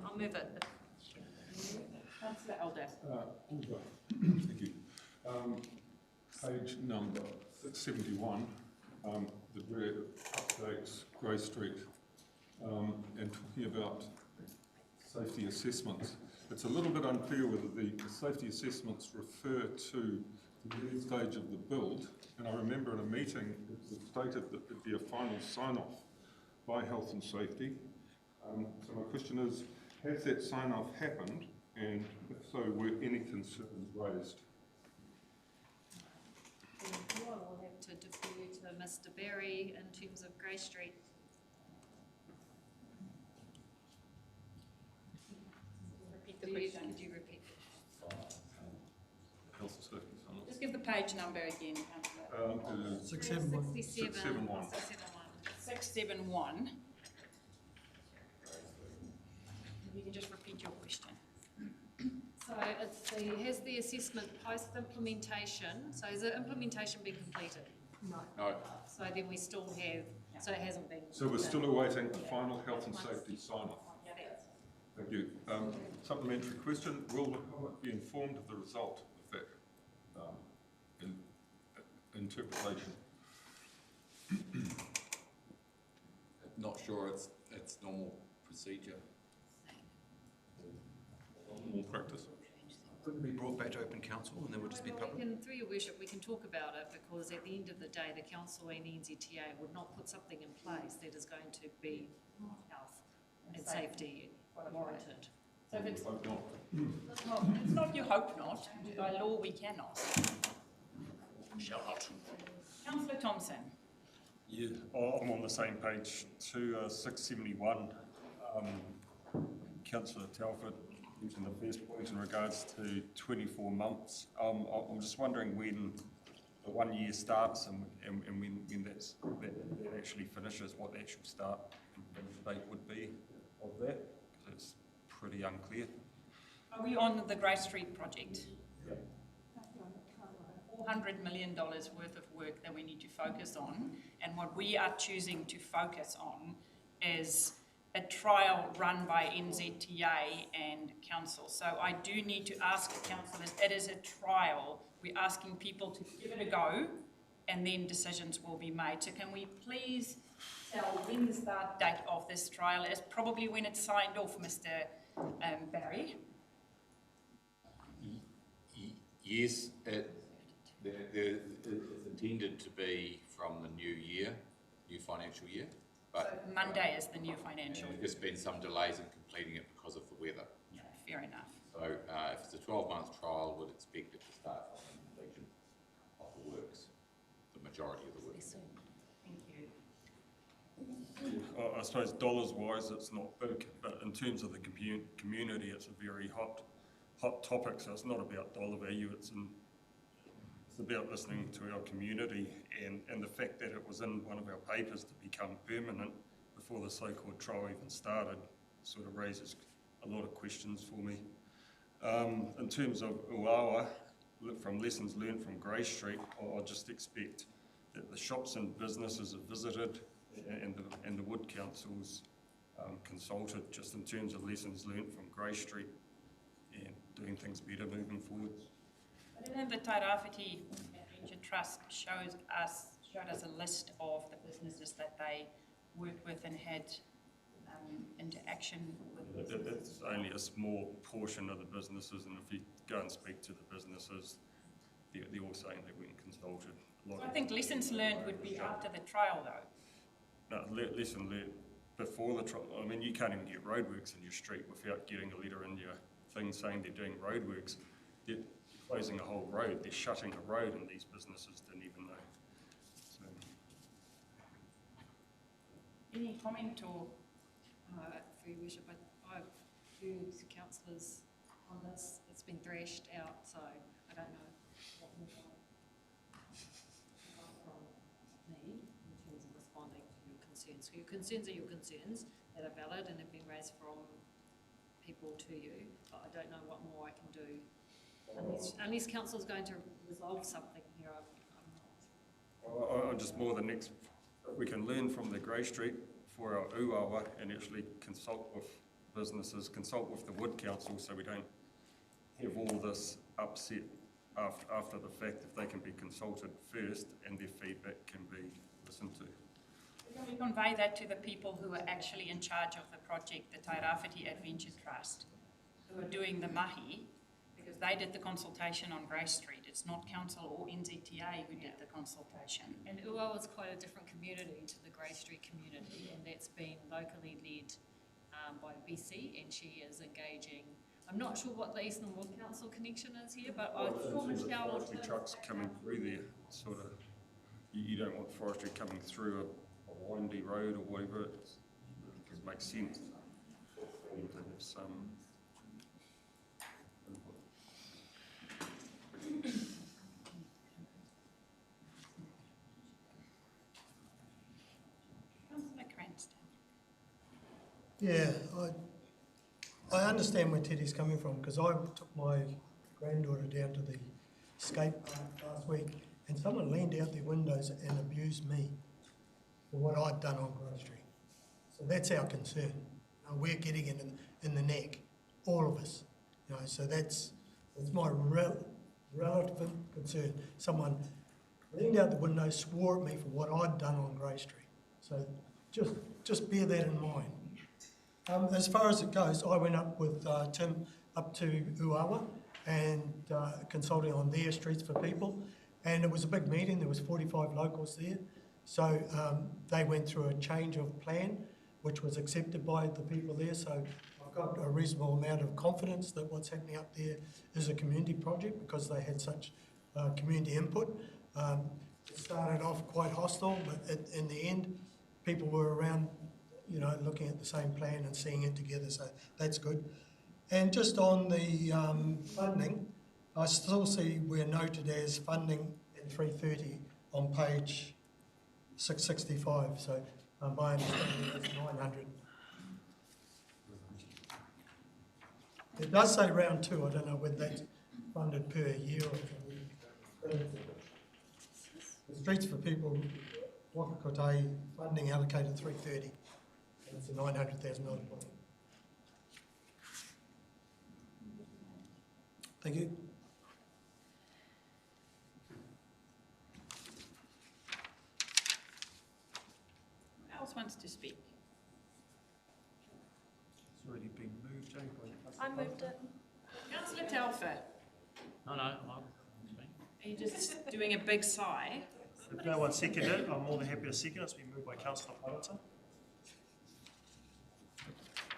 I'll move it. Councillor Elder. Thank you. Page number 671, the red updates Grey Street, and talking about safety assessments. It's a little bit unclear whether the safety assessments refer to the early stage of the build, and I remember in a meeting it was stated that there'd be a final sign-off by health and safety. So my question is, has that sign-off happened, and if so, were any concerns raised? I'll have to defer to Mr. Berry in terms of Grey Street. Repeat the question. Could you repeat it? Health and safety sign-off. page number again, councillor? It is 671. 671. 671. You can just repeat your question. So it's has the assessment post-implementation, so has the implementation been completed? No. So then we still have, so it hasn't been. So we're still awaiting final health and safety sign-off. Thank you. Supplementary question, will the public be informed of the result of that interpretation? Not sure it's normal procedure. Normal practice. Couldn't be brought back to open council and then would just be public? Through your worship, we can talk about it because at the end of the day, the council and NZTA would not put something in place that is going to be health and safety warranted. So if it's not, you hope not. By law, we cannot. Shall not. Councillor Thompson. Yeah, I'm on the same page too, 671. Councillor Telford mentioned the first point in regards to 24 months. I'm just wondering when the 1 year starts and when that actually finishes, what the actual start and finish date would be of that, because it's pretty unclear. Are we on the Grey Street project? Yeah. $400 million worth of work that we need to focus on, and what we are choosing to focus on is a trial run by NZTA and council. So I do need to ask the councillors, it is a trial. We're asking people to give it a go, and then decisions will be made. So can we please tell when the start date of this trial is? Probably when it's signed off, Mr. Barry. Yes, it's intended to be from the new year, new financial year. But so Monday is the new financial year. There's been some delays in completing it because of the weather. Yeah, fair enough. So if it's a 12-month trial, we'd expect it to start on completion of the works, the majority of the works. Thank you. I suppose dollars-wise, it's not big, but in terms of the community, it's a very hot topic. So it's not about dollar value. It's about listening to our community, and the fact that it was in one of our papers to become permanent before the so-called trial even started sort of raises a lot of questions for me. In terms of Uawa, from lessons learned from Grey Street, I'll just expect that the shops and businesses are visited and the Wood Council's consulted, just in terms of lessons learned from Grey Street and doing things better moving forwards. And the Tairāwhiti Adventure Trust showed us a list of the businesses that they worked with and had interaction with. It's only a small portion of the businesses, and if you go and speak to the businesses, they're all saying they weren't consulted. So I think lessons learned would be after the trial, though. No, lesson learned before the trial. I mean, you can't even get roadworks in your street without getting a letter in your thing saying they're doing roadworks. They're closing a whole road, they're shutting a road, and these businesses didn't even know. So. Any comment or? For your worship, I've heard councillors on this, it's been thrashed out, so I don't know what more from me in terms of responding to your concerns. So your concerns are your concerns that are valid and have been raised from people to you, but I don't know what more I can do. Unless council is going to resolve something here, I'm not. I'm just more the next, we can learn from the Grey Street for our uawa and actually consult with businesses, consult with the Wood Council, so we don't have all this upset after the fact, if they can be consulted first and their feedback can be listened to. Can we convey that to the people who are actually in charge of the project, the Tairāwhiti Adventure Trust, who are doing the mahi, because they did the consultation on Grey Street. It's not council or NZTA who did the consultation. And Uawa is quite a different community to the Grey Street community, and that's been locally led by BC, and she is engaging. I'm not sure what the Eastern Wood Council connection is here, but I'm sure Michelle will forestry trucks coming through there, sort of, you don't want forestry coming through a windy road or whatever, it makes sense. Yeah, I understand where Teddy's coming from, because I took my granddaughter down to the skate park last week, and someone leaned out their windows and abused me for what I'd done on Grove Street. So that's our concern. We're getting it in the neck, all of us. So that's my relative concern. Someone leaned out the window, swore at me for what I'd done on Grey Street. So just bear that in mind. As far as it goes, I went up with Tim up to Uawa and consulting on their Streets for People, and it was a big meeting. There was 45 locals there. So they went through a change of plan, which was accepted by the people there. So I've got a reasonable amount of confidence that what's happening up there is a community project, because they had such community input. It started off quite hostile, but in the end, people were around, looking at the same plan and seeing it together, so that's good. And just on the funding, I still see we're noted as funding in 330 on page 665, so my understanding is 900. It does say round 2, I don't know whether that's funded per year or the Streets for People, Wakakotai funding allocated 330. It's a $900,000 project. Thank you. Who else wants to speak? It's already been moved, Jane. I moved it. Councillor Telfer, No, are you just doing a big sigh? If no one seconded it, I'm more than happy to second it. It's been moved by Councillor Potter.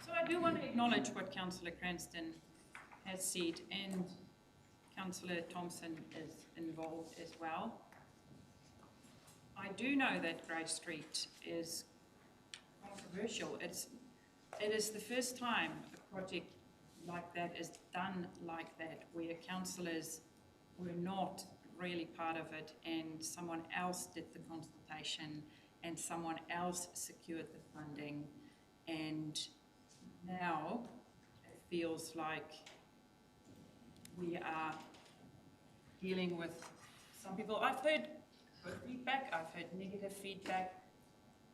So I do want to acknowledge what Councillor Cranston has said, and Councillor Thompson is involved as well. I do know that Grey Street is controversial. It is the first time a project like that is done like that, where councillors were not really part of it and someone else did the consultation and someone else secured the funding, and now it feels like we are dealing with some people. I've heard good feedback, I've heard negative feedback,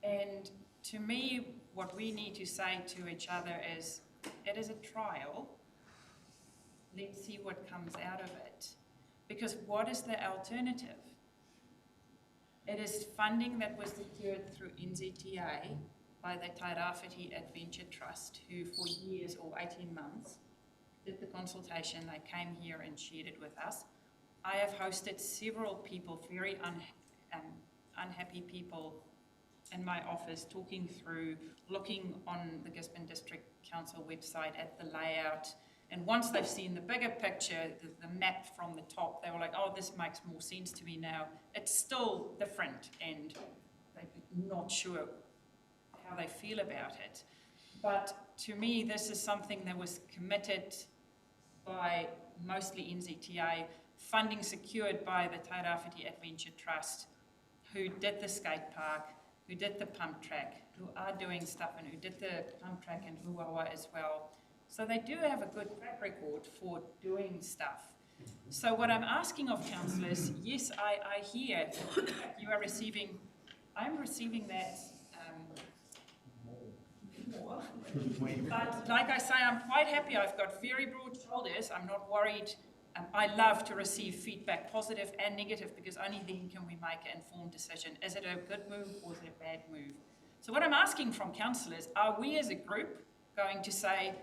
and to me what we need to say to each other is, it is a trial, let's see what comes out of it. Because what is the alternative? It is funding that was secured through NZTA by the Tairāwhiti Adventure Trust, who for years or 18 months did the consultation. They came here and shared it with us. I have hosted several people, very unhappy people in my office, talking through, looking on the Gisborne District Council website at the layout. And once they've seen the bigger picture, the map from the top, they were like, oh, this makes more sense to me now. It's still different and they're not sure how they feel about it. But to me, this is something that was committed by mostly NZTA, funding secured by the Tairāwhiti Adventure Trust, who did the skate park, who did the pump track, who are doing stuff, and who did the pump track in Uawa as well. So they do have a good track record for doing stuff. So what I'm asking of councillors, yes, I hear you are receiving, I'm receiving that more. But like I say, I'm quite happy. I've got very broad shoulders. I'm not worried. I love to receive feedback, positive and negative, because only then can we make an informed decision. Is it a good move or is it a bad move? So what I'm asking from councillors, are we as a group going to say,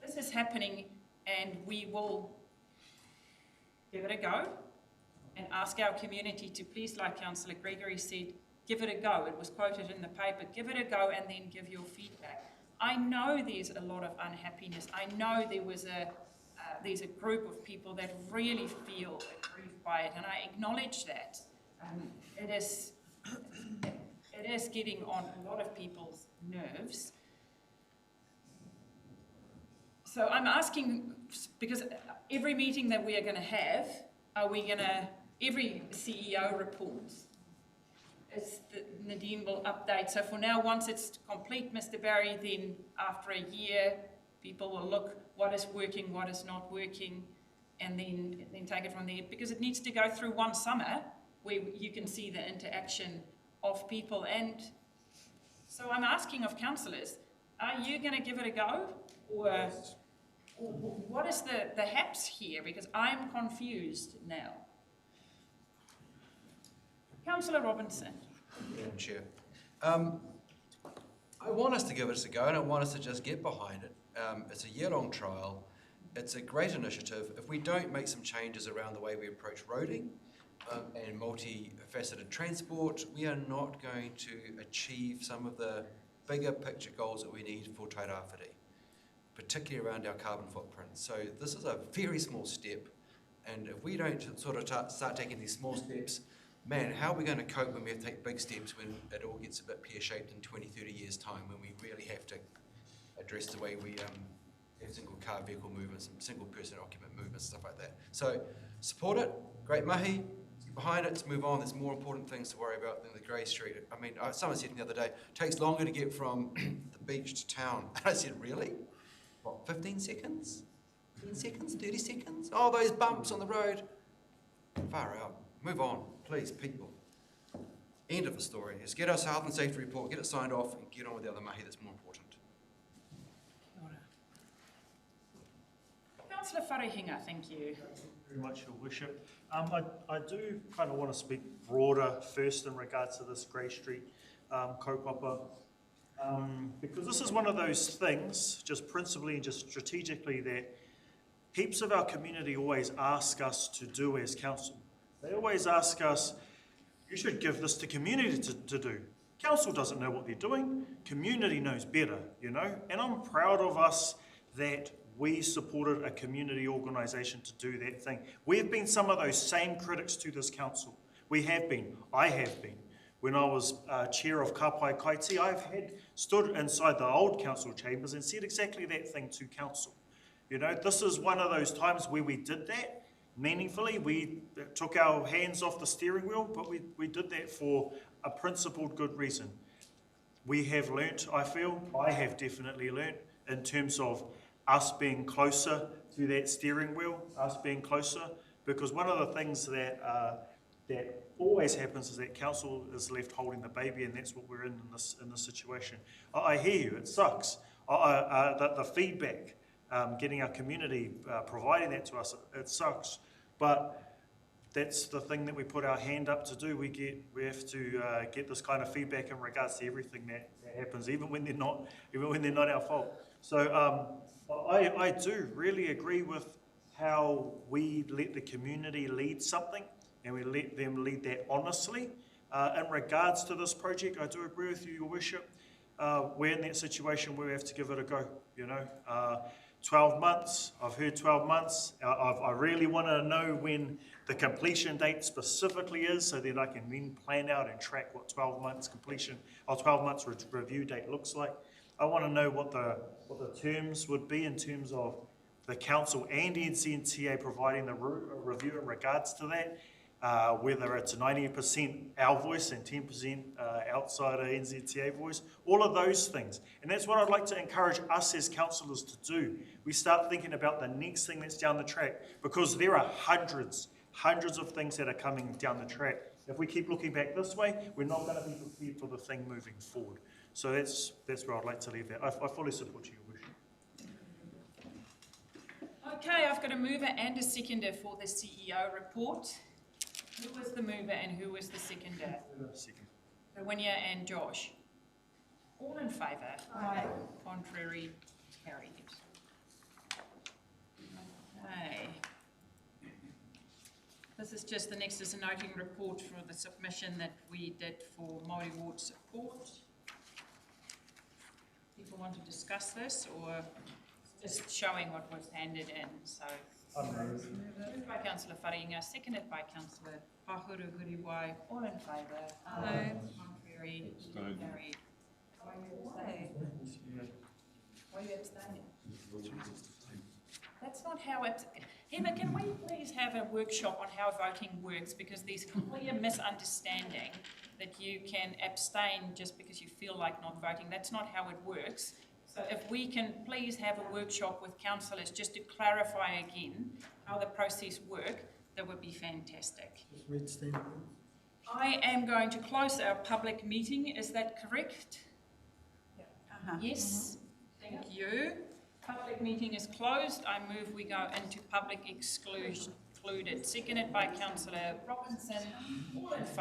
this is happening and we will give it a go and ask our community to please, like Councillor Gregory said, give it a go. It was quoted in the paper, give it a go and then give your feedback. I know there's a lot of unhappiness. I know there's a group of people that really feel aggrieved by it, and I acknowledge that. It is getting on a lot of people's nerves. So I'm asking, because every meeting that we are going to have, every CEO reports. is Nadine will update. So for now, once it's complete, Mr. Barry, then after a year, people will look what is working, what is not working, and then take it from there. Because it needs to go through one summer where you can see the interaction of people. And so I'm asking of councillors, are you going to give it a go? Or what is the haps here? Because I'm confused now. Councillor Robinson. Madam Chair. I want us to give it a go, and I want us to just get behind it. It's a year-long trial. It's a great initiative. If we don't make some changes around the way we approach roading and multifaceted transport, we are not going to achieve some of the bigger picture goals that we need for Te Rāwhiti, particularly around our carbon footprint. So this is a very small step, and if we don't sort of start taking these small steps, man, how are we going to cope when we have to take big steps when it all gets a bit pear-shaped in 20, 30 years' time, when we really have to address the way we have single car vehicle movements and single person occupant movements, stuff like that. So support it, great mahi, get behind it, let's move on. There's more important things to worry about than the grey street. I mean, someone said to me the other day, it takes longer to get from the beach to town. And I said, really? What, 15 seconds? 10 seconds? 30 seconds? Oh, those bumps on the road. Far out. Move on, please, people. End of the story. Let's get our health and safety report, get it signed off, and get on with the other mahi that's more important. Councillor Wharehinga, thank you. Thank you very much, Your Worship. I do kind of want to speak broader first in regards to this Grey Street kaupapa, because this is one of those things, just principally and just strategically, that heaps of our community always ask us to do as council. They always ask us, you should give this to community to do. Council doesn't know what they're doing, community knows better, you know, and I'm proud of us that we supported a community organisation to do that thing. We've been some of those same critics to this council. We have been. I have been. When I was chair of Kapai Kaiti, I've stood inside the old council chambers and said exactly that thing to council. You know, this is one of those times where we did that meaningfully. We took our hands off the steering wheel, but we did that for a principled good reason. We have learnt, I feel, I have definitely learnt, in terms of us being closer to that steering wheel, us being closer, because one of the things that always happens is that council is left holding the baby, and that's what we're in this situation. I hear you, it sucks. The feedback, getting our community providing that to us, it sucks. But that's the thing that we put our hand up to do. We have to get this kind of feedback in regards to everything that happens, even when they're not our fault. So I do really agree with how we let the community lead something, and we let them lead that honestly. In regards to this project, I do agree with you, Your Worship. We're in that situation where we have to give it a go, you know. 12 months, I've heard 12 months. I really want to know when the completion date specifically is, so that I can then plan out and track what 12 months completion, or 12 months review date looks like. I want to know what the terms would be in terms of the council and NZTA providing the review in regards to that, whether it's 90% our voice and 10% outside of NZTA voice, all of those things. And that's what I'd like to encourage us as councillors to do. We start thinking about the next thing that's down the track, because there are hundreds of things that are coming down the track. If we keep looking back this way, we're not going to be prepared for the thing moving forward. So that's where I'd like to leave that. I fully support you, Your Worship. Okay, I've got a mover and a seconder for the CEO report. Who was the mover and who was the seconder? Second. Winya and Josh. All in favour? Aye. Contrary? Carried. Okay. This is just the next is a noting report for the submission that we did for Maori Ward support. People want to discuss this, or just showing what was handed in? So, moved by Councillor Wharehinga, seconded by Councillor Pahuru-Huriwai. All in favour? Aye. Contrary? Carried. Why are you abstaining? That's not how it... Emma, can we please have a workshop on how voting works, because there's clear misunderstanding that you can abstain just because you feel like not voting. That's not how it works. So if we can please have a workshop with councillors just to clarify again how the process works, that would be fantastic. Just read Steve. I am going to close our public meeting. Is that correct? Yes. Thank you. Public meeting is closed. I move we go into public excluded. Seconded by Councillor Robinson. All in favour?